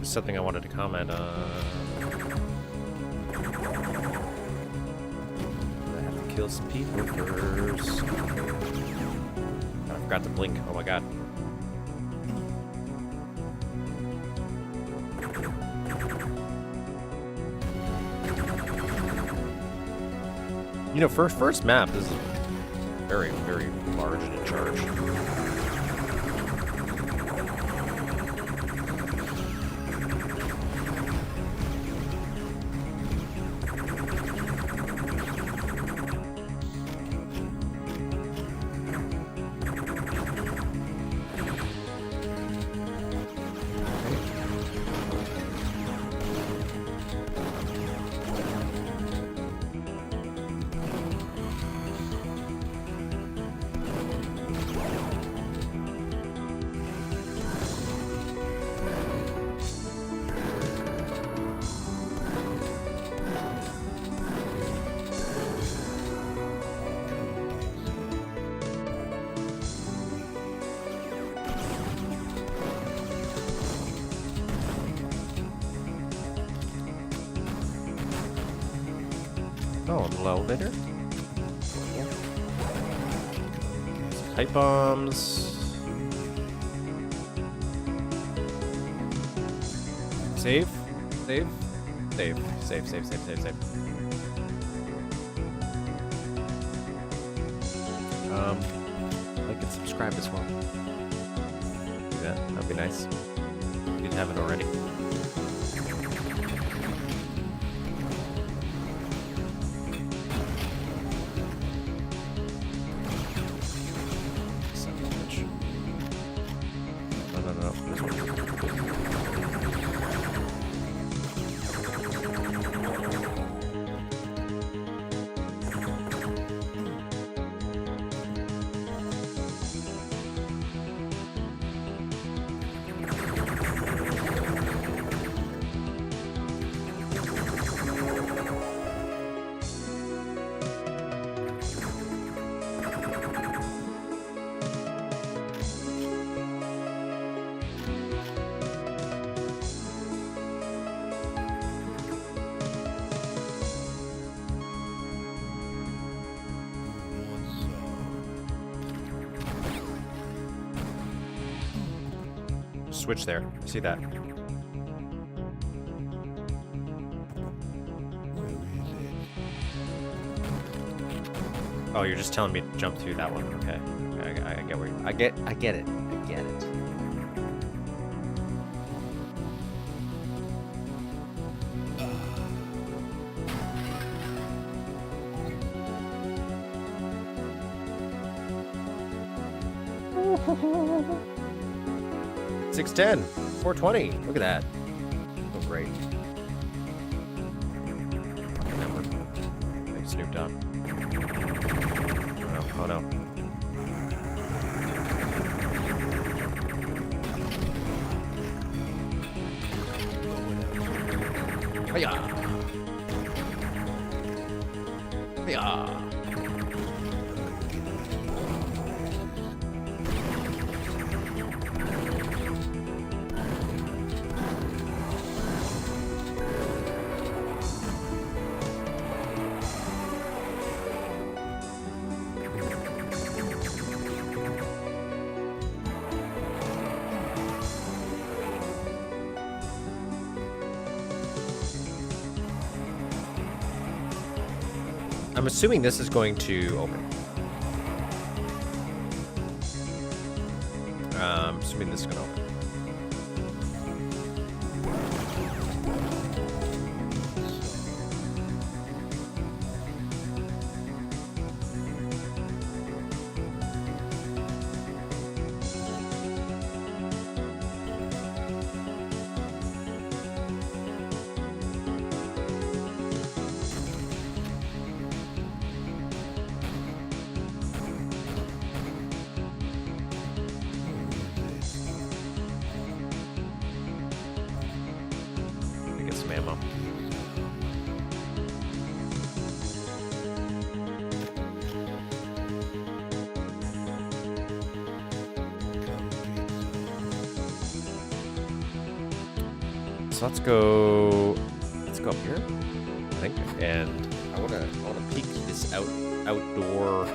Something I wanted to comment on. I have to kill some people first. I forgot to blink. Oh my god. You know, first map, this is very, very large and in charge. Oh, a little elevator. Pipe bombs. Save. Save. Save. Save. Save. Save. Save. Save. Like and subscribe as well. Do that. That'd be nice. If you haven't already. Son of a bitch. No, no, no. This one. Switch there. See that? Oh, you're just telling me to jump through that one. Okay. I get where I get it. I get it. $610, $420. Look at that. Oh, great. Thanks, Snoop Dogg. Oh no. Hiya! Hiya! I'm assuming this is going to open. Assuming this is going to open. Some ammo. So let's go up here, I think, and I wanna peek this outdoor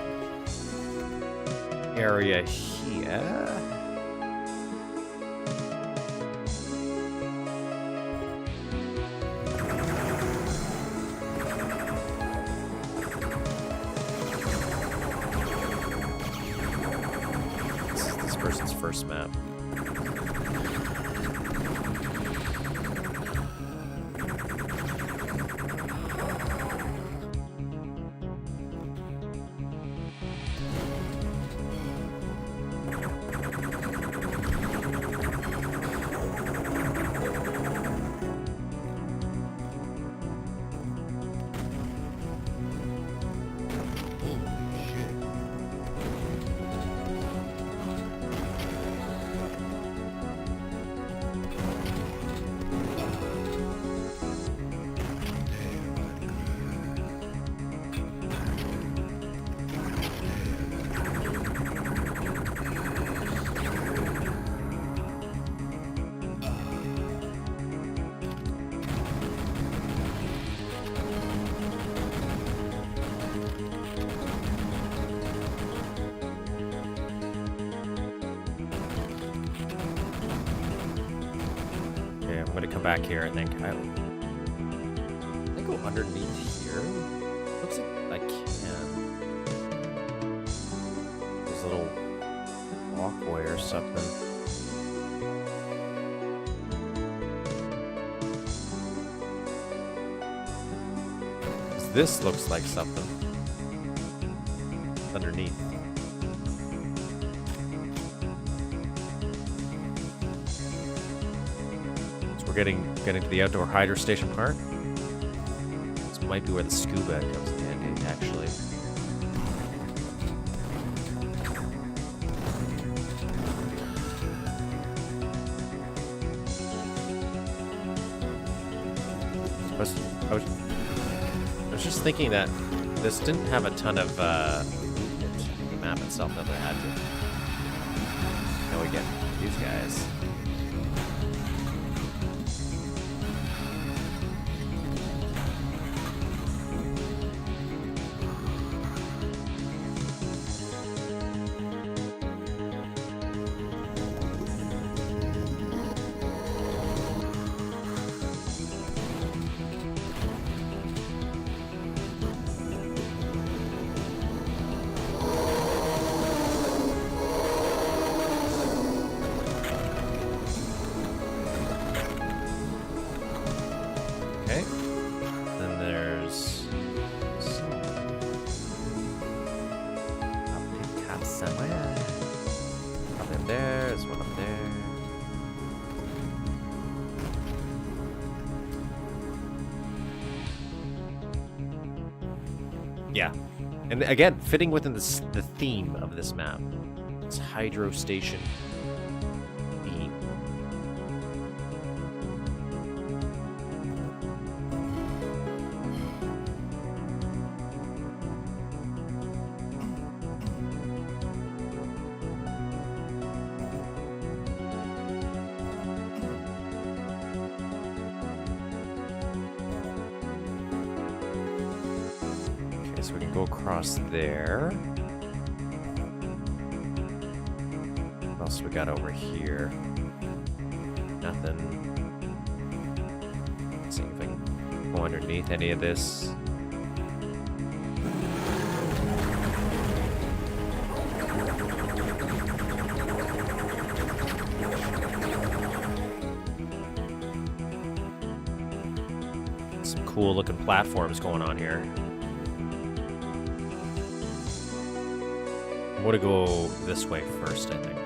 area here. Person's first map. I'm gonna come back here. I think I go underneath here. Looks like I can. There's a little walkway or something. This looks like something underneath. So we're getting to the outdoor hydrostation part. This might be where the scuba comes in handy, actually. I was just thinking that this didn't have a ton of movement in the map itself that it had to. Now we get these guys. Okay. Then there's up somewhere. Up in there, there's one up there. Yeah. And again, fitting within the theme of this map. It's Hydrostation Beam. So we can go across there. What else we got over here? Nothing. Let's see if I can go underneath any of this. Some cool looking platforms going on here. I'm gonna go this way first, I think.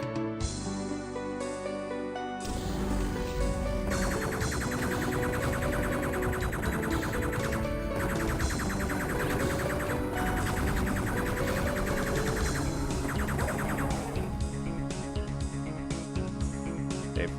Dave.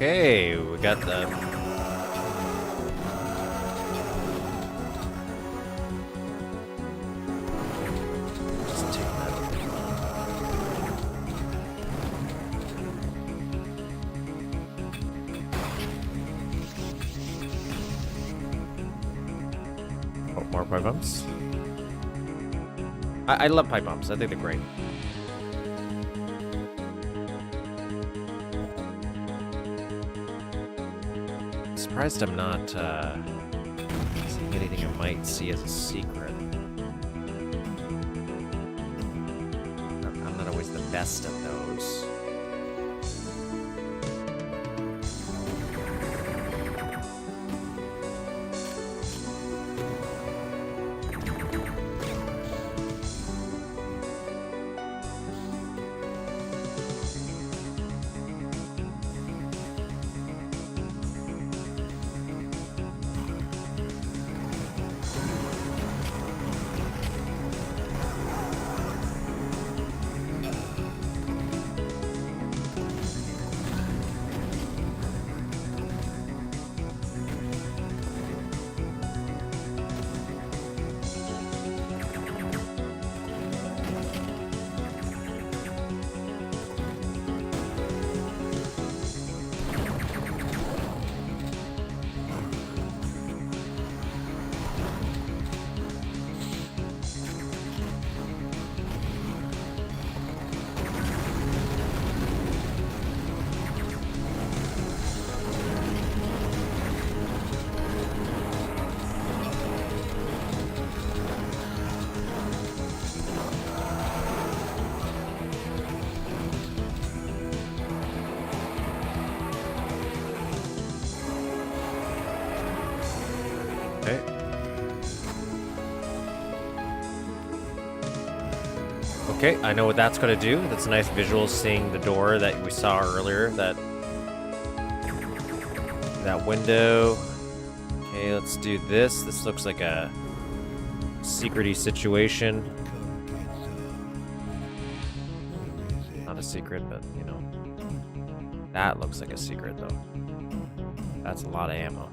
Okay, we got the... Just take that. Oh, more pipe bombs. I love pipe bombs. I think they're great. Surprised I'm not seeing anything I might see as a secret. I'm not always the best at those. Okay. Okay, I know what that's gonna do. That's a nice visual, seeing the door that we saw earlier. That window. Okay, let's do this. This looks like a secret-y situation. Not a secret, but you know. That looks like a secret, though. That's a lot of ammo.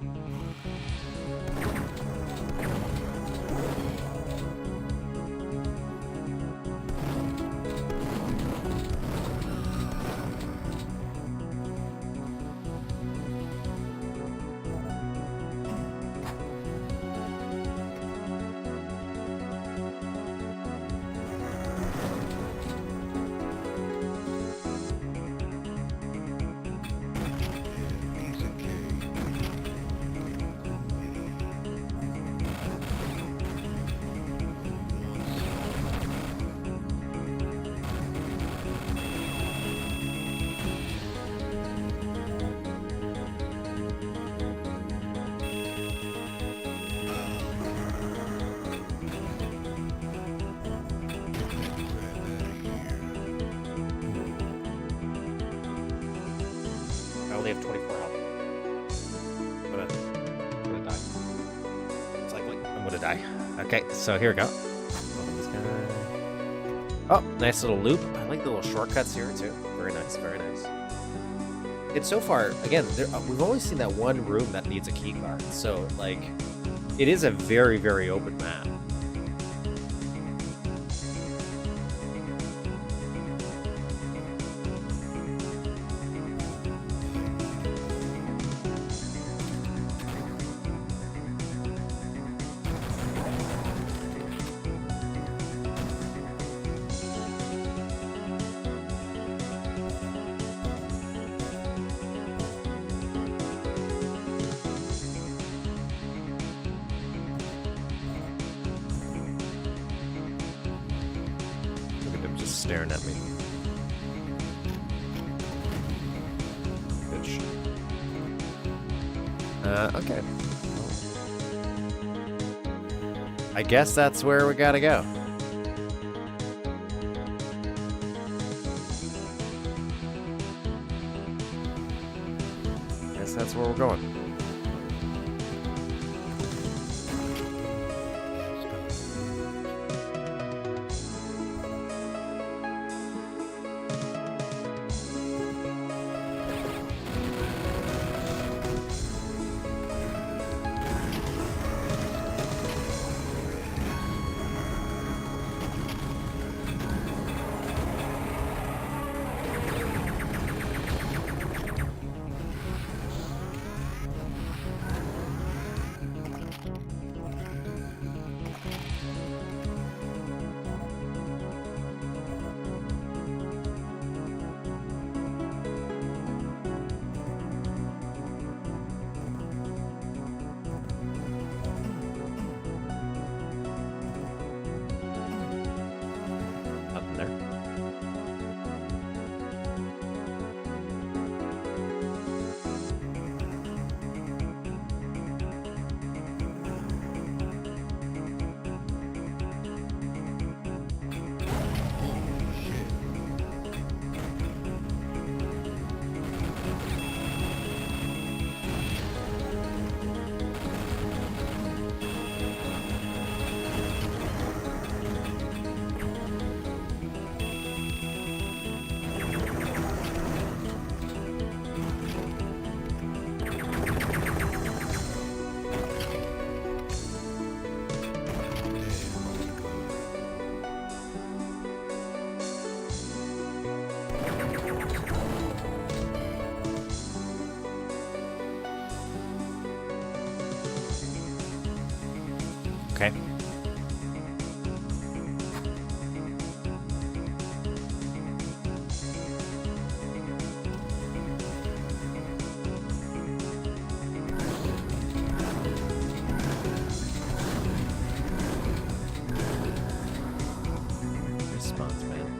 I only have 24 health. I'm gonna die. It's likely. I'm gonna die. Okay, so here we go. Open this guy. Oh, nice little loop. I like the little shortcuts here too. Very nice, very nice. And so far, again, we've only seen that one room that needs a key card. So, like, it is a very, very open map. Staring at me. Bitch. Okay. I guess that's where we gotta go. Guess that's where we're going. Okay. Response, man.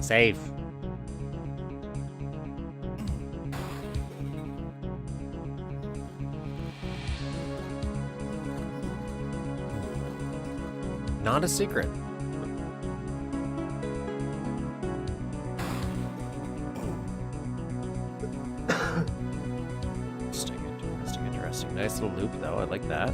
Save. Not a secret. Interesting. Nice little loop, though. I like that.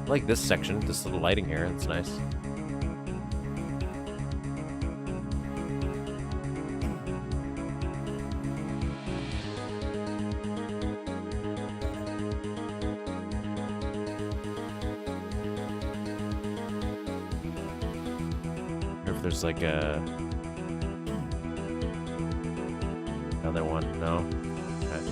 I like this section, this little lighting here, it's nice. Or if there's like a... another one, no? Okay.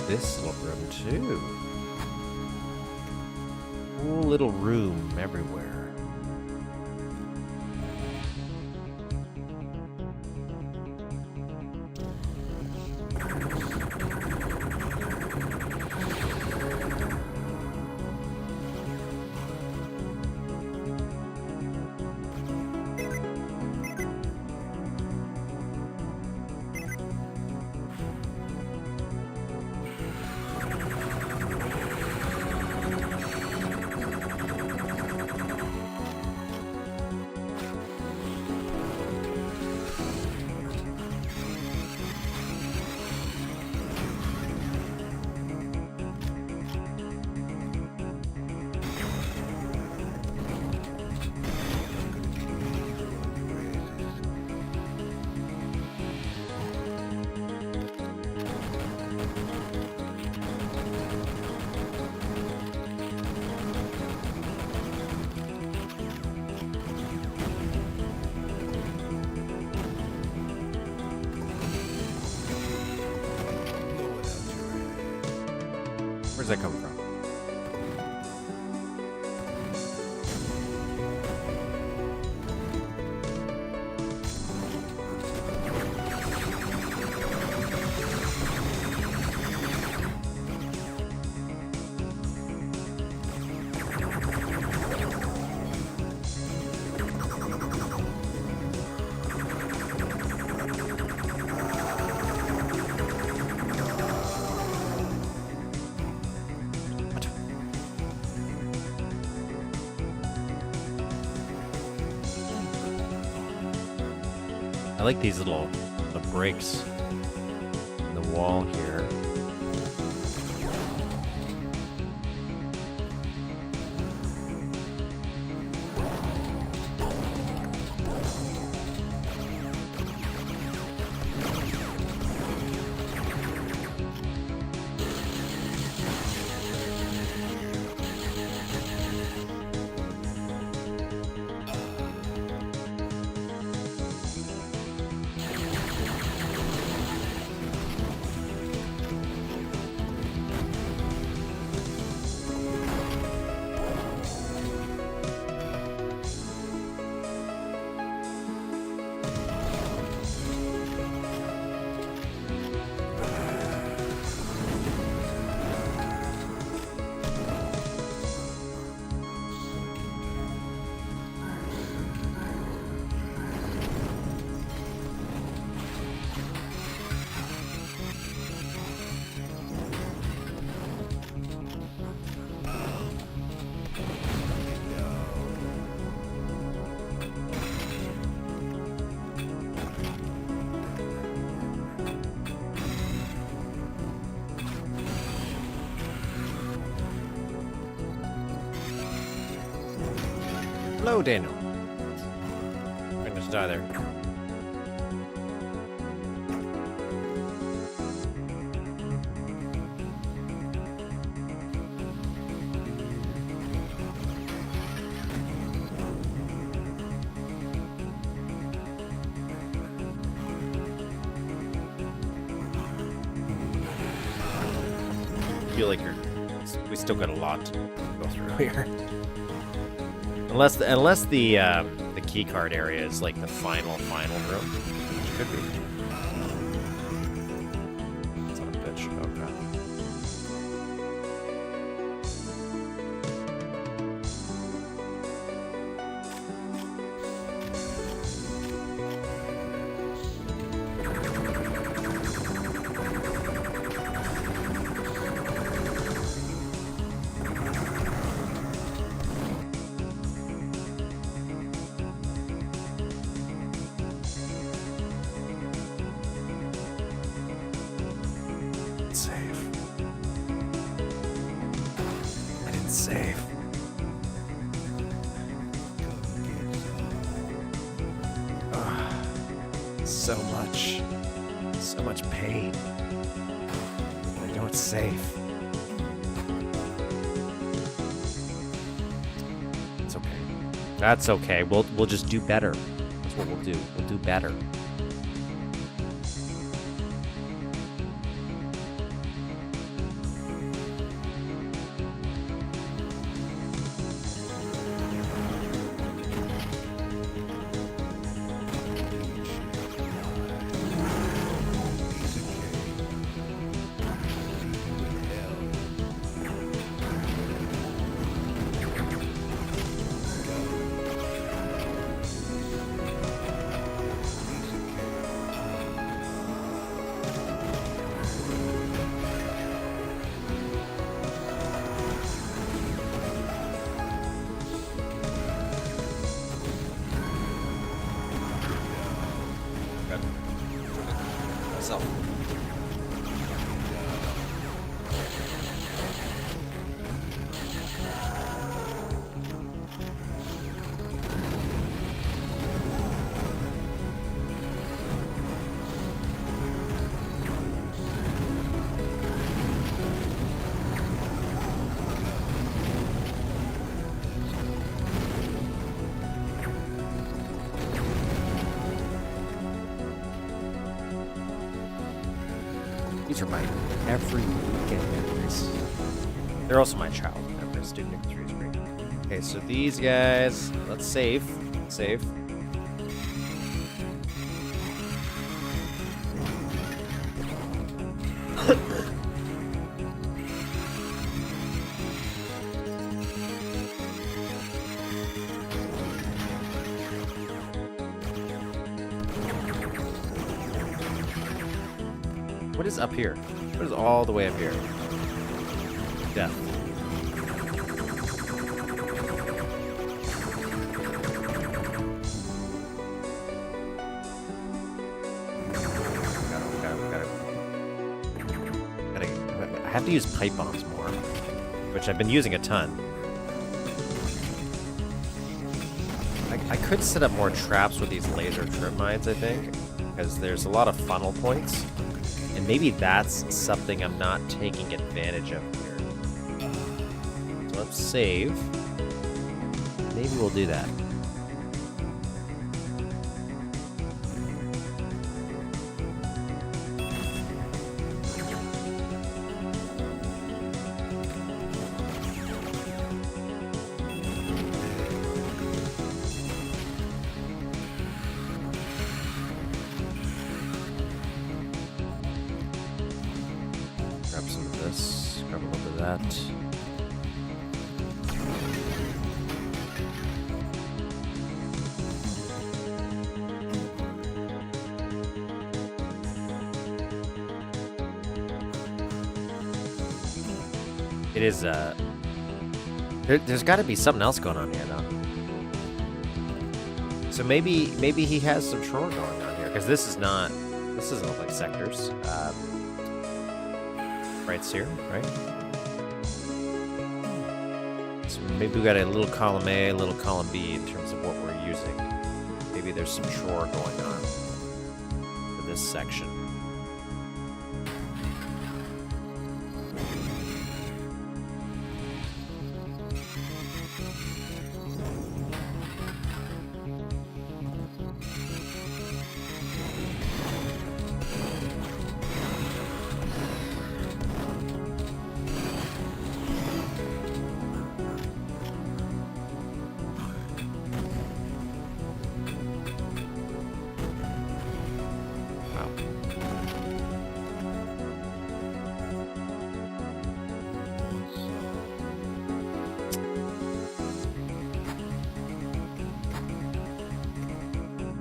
This little room too. Cool little room everywhere. that come from? I like these little breaks in the wall here. Hello, Daniel. I'm gonna just die there. I feel like we still got a lot to go through here. Unless the key card area is like the final room, which could be. Son of a bitch. Oh crap. Save. I didn't save. So much pain. I know it's safe. It's okay. That's okay. We'll just do better. That's what we'll do. We'll do better. Myself. These are my every weekend memories. They're also my child. Duke Nukem 3 is great. Okay, so these guys, let's save. Save. What is up here? What is all the way up here? Death. I have to use pipe bombs more, which I've been using a ton. I could set up more traps with these laser trip mines, I think, because there's a lot of funnel points, and maybe that's something I'm not taking advantage of here. So let's save. Maybe we'll do that. Grab some of this, grab a little bit of that. It is, there's got to be something else going on here, though. So maybe he has some drawer going on here, because this doesn't look like sectors. Right here, right? So maybe we got a little column A, a little column B in terms of what we're using. Maybe there's some drawer going on for this section.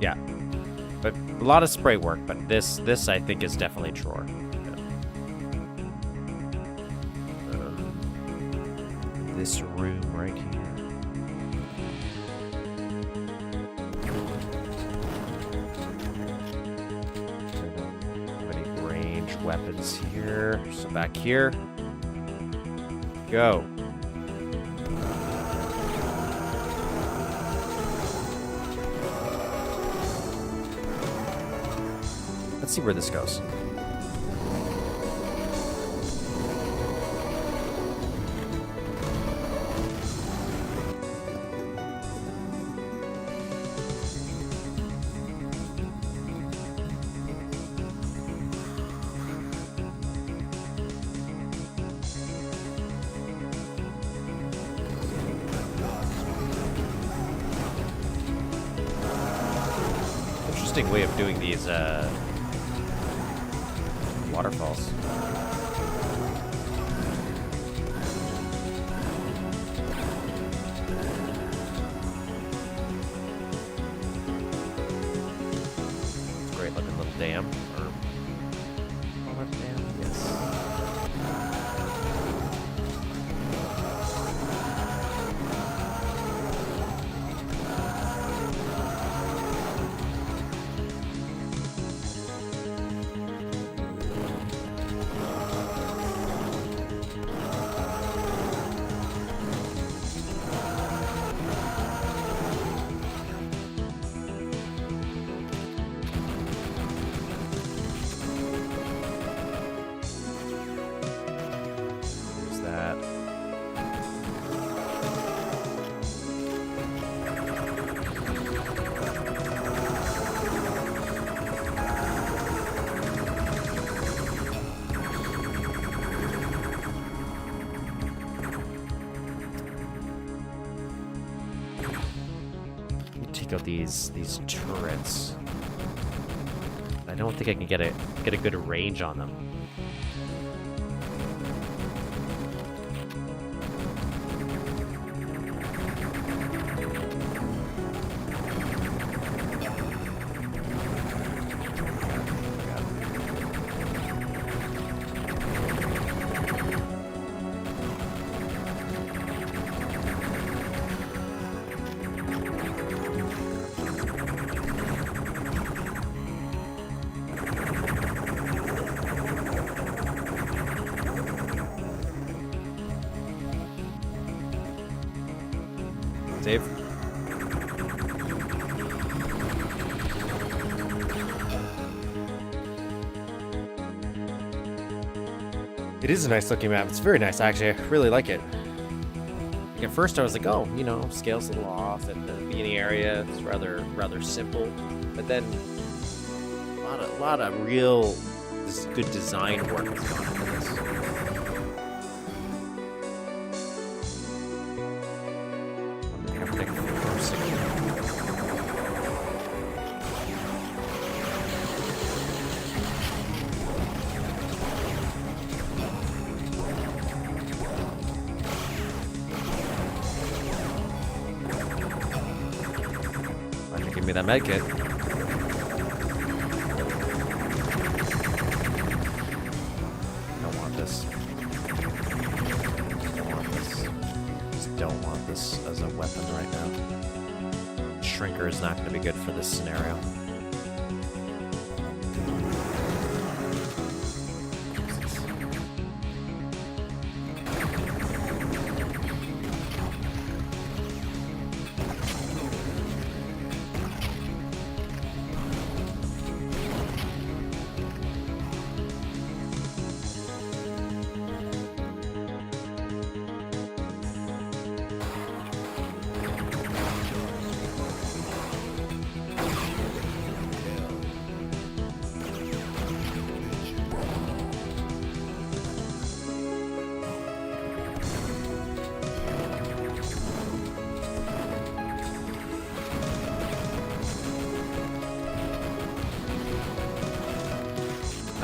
Yeah, but a lot of spray work, but this I think is definitely drawer. This room right here. Don't have any ranged weapons here, so back here. Go. Let's see where this goes. Interesting way of doing these waterfalls. Great looking little dam. Or dam? Yes. take out these turrets. I don't think I can get a good range on them. Save. It is a nice looking map. It's very nice, actually. I really like it. Like at first I was like, oh, you know, scale's a little off at the beginning area. It's rather simple. But then a lot of real good design work has gone into this. Give me that med kit. Don't want this. Don't want this. Just don't want this as a weapon right now. Shrinker is not going to be good for this scenario.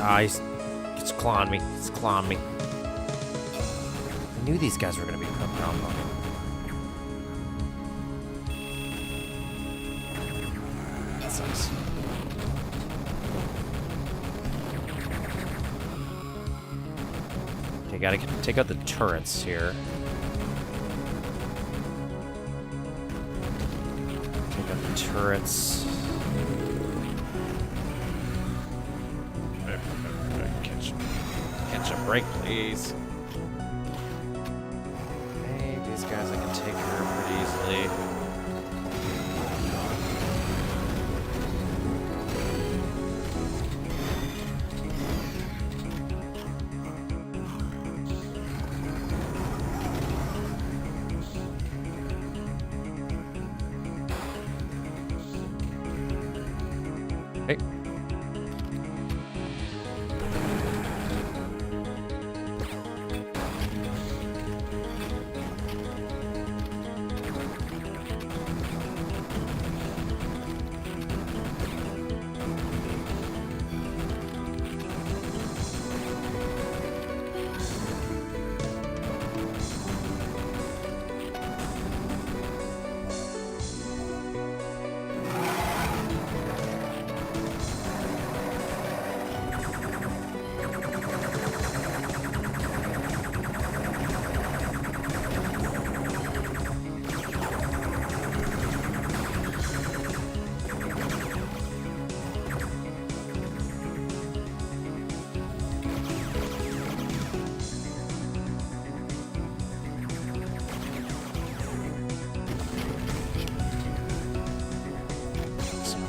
Ah, it's clawing me. It's clawing me. I knew these guys were going to be around. That sucks. Okay, gotta take out the turrets here. Take out the turrets. Catch a break, please. Okay, these guys I can take care of pretty easily. Hey.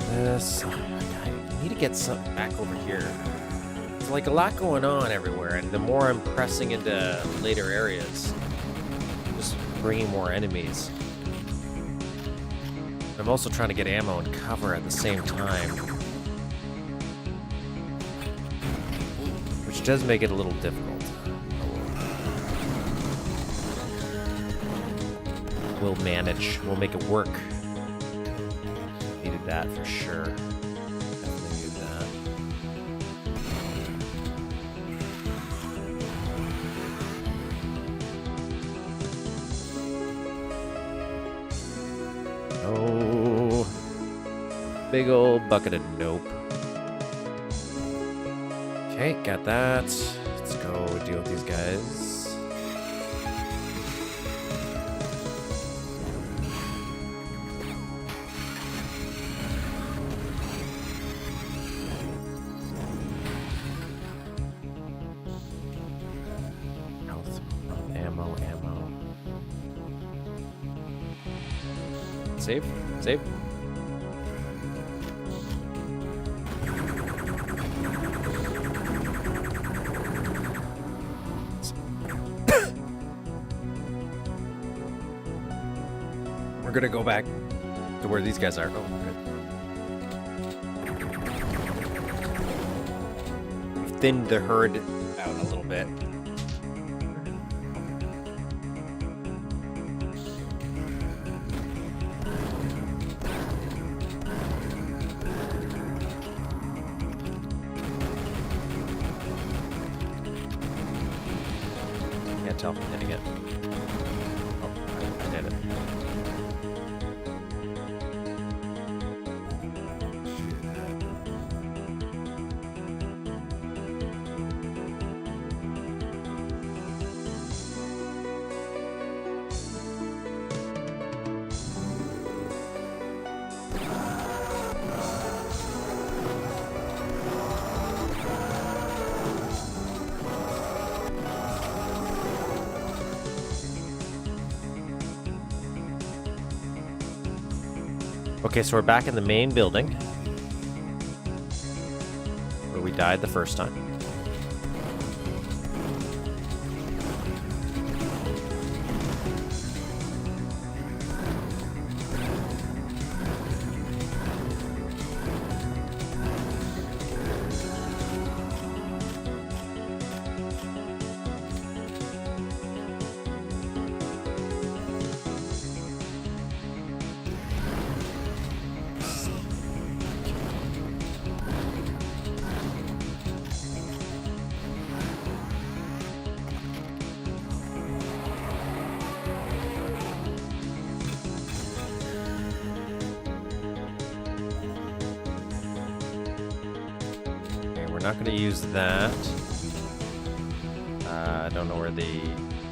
This. I need to get something back over here. There's like a lot going on everywhere, and the more I'm pressing into later areas, just bringing more enemies. I'm also trying to get ammo and cover at the same time, which does make it a little difficult. We'll manage. We'll make it work. that for sure. Definitely need that. Oh, big old bucket of nope. Okay, got that. Let's go deal with these guys. Health, ammo. Save. We're gonna go back to where these guys are. Oh, good. We've thinned the herd out a little bit. Can't tell if I'm hitting it. Oh, I did it. Okay, so we're back in the main building where we died the first time. We're not going to use that. I don't know where the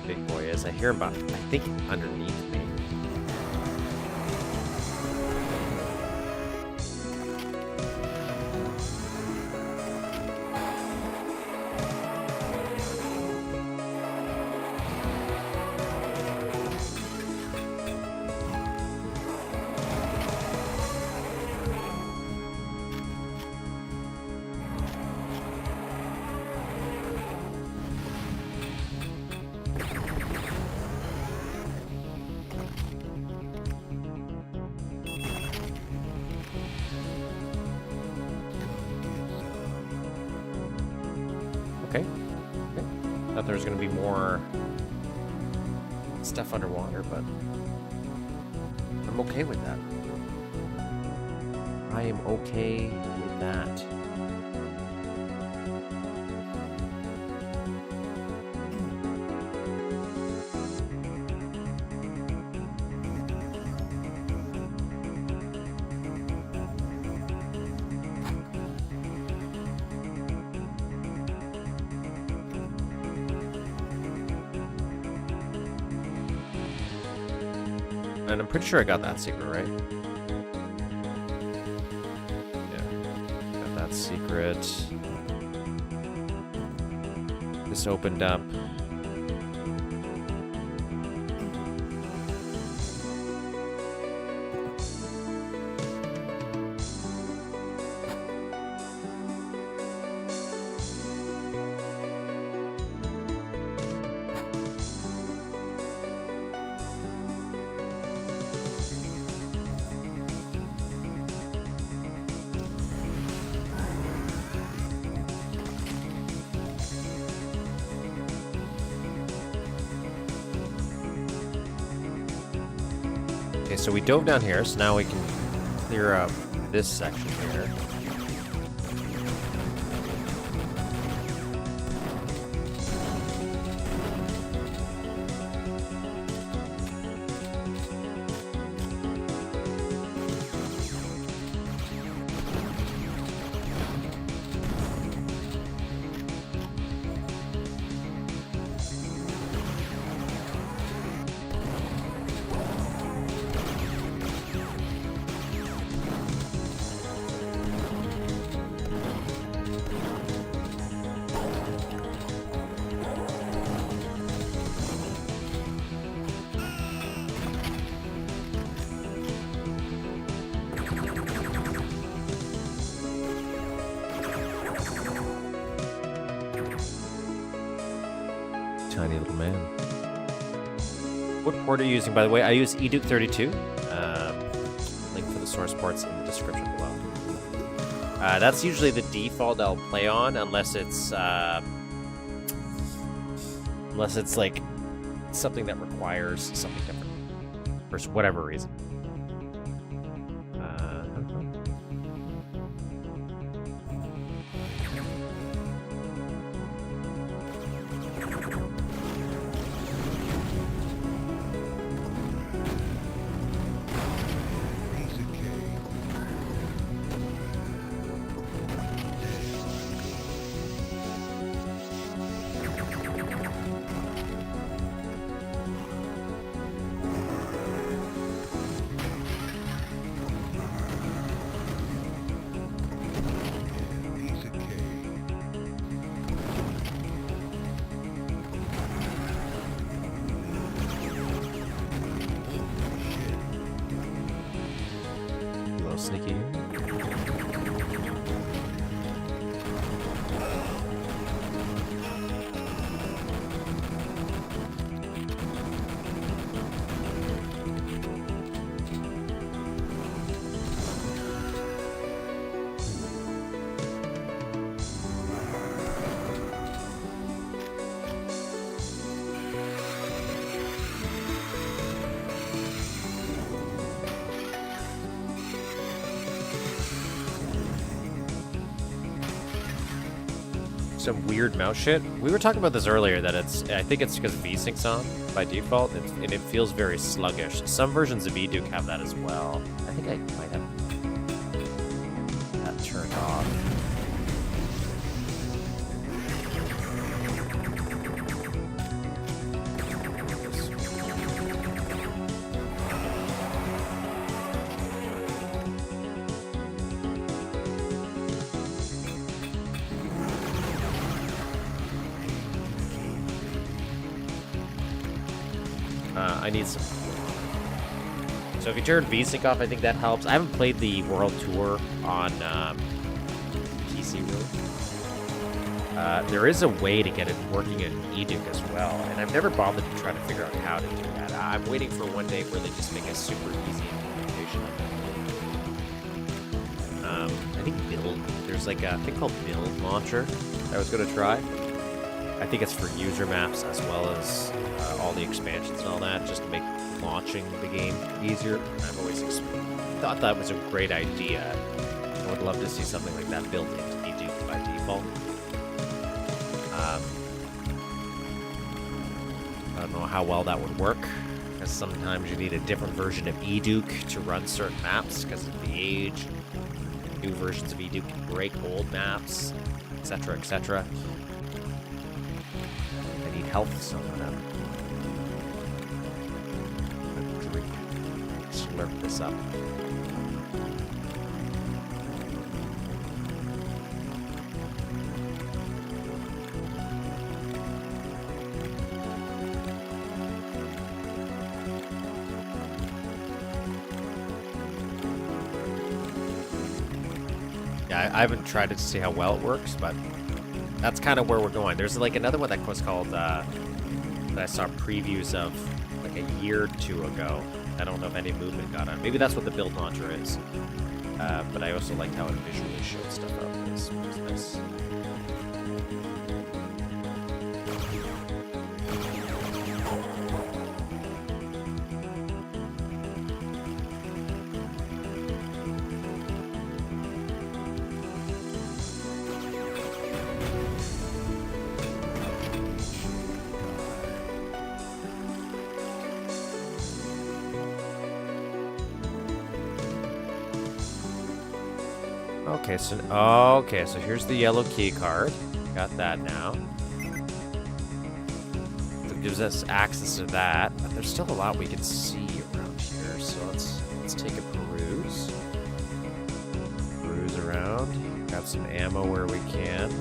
big boy is. I hear him about, I think, underneath me. Okay. Thought there was going to be more stuff underwater, but I'm okay with that. I am okay with that. And I'm pretty sure I got that secret, right? Yeah. Got that secret. This opened up. Okay, so we dove down here, so now we can clear up this section here. Tiny little man. What port are you using, by the way? I use eDuke 32. Link for the source ports in the description below. That's usually the default I'll play on, unless it's like something that requires something different for whatever reason. Sneaky. Some weird mouse shit. We were talking about this earlier, that I think it's because VSync's on by default, and it feels very sluggish. Some versions of eDuke have that as well. I think I might have that turned off. I need some. So if you turn VSync off, I think that helps. I haven't played the World Tour on PC really. There is a way to get it working in eDuke as well, and I've never bothered to try to figure out how to do that. I'm waiting for one day where they just make a super easy implementation of it. I think build. There's like a thing called Build Launcher that I was going to try. I think it's for user maps as well as all the expansions and all that, just to make launching the game easier. I've always thought that was a great idea. I would love to see something like that built into eDuke by default. I don't know how well that would work, because sometimes you need a different version of eDuke to run certain maps because of the age. New versions of eDuke can break old maps, etc., etc. Health, so I'm gonna slurp this up. Yeah, I haven't tried it to see how well it works, but that's kind of where we're going. There's like another one that was called that I saw previews of like a year or two ago. I don't know if any movement got on. Maybe that's what the build launcher is. But I also liked how it visually showed stuff up. It was nice. Okay, so here's the yellow key card. Got that now. It gives us access to that, but there's still a lot we can see around here. So let's take a peruse. Peruse around. Got some ammo where we can.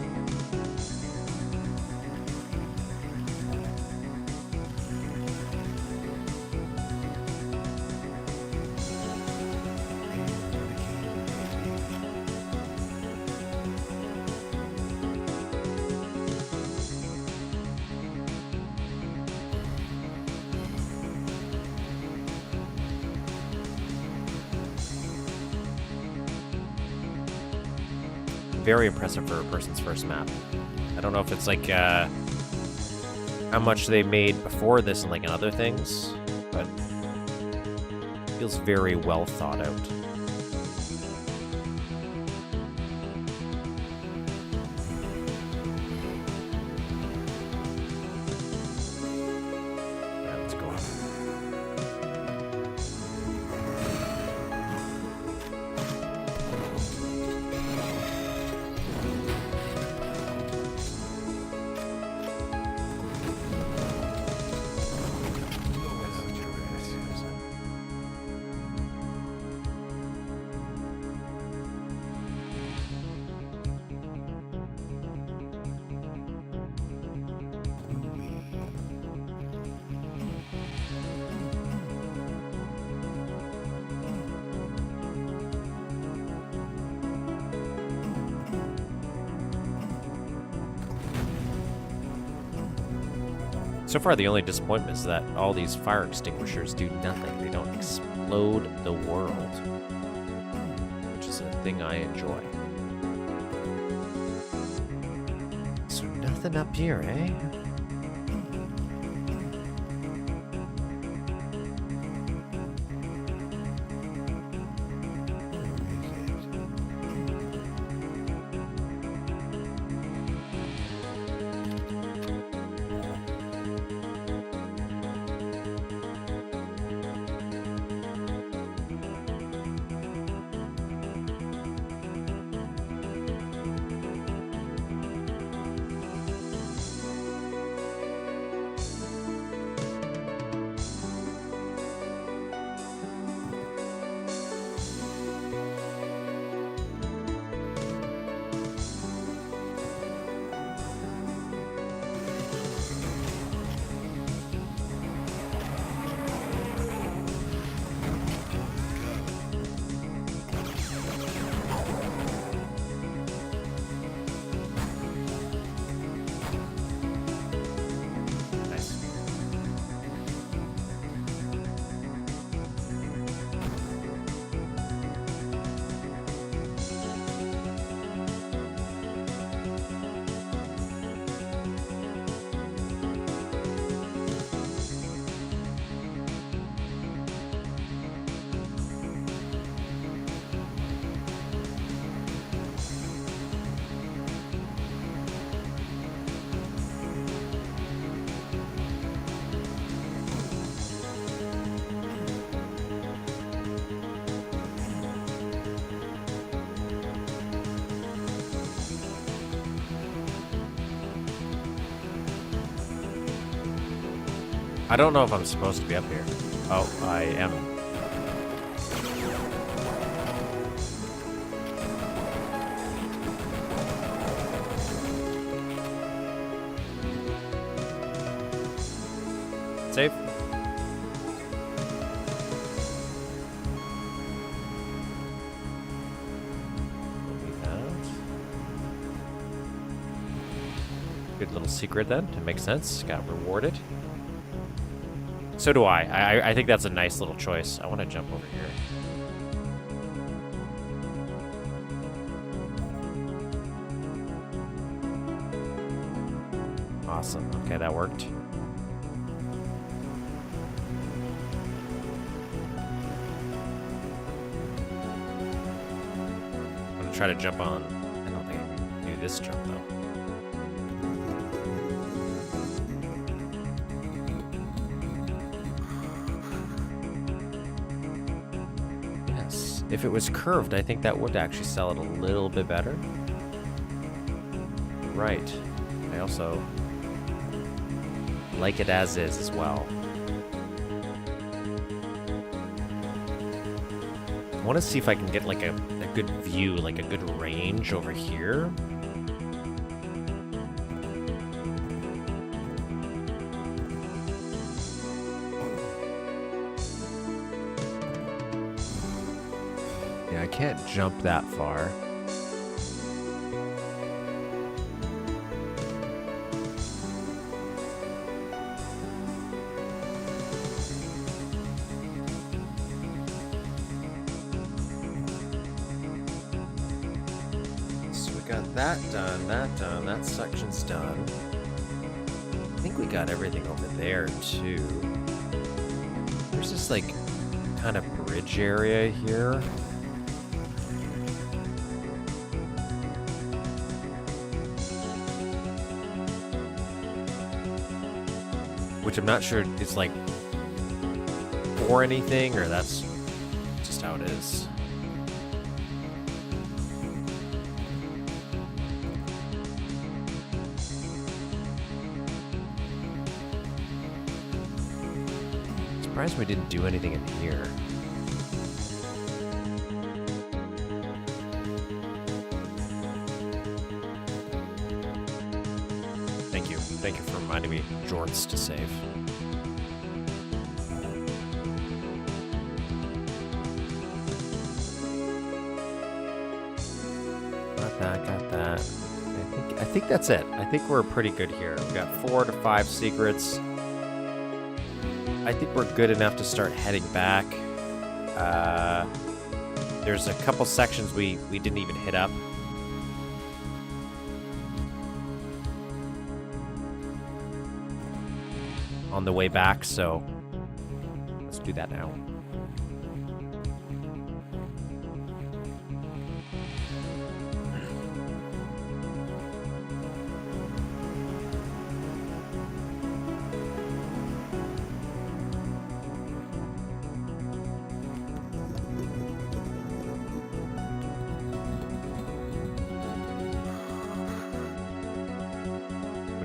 Very impressive for a person's first map. I don't know if it's like how much they made before this and like in other things, but it feels very well thought out. Alright, let's go on. So far, the only disappointment is that all these fire extinguishers do nothing. They don't explode the world, which is a thing I enjoy. So nothing up here, eh? I don't know if I'm supposed to be up here. Oh, I am. Safe. Good little secret then. It makes sense. Got rewarded. So do I. I think that's a nice little choice. I want to jump over here. Awesome. Okay, that worked. I'm gonna try to jump on. I don't think I can do this jump though. Yes. if it was curved, I think that would actually sell it a little bit better. Right. I also like it as is as well. I want to see if I can get like a good view, like a good range over here. Yeah, I can't jump that far. That done, that section's done. I think we got everything over there too. There's this like kind of bridge area here. Which I'm not sure is like for anything or that's just how it is. Surprised we didn't do anything in here. Thank you for reminding me jorts to save. Got that. I think that's it. I think we're pretty good here. We got 4 to 5 secrets. I think we're good enough to start heading back. There's a couple sections we didn't even hit up. On the way back, so let's do that now.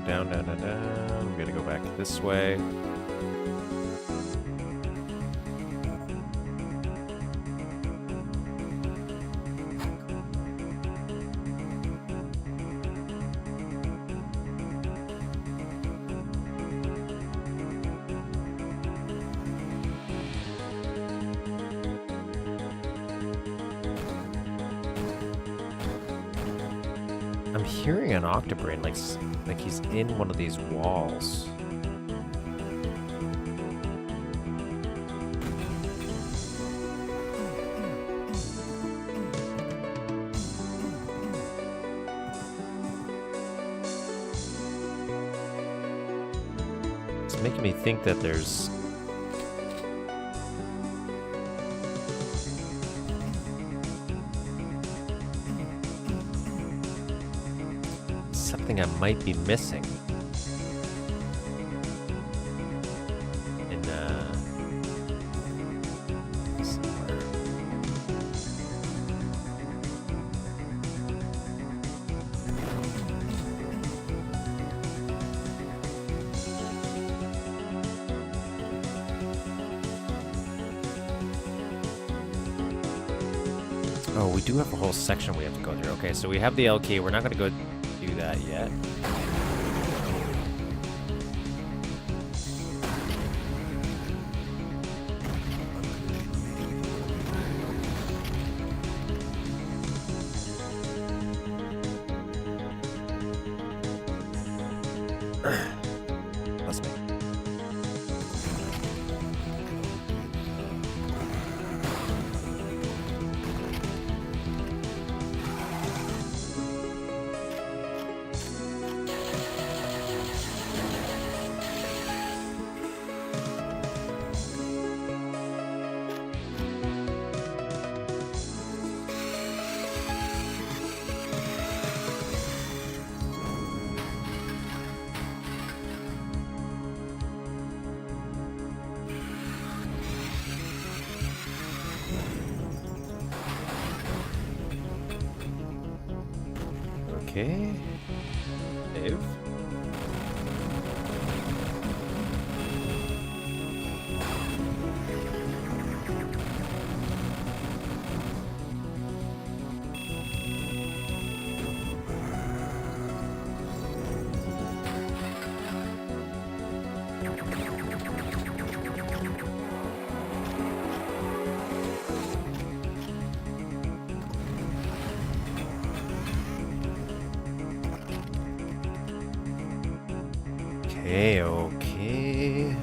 Down. I'm gonna go back this way. I'm hearing an octobrain, like he's in one of these walls. It's making me think that there's something I might be missing. Somewhere. Oh, we do have a whole section we have to go through. Okay, so we have the L key. We're not going to go do that yet. That's me. Okay. Dave. Okay, okay.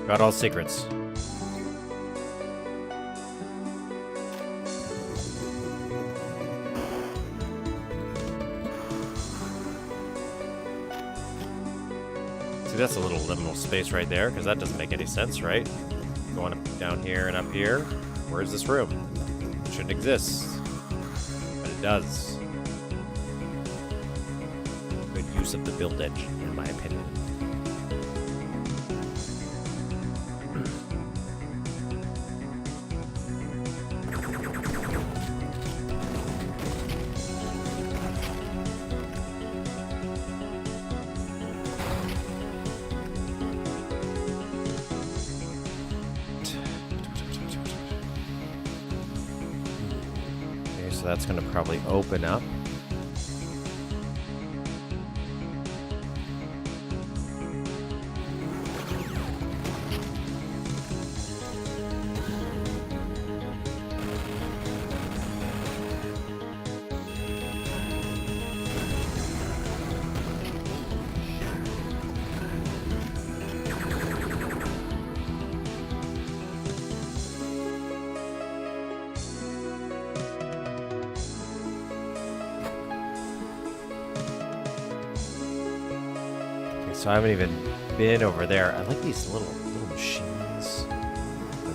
Got all secrets. See, that's a little liminal space right there, because that doesn't make any sense, right? Going up, down here and up here. Where's this room? It shouldn't exist. But it does. Good use of the build edge, in my opinion. So that's going to probably open up. So I haven't even been over there. I like these little machines.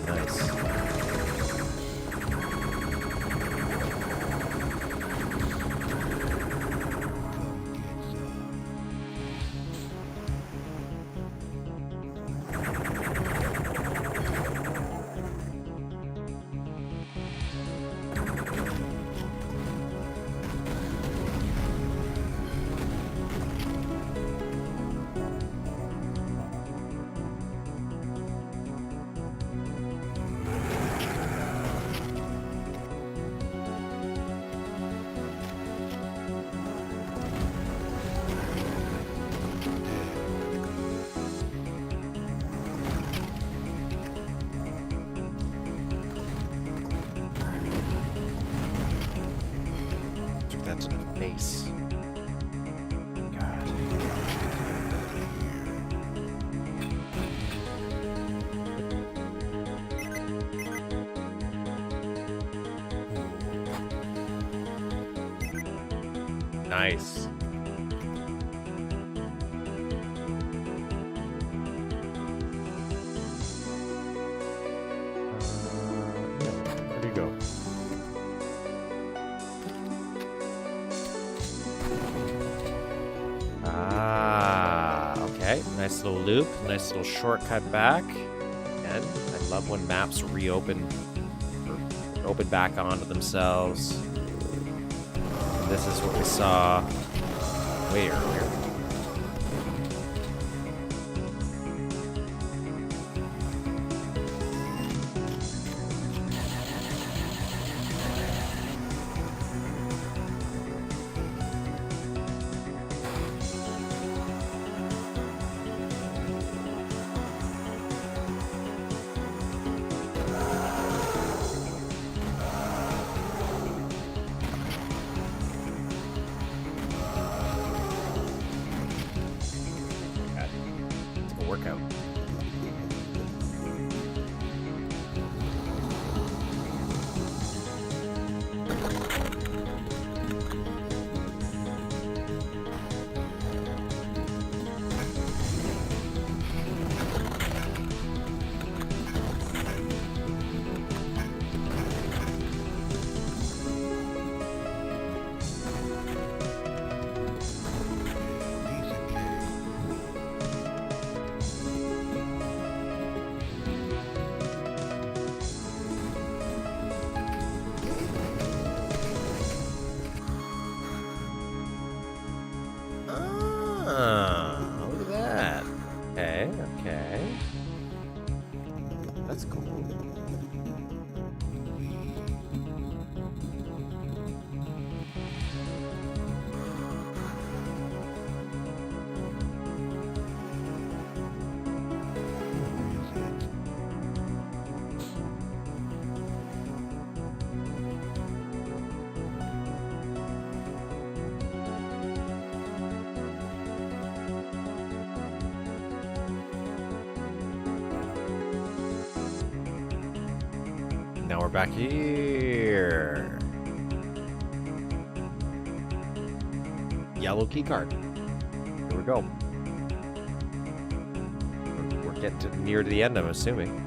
They're nice. Took that to the face. God. Nice. Where do you go? Okay. Nice little loop, nice little shortcut back. And I love when maps reopen or open back onto themselves. And this is what we saw way earlier. Workout. Look at that. Okay, okay. That's cool. Now we're back here. Yellow key card. Here we go. We're getting near to the end, I'm assuming.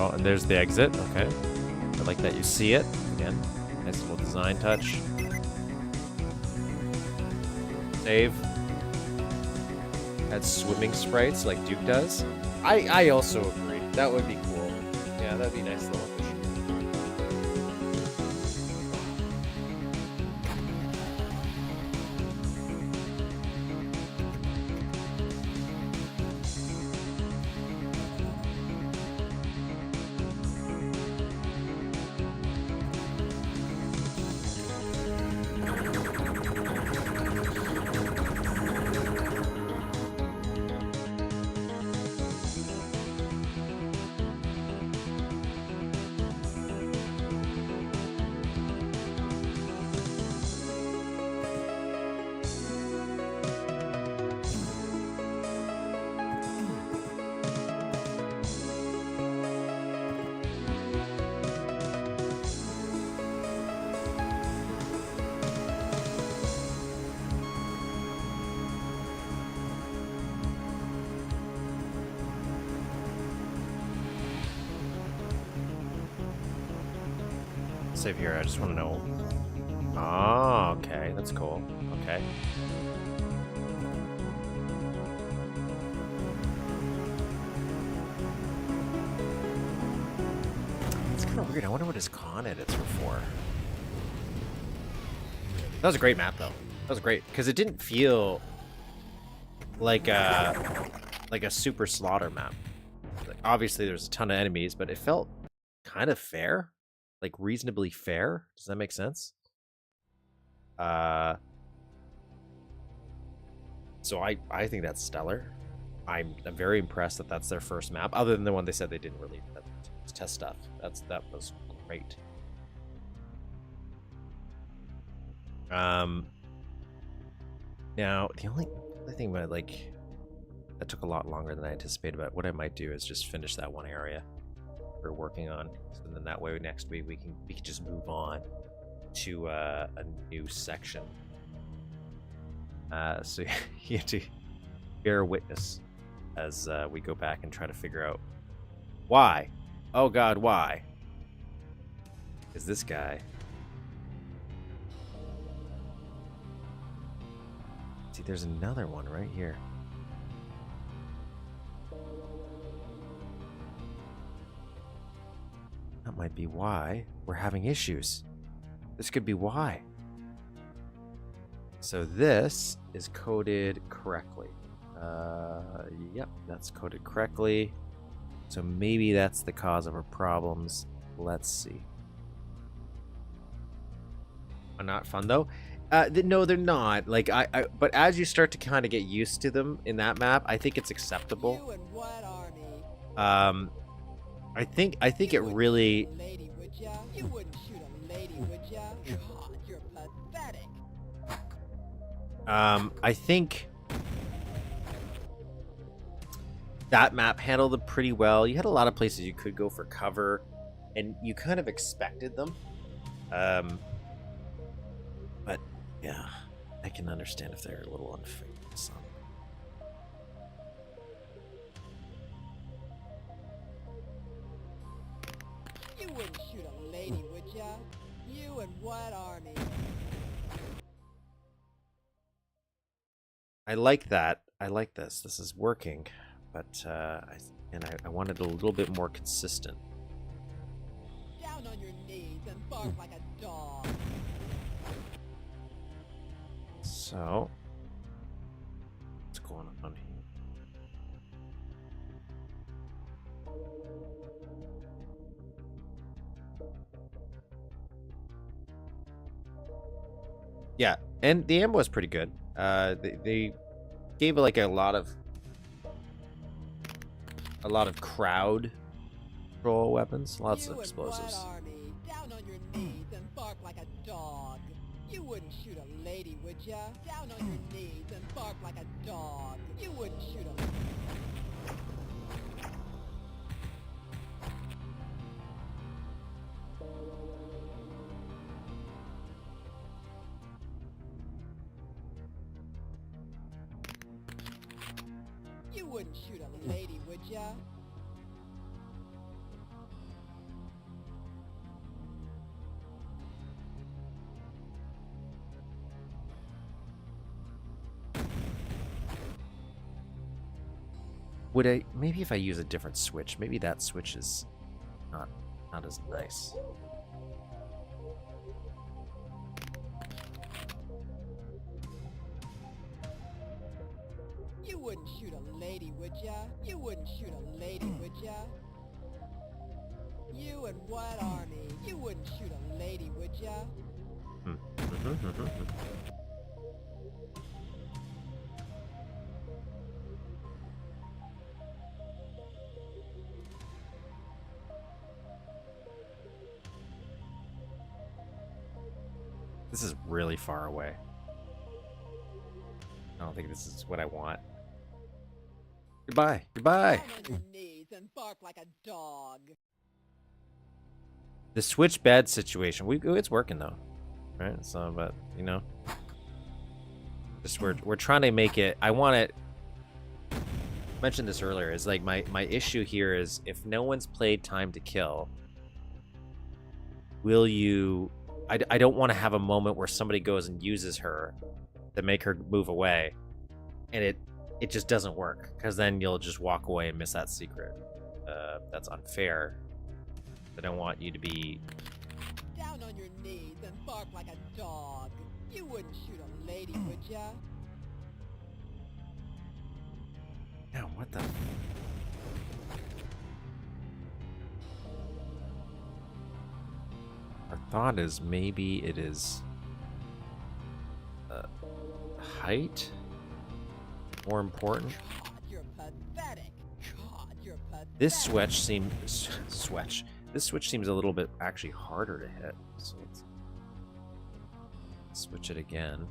Oh, and there's the exit. Okay. I like that you see it. Again, nice little design touch. Save. Add swimming sprites like Duke does. I also agree. That would be cool. Yeah, that'd be a nice little addition. Save here, I just want to know. Oh, okay, that's cool. Okay. It's kind of weird. I wonder what his con edits were for. That was a great map, though. That was great because it didn't feel like a super slaughter map. Like, obviously, there's a ton of enemies, but it felt kind of fair. Like reasonably fair. Does that make sense? So I think that's stellar. I'm very impressed that that's their first map, other than the one they said they didn't release. That's test stuff. That was great. Now the only thing about like that took a lot longer than I anticipated, but what I might do is just finish that one area we're working on, and then that way next week we can just move on to a new section. So you have to bear witness as we go back and try to figure out why. Oh God, why is this guy? See, there's another one right here. That might be why we're having issues. This could be why. So this is coded correctly. Yep, that's coded correctly. So maybe that's the cause of our problems. Let's see. Not fun though. No, they're not. Like but as you start to kind of get used to them in that map, I think it's acceptable. You and what army? I think it really. Lady, would ya? You wouldn't shoot a lady, would ya? God, you're pathetic. I think that map handled it pretty well. You had a lot of places you could go for cover, and you kind of expected them. But yeah, I can understand if they're a little unfair. Some. You wouldn't shoot a lady, would ya? You and what army? I like that. I like this. This is working, but I wanted a little bit more consistent. Down on your knees and bark like a dog. So, what's going on here? Yeah, and the ammo was pretty good. They gave like a lot of crowd control weapons, lots You of and explosives. what army? Down on your knees and bark like a dog. You wouldn't shoot a lady, would ya? Down on your knees and bark like a dog. You wouldn't shoot a... You wouldn't shoot a lady, would ya? Would I maybe if I use a different switch? Maybe that switch is not as nice. You wouldn't shoot a lady, would ya? You wouldn't shoot a lady, would ya? You and what army? You wouldn't shoot a lady, would ya? This is really far away. I don't think this is what I want. Goodbye. Goodbye. Down on your knees and bark like a dog. The switch bed situation. It's working though. Right? So but you know. Just we're trying to make it I want it I mentioned this earlier, is like my issue here is if no one's played Time to Kill, will you I don't want to have a moment where somebody goes and uses her to make her move away and it just doesn't work, because then you'll just walk away and miss that secret. That's unfair. I don't want you to be... Down on your knees and bark like a dog. You wouldn't shoot a lady, would ya? No, what the... Our thought is maybe it is... height? More important? God, you're pathetic. God, you're pathetic. This switch seems... This switch seems a little bit actually harder to hit. So let's switch it again.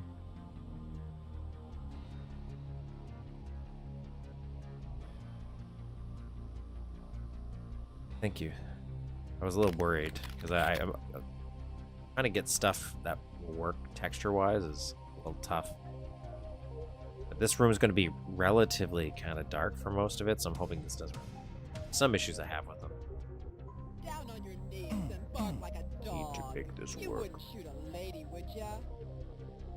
Thank you. I was a little worried because I'm trying to get stuff that will work texture-wise is a little tough. But this room is going to be relatively kind of dark for most of it, so I'm hoping this doesn't. Some issues I have with them. Down on your knees and bark like a dog. Need to make this You work. wouldn't shoot a lady, would ya?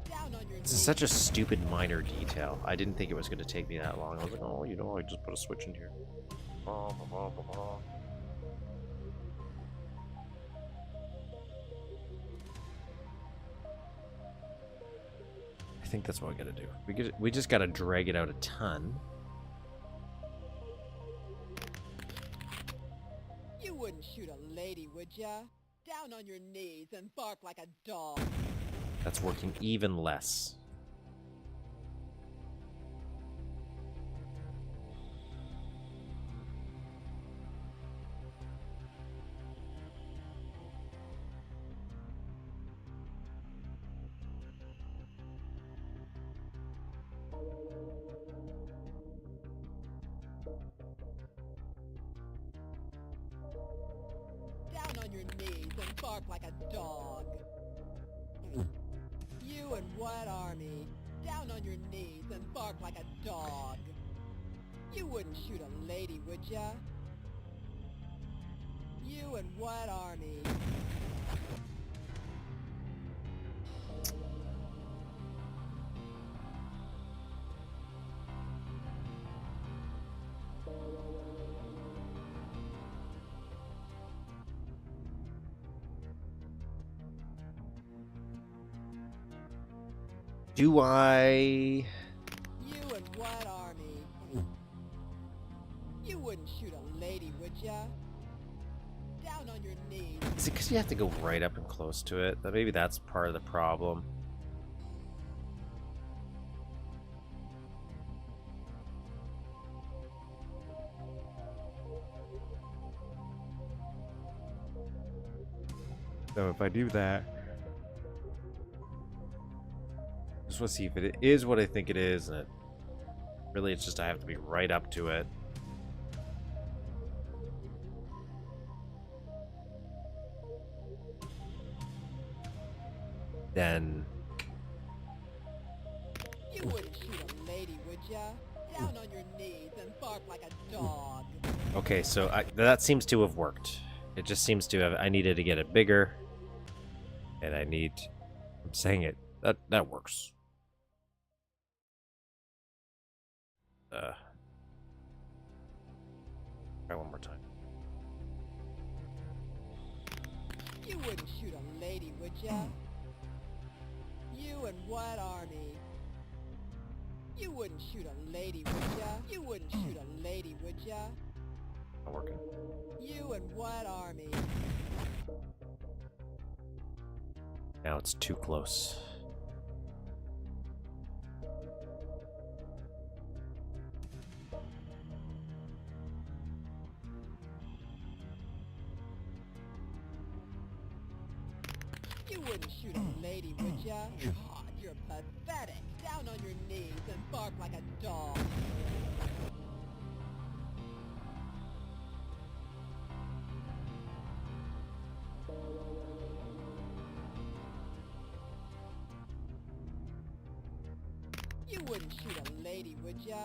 Down on your This is such a stupid minor detail. I didn't think it was going to take me that long. I was like, oh, you know, I just put a switch in here. Blah, blah, blah, blah, blah. I think that's what we gotta do. We just gotta drag it out a ton. You wouldn't shoot a lady, would ya? Down on your knees and bark like a dog. That's working even less. dog. You and what army? Down on your knees and bark like a dog. You wouldn't shoot a lady, would ya? You and what army? Do I... You and what army? You wouldn't shoot a lady, would ya? Down on your knees. Is it because you have to go right up and close to it? Maybe that's part of the problem. So if I do that... Just want to see if it is what I think it is, and really it's just I have to be right up to it. Then... You wouldn't shoot a lady, would ya? Down on your knees and bark like a dog. Okay, so that seems to have worked. It just seems to have... I needed to get it bigger. And I need... I'm saying it. That works. Try one more time. You wouldn't shoot a lady, would ya? You and what army? You wouldn't shoot a lady, would ya? You wouldn't shoot a lady, would ya? Not working. You and what army? Now it's too close. You wouldn't shoot a lady, would ya? God, you're pathetic. Down on your knees and bark like a dog. You wouldn't shoot a lady, would ya?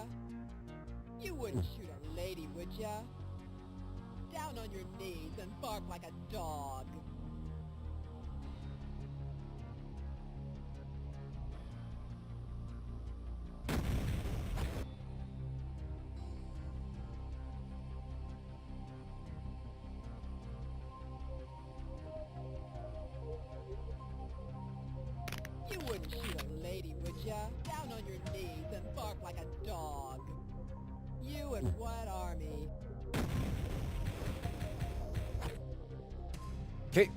You wouldn't shoot a lady, would ya? Down on your knees and bark like a dog. You wouldn't shoot a lady, would ya? Down on your knees and bark like a dog. You and what army? Okay.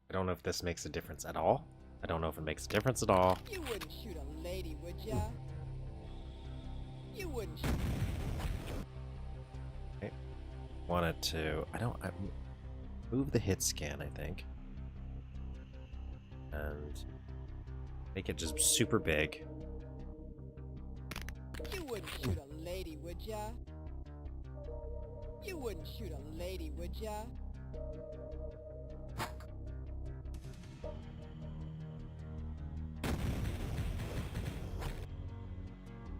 I don't know if this makes a difference at all. I don't know if it makes a difference at all. You wouldn't shoot a lady, would ya? You wouldn't shoot... Okay. Wanted to... I move the hit scan, I think. And make it just super big. You wouldn't shoot a lady, would ya? You wouldn't shoot a lady, would ya?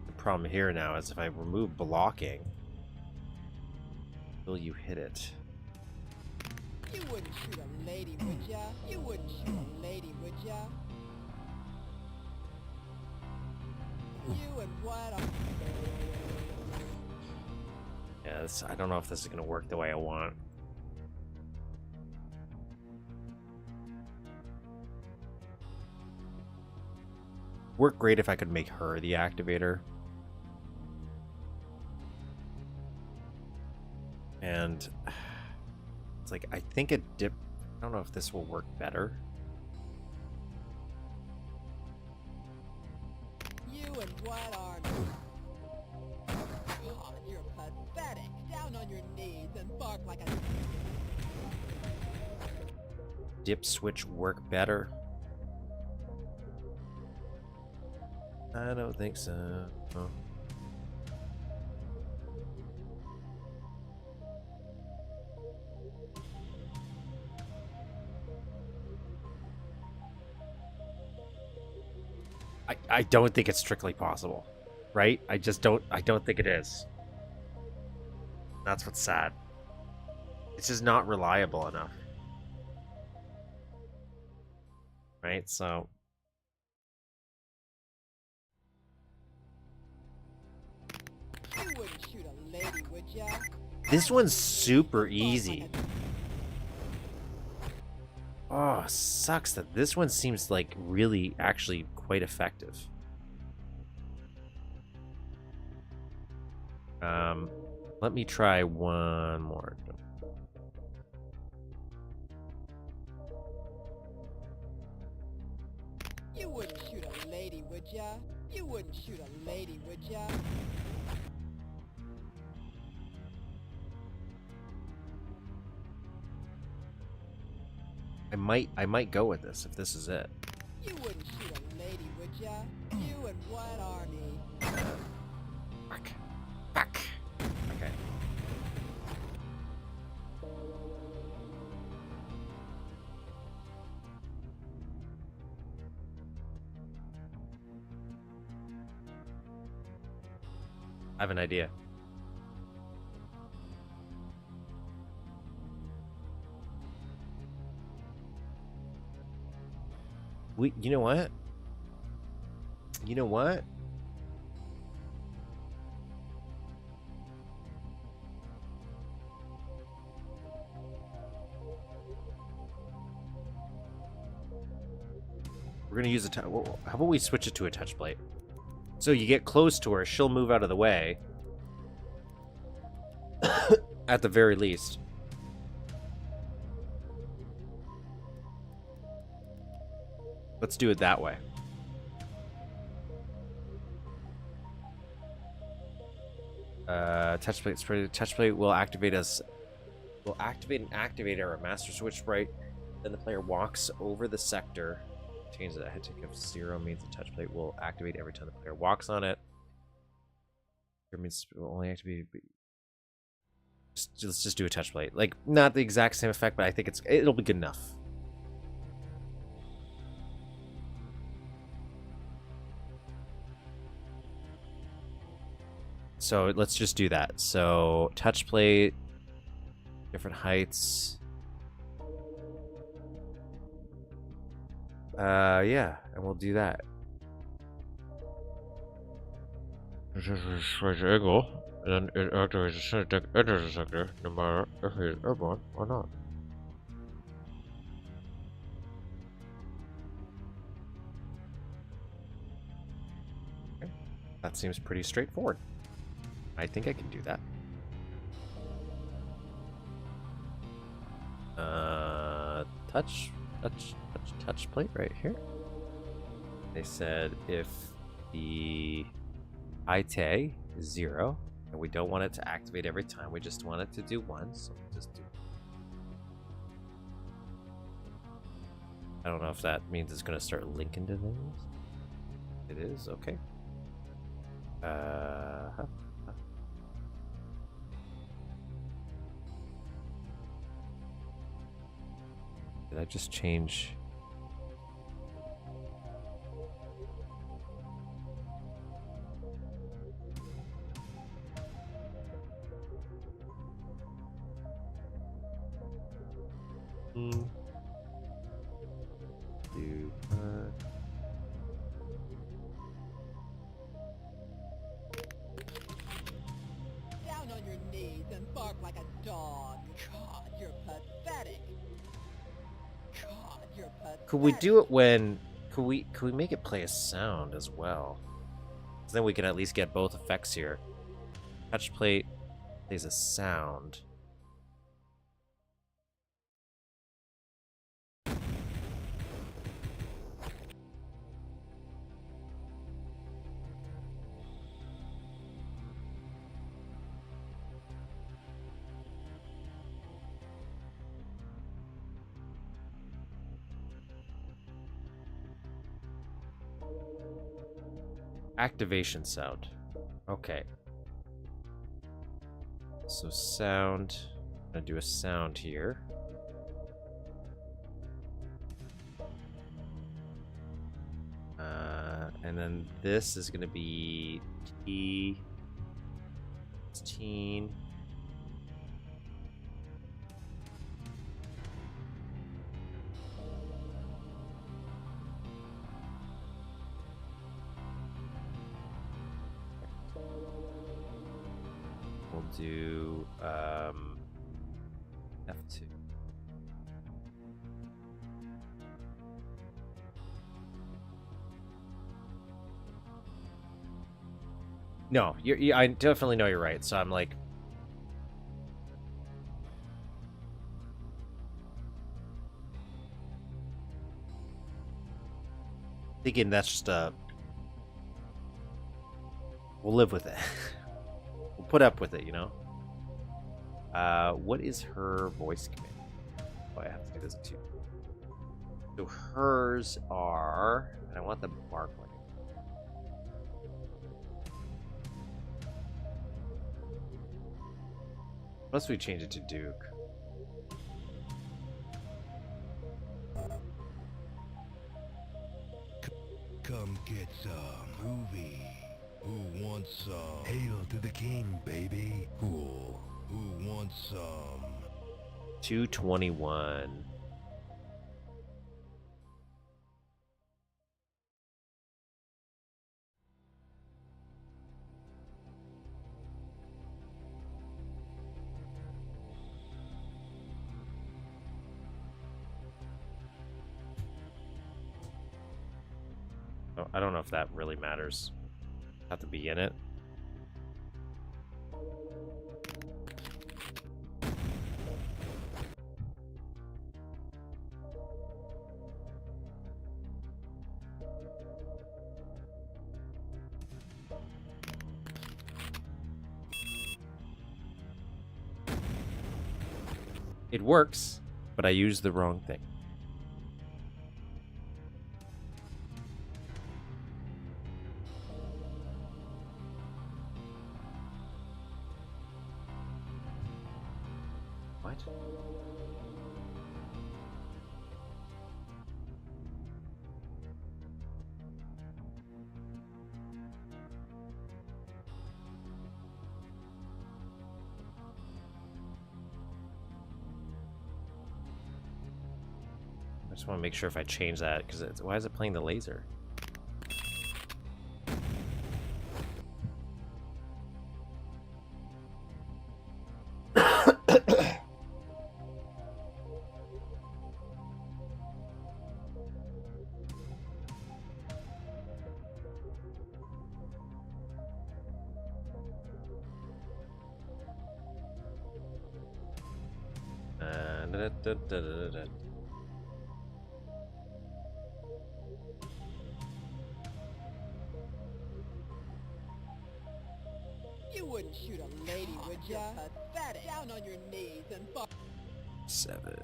The problem here now is if I remove blocking, will you hit it? You wouldn't shoot a lady, would ya? You wouldn't shoot a lady, would ya? You and what army? Yeah, I don't know if this is going to work the way I want. Work great if I could make her the activator. And it's like, I think a dip... I don't know if this will work better. what army? God, you're pathetic. Down on your knees and bark like a... Dip switch work better? I don't think so. Oh. I don't think it's strictly possible, right? I don't think it is. That's what's sad. It's just not reliable enough. Right? So You wouldn't shoot a lady, would ya? this one's super easy. Oh, sucks that this one seems like really actually quite effective. Let me try one more. You wouldn't shoot a lady, would ya? You wouldn't shoot a lady, would ya? I might go with this if this is it. You wouldn't shoot a lady, would ya? You and what army? Fuck. Fuck. Okay. I have an idea. You know what? You know what? We're gonna use a how about we switch it to a touch plate? So you get close to her, she'll move out of the way. At the very least. Let's do it that way. Touch plate spray. Touch plate will activate us. Will activate an activator or master switch sprite. Then the player walks over the sector. Changes that head tick of 0 means the touch plate will activate every time the player walks on it. It means it will only activate. Let's just do a touch plate. Like not the exact same effect, but I think it'll be good enough. So let's just do that. So touch plate, different heights. Yeah, and we'll do that. Angle, and it activates the center deck enters the sector, no matter if he is airborne or not. Okay. That seems pretty straightforward. I think I can do that. Touch plate right here. They said if the IT is 0, and we don't want it to activate every time, we just want it to do once, so we'll just do. I don't know if that means it's going to start linking to things. It is, okay. Did I just change? Down on your knees and bark like a dog. God, you're pathetic. God, you're pathetic. Could we do it when? Could we make it play a sound as well? So then we can at least get both effects here. Touch plate plays a sound. Activation sound. Okay. So sound. I'm gonna do a sound here. And then this is gonna be T16. We'll do F2. No, I definitely know you're right. So I'm like, thinking that's just we'll live with it. We'll put up with it, you know. What is her voice command? Oh, I have to do this too. So hers are, and I want the bark one. Unless we change it to Duke. Come get some movie. Who wants some? Hail to the king, baby. Cool. Who wants some? 221. Oh, I don't know if that really matters. Have to be in it. It works, but I used the wrong thing. What? I just want to make sure if I change that, because why is it playing the laser? Da-da-da-da-da-da. You wouldn't shoot a lady, would ya? Pathetic. Down on your knees and fuck. 7.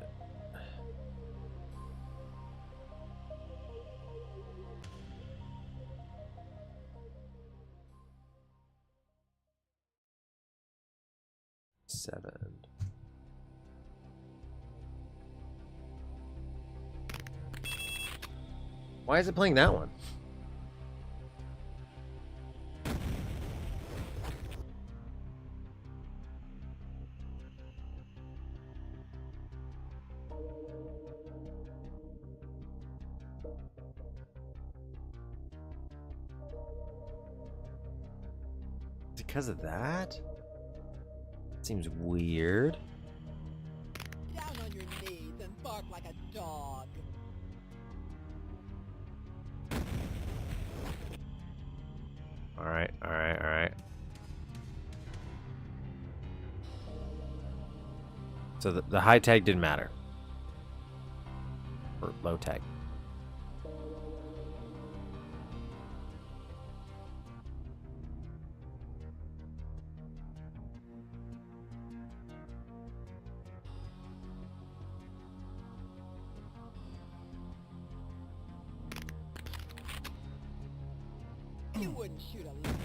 Why is it playing that one? Because of that? Seems weird. Down on your knees and bark like a dog. Alright, alright, alright. So the high tag didn't matter. Or low tag. You wouldn't wouldn't shoot a lady.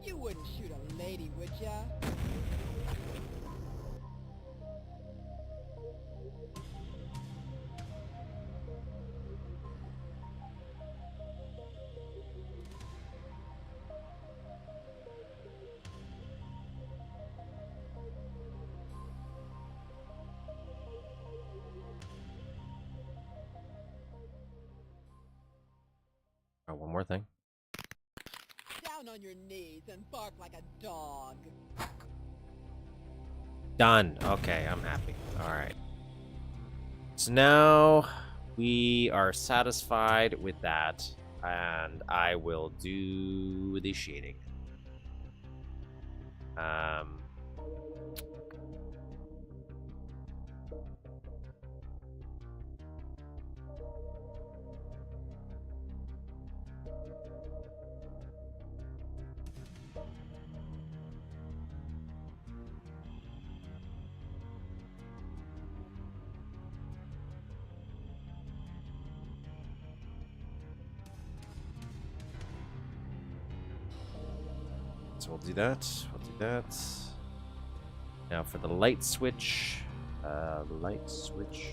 You wouldn't shoot a lady, would ya? Oh, one more thing. Down on your knees and bark like a dog. Done. Okay, I'm happy. All right. So now we are satisfied with that, and I will do the shading. So we'll do that. We'll do that. Now for the light switch. Light switch.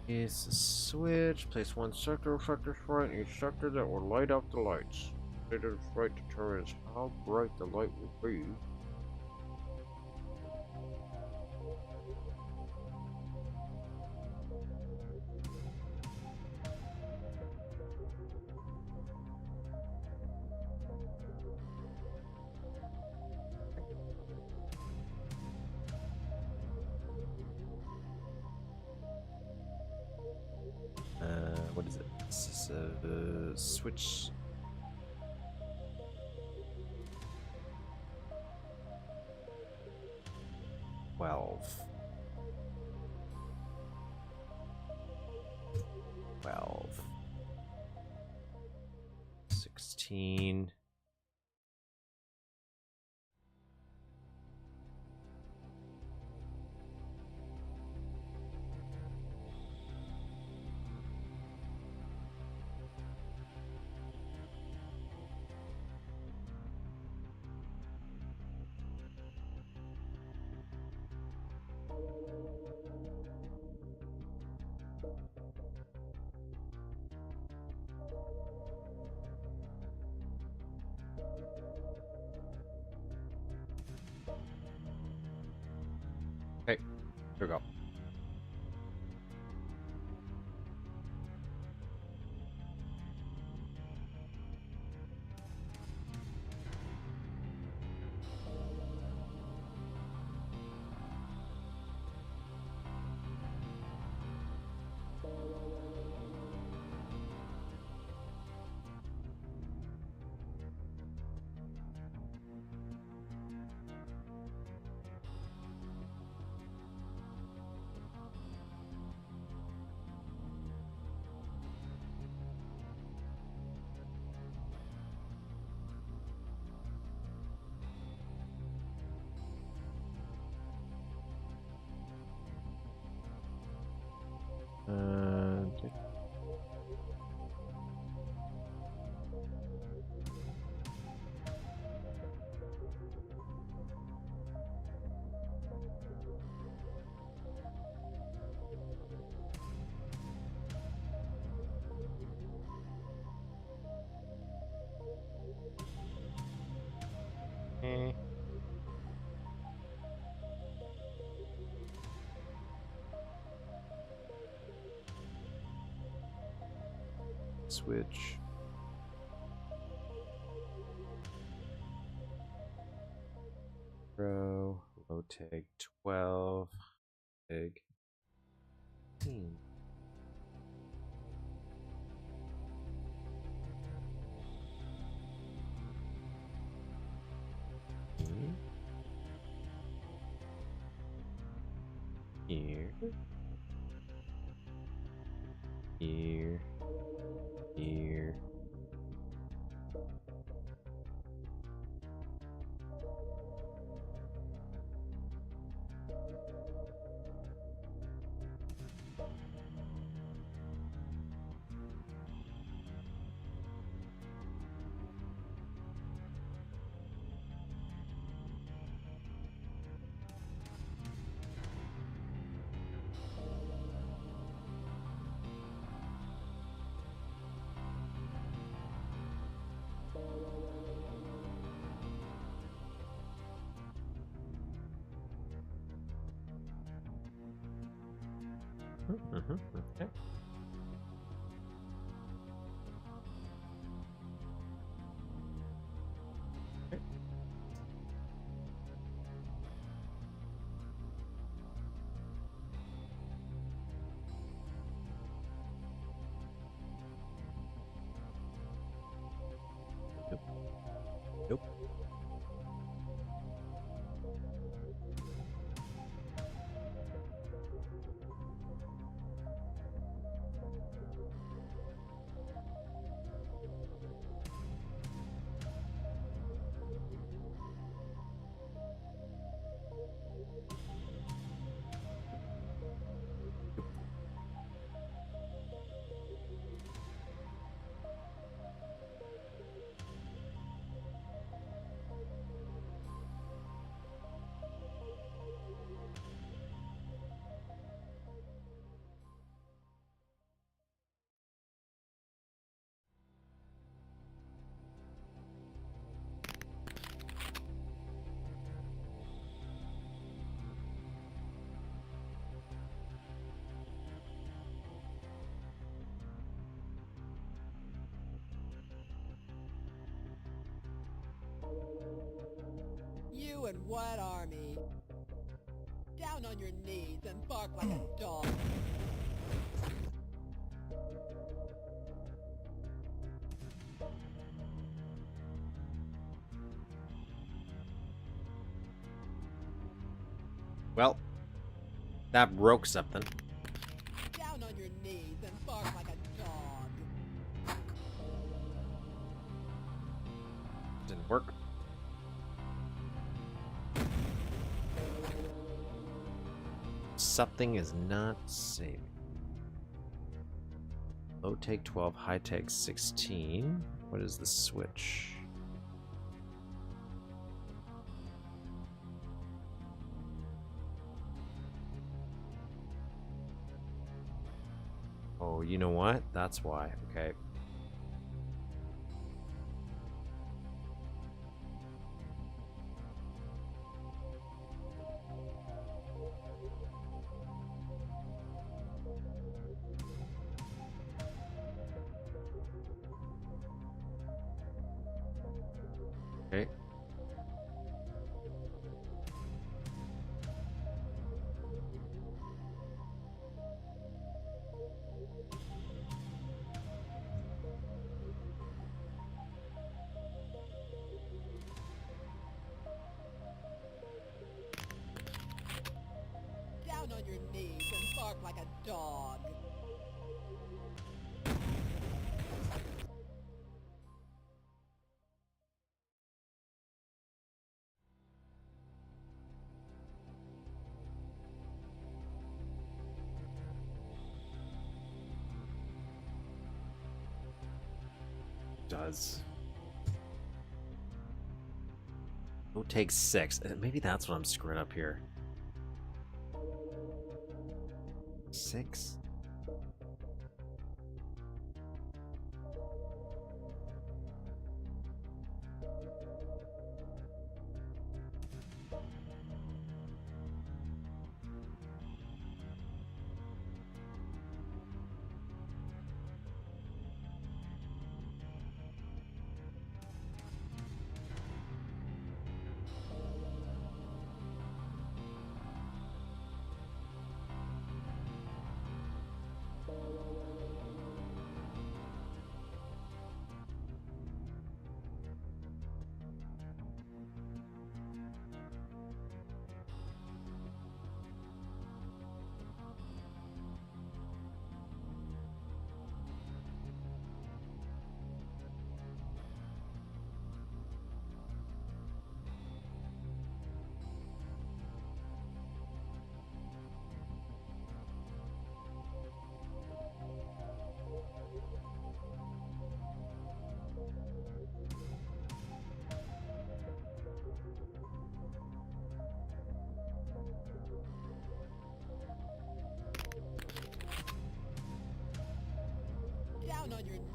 Is a switch. Place one sector effector right in each sector that will light up the lights. Sector's right determines how bright the light will be. What is it? This is a switch. Twelve. 16. Okay, here we go. Uh, eh. Switch. take 12. Big. Here. Here. Here. Okay. Nope. Nope. You and what army? Down on your knees and bark like a dog. Well, that broke something. Down on your knees and bark like a dog. Didn't work. Something is not saving. Low take 12, high take 16. What is the switch? Oh, you know what? That's why. Okay. Okay. Down on your knees and bark like a dog. Does. Low take 6. Maybe that's what I'm screwing up here. 6?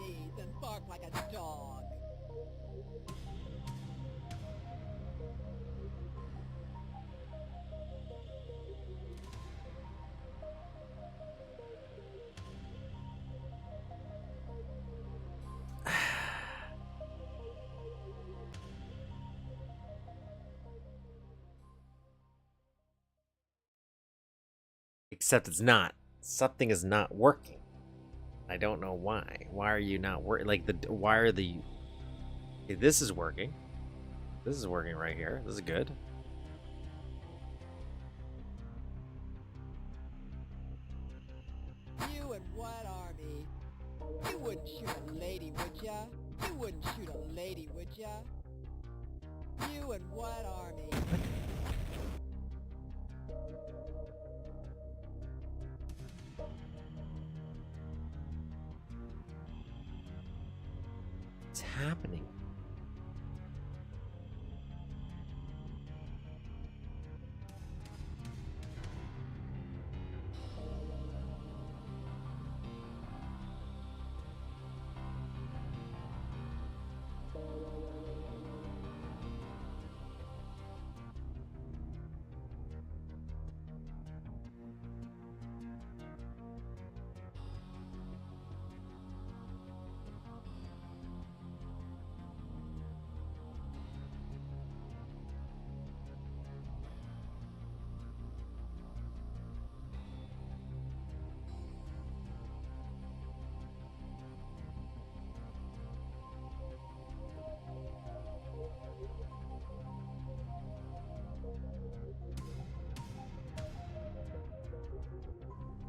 knees and bark like a dog. Except it's not. Something is not working. I don't know why. Why are you not working? Like, why are the... Okay, this is working. This is working right here. This is good. You and what army? You wouldn't shoot a lady, would ya? You wouldn't shoot a lady, would ya? You and what army? What's happening?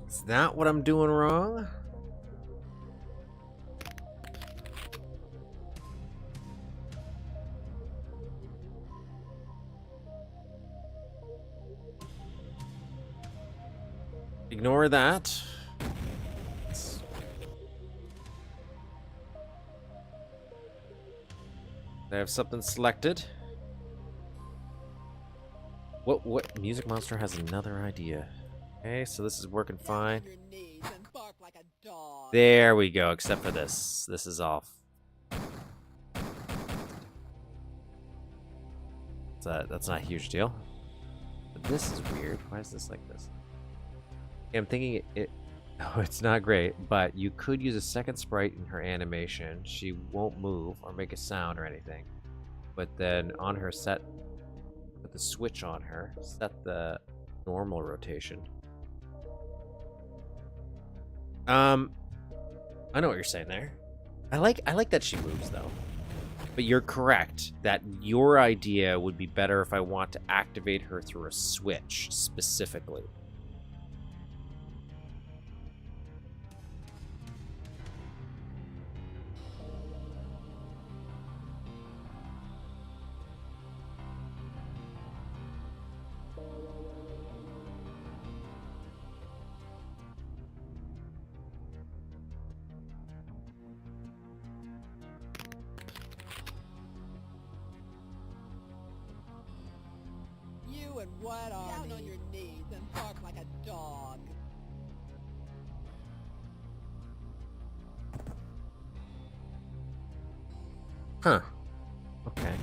Is that what I'm doing wrong? Ignore that. I have something selected. What music monster has another idea? Okay, so this is working fine. On your knees and bark like a dog. There we go, except for this. This is off. That's not a huge deal. But this is weird. Why is this like this? Okay, I'm thinking no, it's not great, but you could use a second sprite in her animation. She won't move or make a sound or anything. But then on her put the switch on her, set the normal rotation. I know what you're saying there. I like that she moves though. But you're correct that your idea would be better if I want to activate her through a switch specifically. You and what army? Down on your knees and bark like a dog. Huh. Okay.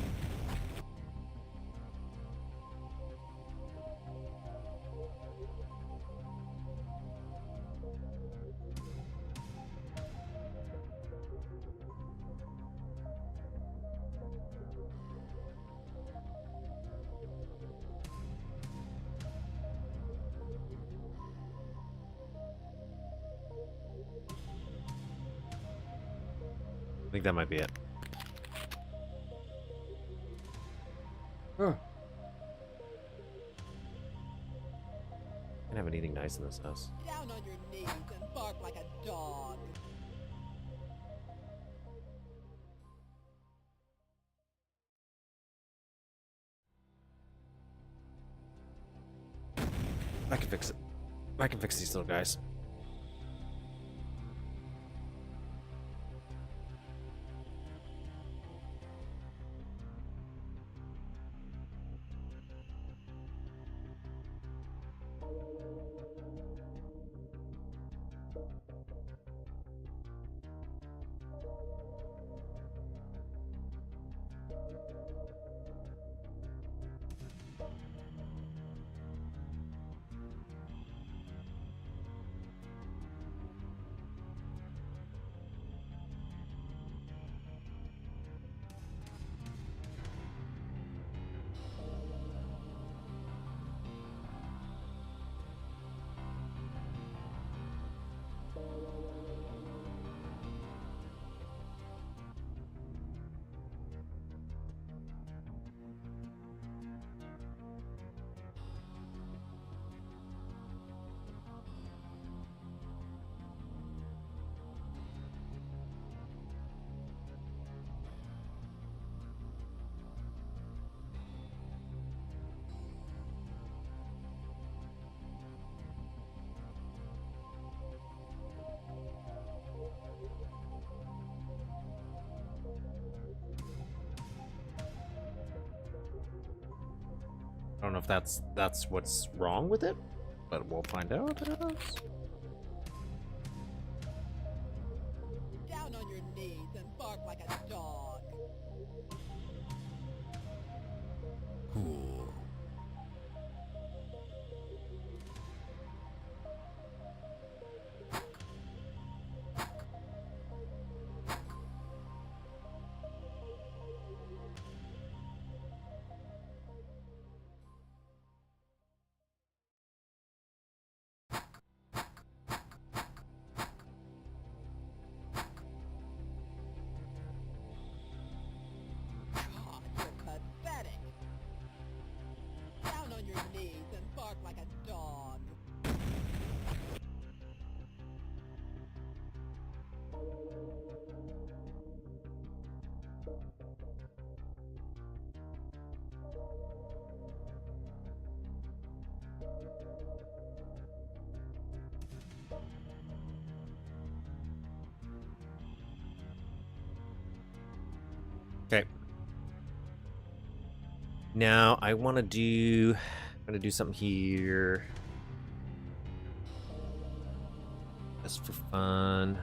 I think that might be it. Huh. Can't have anything nice in this house. Down on your knees and bark like a dog. I can fix it. I can fix these little guys. know if that's what's wrong with it, but we'll find out. Down on your knees and bark like a dog. Cool. God, you're pathetic. Down on your knees and bark like a dog. Okay. Now I want to do. I'm gonna do something here, just for fun.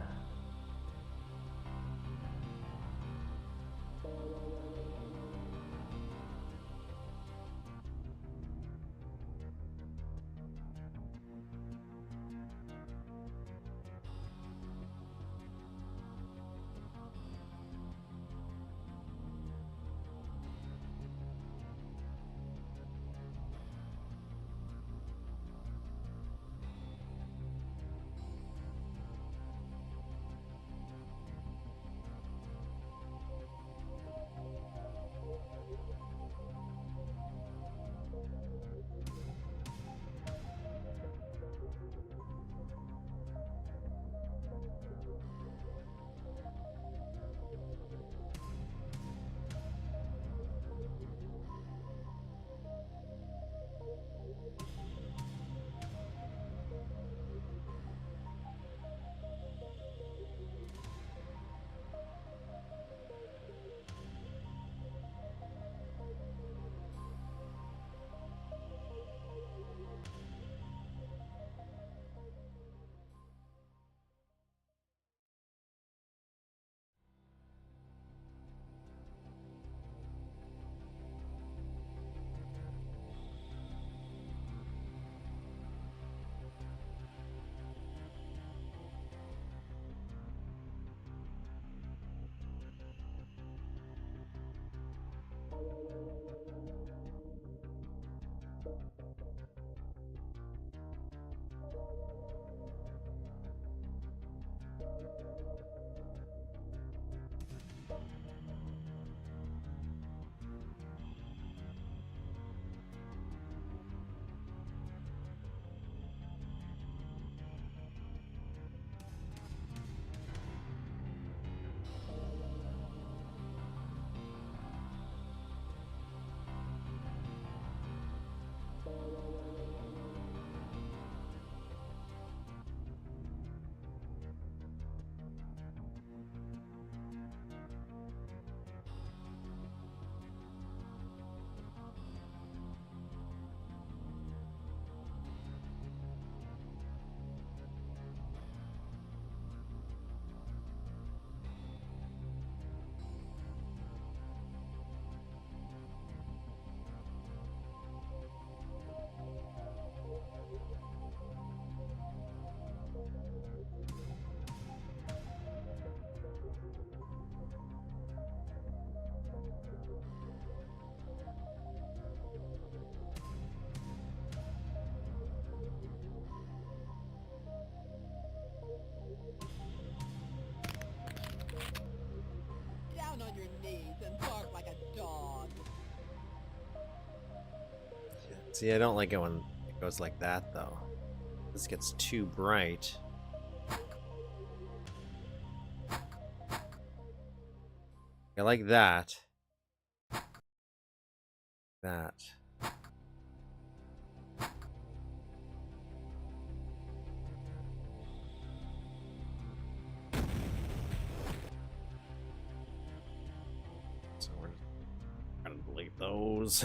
Down on your knees and bark like a dog. See, I don't like it when it goes like that, though. This gets too bright. I like that. That. So we're gonna delete those.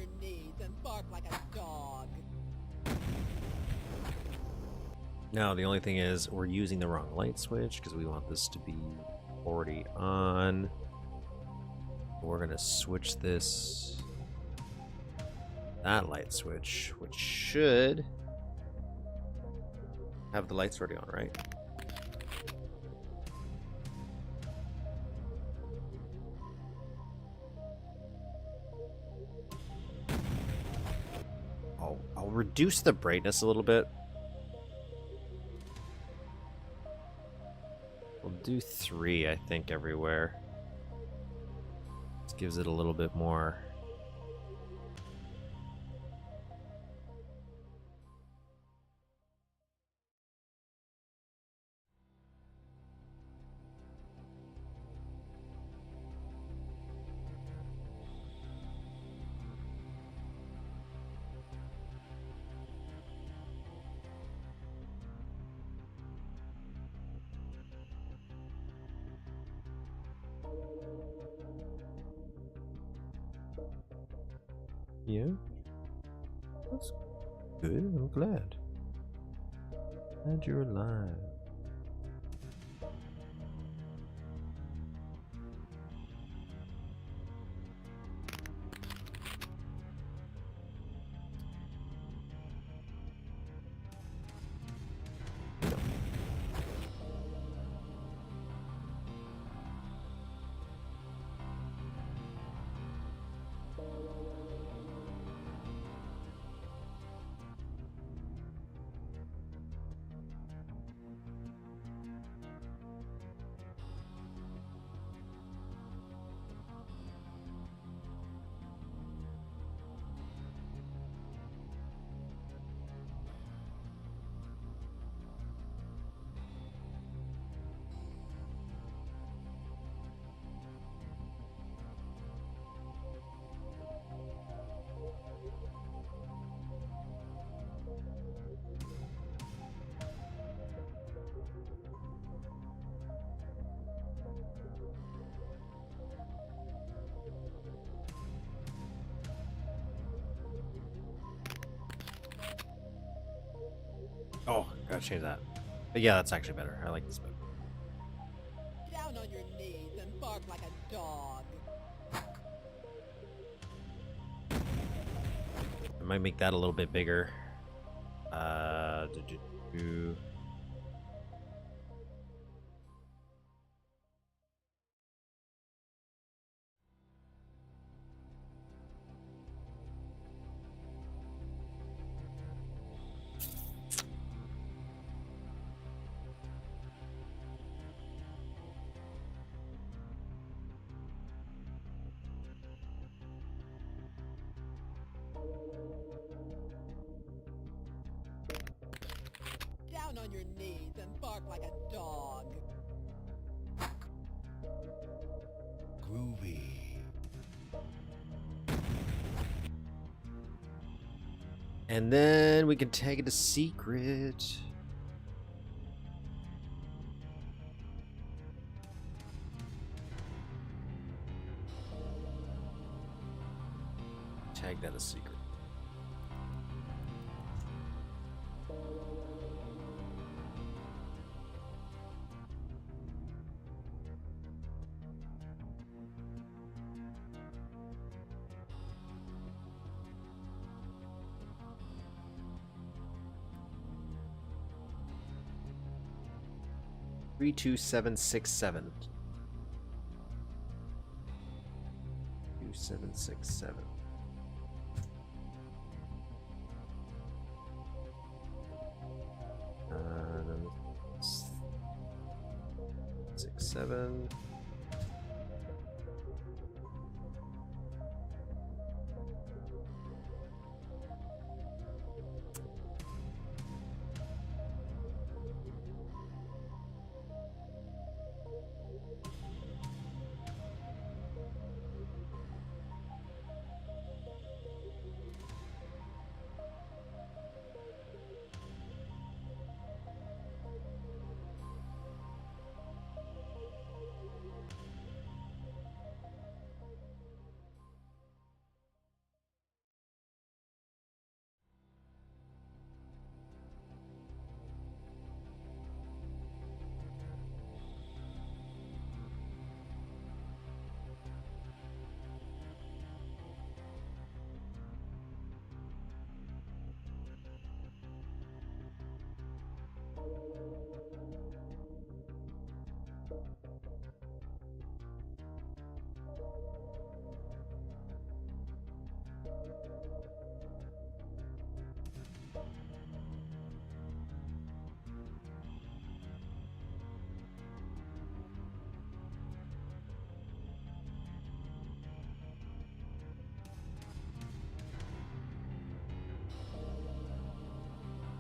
your knees and bark like a dog. Now, the only thing is we're using the wrong light switch because we want this to be already on. We're going to switch this, that light switch, which should have the lights already on, right? I'll reduce the brightness a little bit. We'll do 3, I think, everywhere. This gives it a little bit more. Yeah, that's good. I'm glad. Glad you're alive. Oh, gotta change that. But yeah, that's actually better. I like this better. Down on your knees and bark like a dog. I might make that a little bit bigger. Do, do, do. Down on your knees and bark like a dog. Groovy. And then we can tag it a secret. Tag that a secret. Three, 2, 7, 6, 7. 2, 7, 6, 7. Then 6, 7.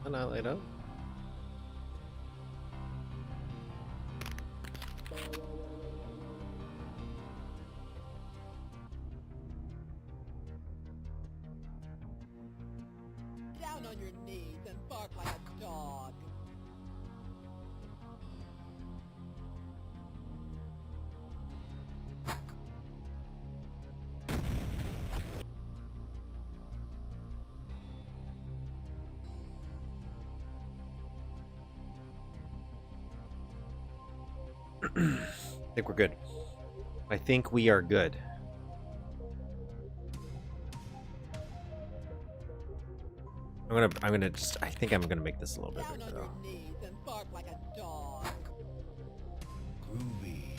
Annihilator. Down on your knees and bark like a dog. I think we're good. I think we are good. I think I'm gonna make this a little bit Down bigger on though. your knees and bark like a dog. Groovy.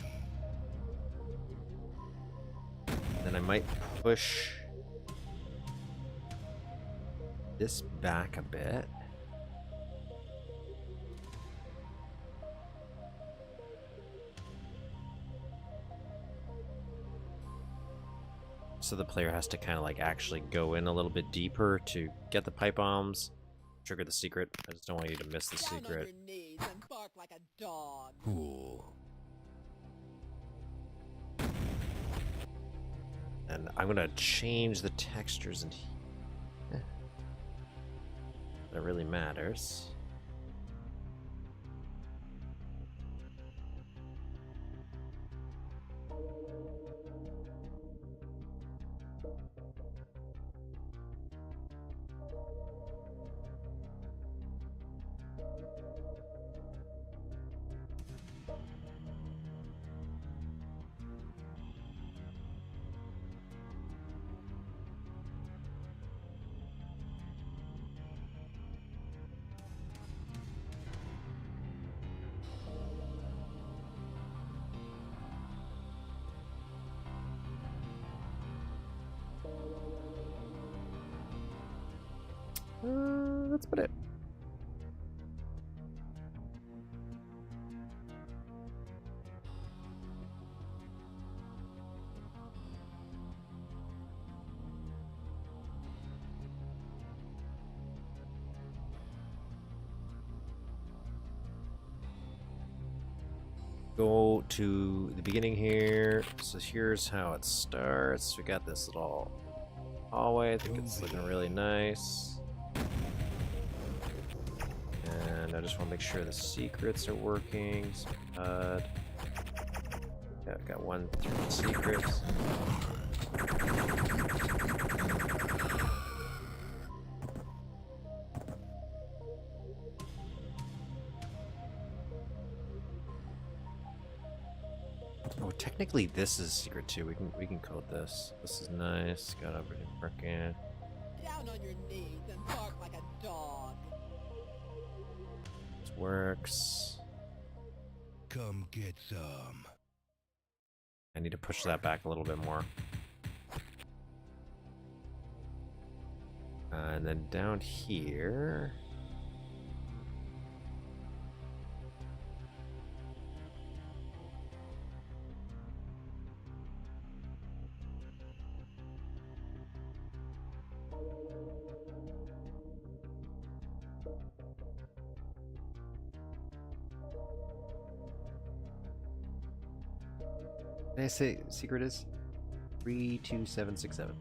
Then I might push this back a bit. So the player has to kind of like actually go in a little bit deeper to get the pipe bombs, trigger the secret. I just don't want you to miss the Down on secret. your knees and bark like a dog. Cool. And I'm gonna change the textures and that really matters. That's about it. Go to the beginning here. So here's how it starts. We got this little hallway. I think it's looking really nice. And I just want to make sure the secrets are working. So, yeah, I've got 1 through secrets. Oh, technically this is secret too. We can code this. This is nice. Got everything working. Down on your knees and bark like a dog. This works. Come get some. I need to push that back a little bit more. And then down here. Did I say secret is 32767?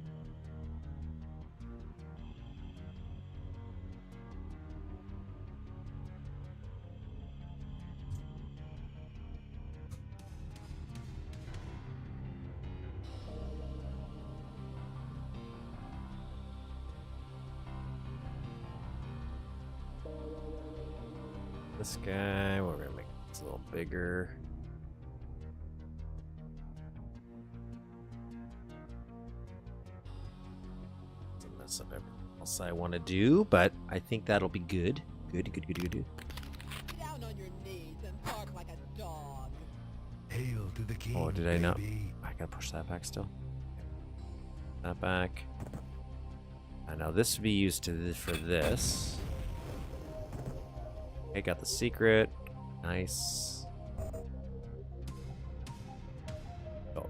This guy, we're gonna make this a little bigger. Doesn't mess up everything else I want to do, but I think that'll be good. Good. Down on your knees and bark like a dog. Hail to the king. Oh, did I not? baby. I gotta push that back still. That back. And now this would be used for this. Okay, got the secret. Nice. Oh.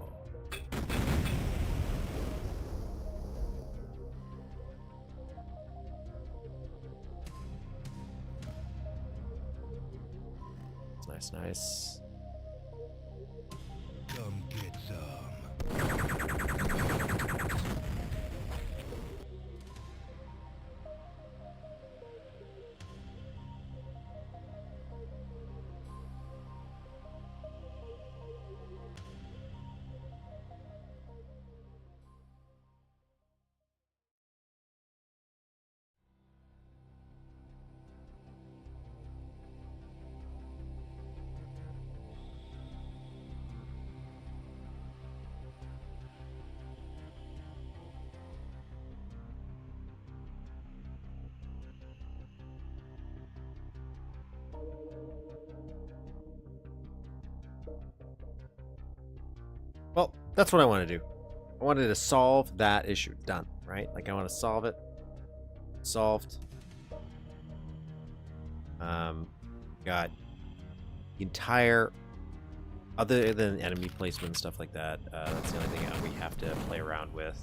Nice, nice. Come get some. Well, that's what I want to do. I wanted to solve that issue. Done, right? Like I want to solve it. Solved. Got the entire, other than enemy placement and stuff like that. That's the only thing we have to play around with.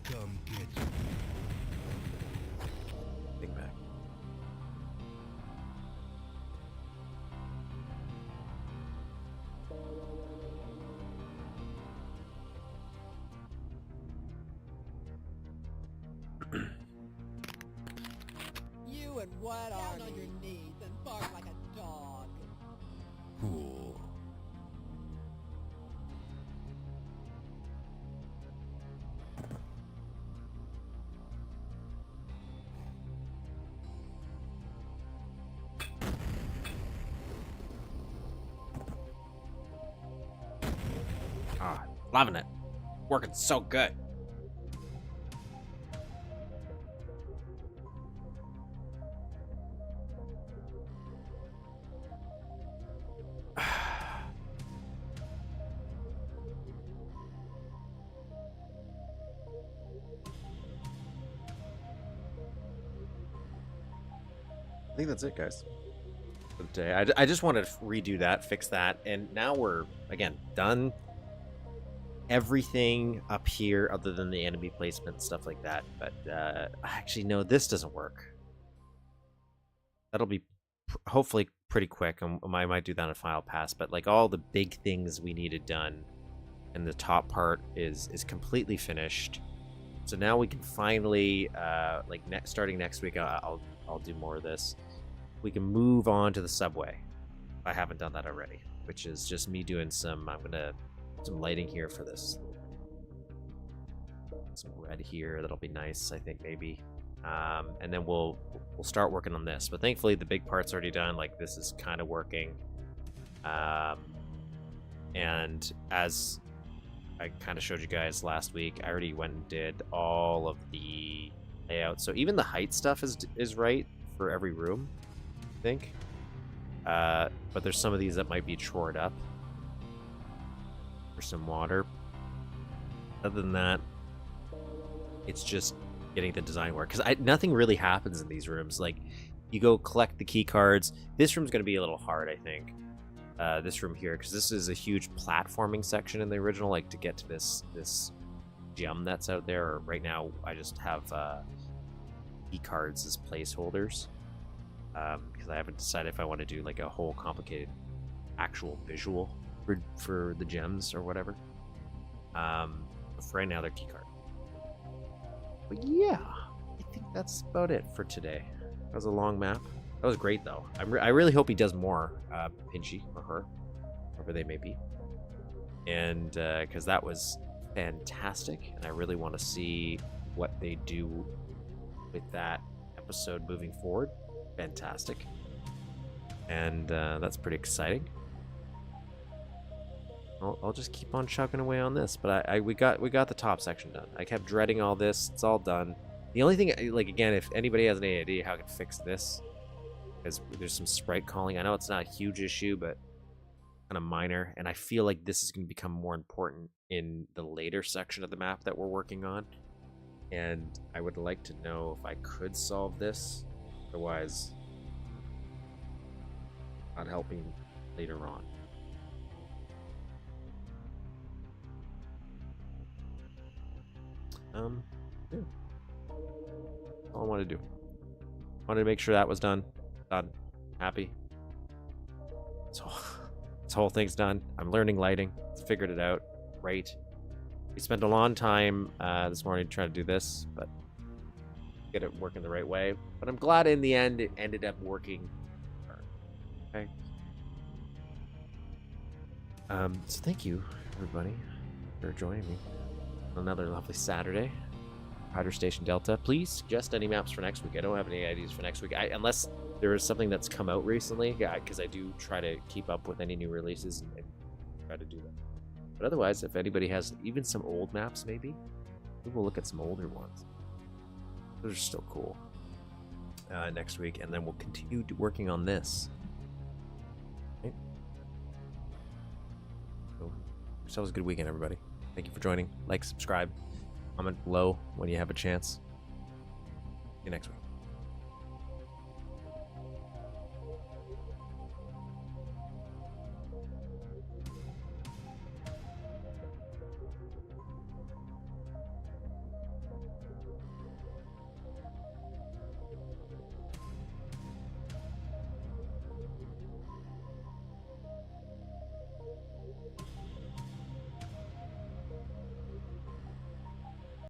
Come get some. Think back. You and what army? Down on your knees and bark like a dog. Cool. Ah, loving it. Working so good. I think that's it, guys. For today, I just wanted to redo that, fix that, and now we're again done. Everything up here, other than the enemy placement and stuff like that. But actually, no, this doesn't work. That'll be hopefully pretty quick. I might do that on a file pass. But like all the big things we needed done, and the top part is completely finished. So now we can finally, starting next week, I'll do more of this. We can move on to the subway. I haven't done that already, which is just me doing some. I'm gonna put some lighting here for this. Some red here. That'll be nice. I think maybe. And then we'll start working on this. But thankfully, the big part's already done. Like this is kind of working. And as I kind of showed you guys last week, I already went and did all of the layout. So even the height stuff is right for every room, I think. But there's some of these that might be shored up for some water. Other than that, it's just getting the design work, because nothing really happens in these rooms. Like you go collect the key cards. This room's going to be a little hard, I think. This room here, because this is a huge platforming section in the original, like to get to this gem that's out there. Right now I just have key cards as placeholders, because I haven't decided if I want to do like a whole complicated actual visual for the gems or whatever. But for right now they're key card. But yeah, I think that's about it for today. That was a long map. That was great, though. I really hope he does more, Pinchy or her, whoever they may be. And because that was fantastic, and I really want to see what they do with that episode moving forward. Fantastic. And that's pretty exciting. I'll just keep on chugging away on this, but we got the top section done. I kept dreading all this. It's all done. The only thing, like again, if anybody has any idea how I can fix this, because there's some sprite calling. I know it's not a huge issue, but kind of minor. And I feel like this is going to become more important in the later section of the map that we're working on. And I would like to know if I could solve this. Otherwise, not helping later on. Yeah. All I want to do. Wanted to make sure that was done. Done. Happy. So This whole thing's done. I'm learning lighting. Figured it out. Great. We spent a long time this morning trying to do this, but get it working the right way. But I'm glad in the end it ended up working. Okay. So thank you, everybody, for joining me on another lovely Saturday. Hydrostation Delta. Please suggest any maps for next week. I don't have any ideas for next week, unless there is something that's come out recently. Yeah, because I do try to keep up with any new releases and try to do that. But otherwise, if anybody has even some old maps, maybe we'll look at some older ones. Those are still cool. Next week, and then we'll continue working on this. Okay. So, yourselves a good weekend, everybody. Thank you for joining. Like, subscribe, comment below when you have a chance. See you next week.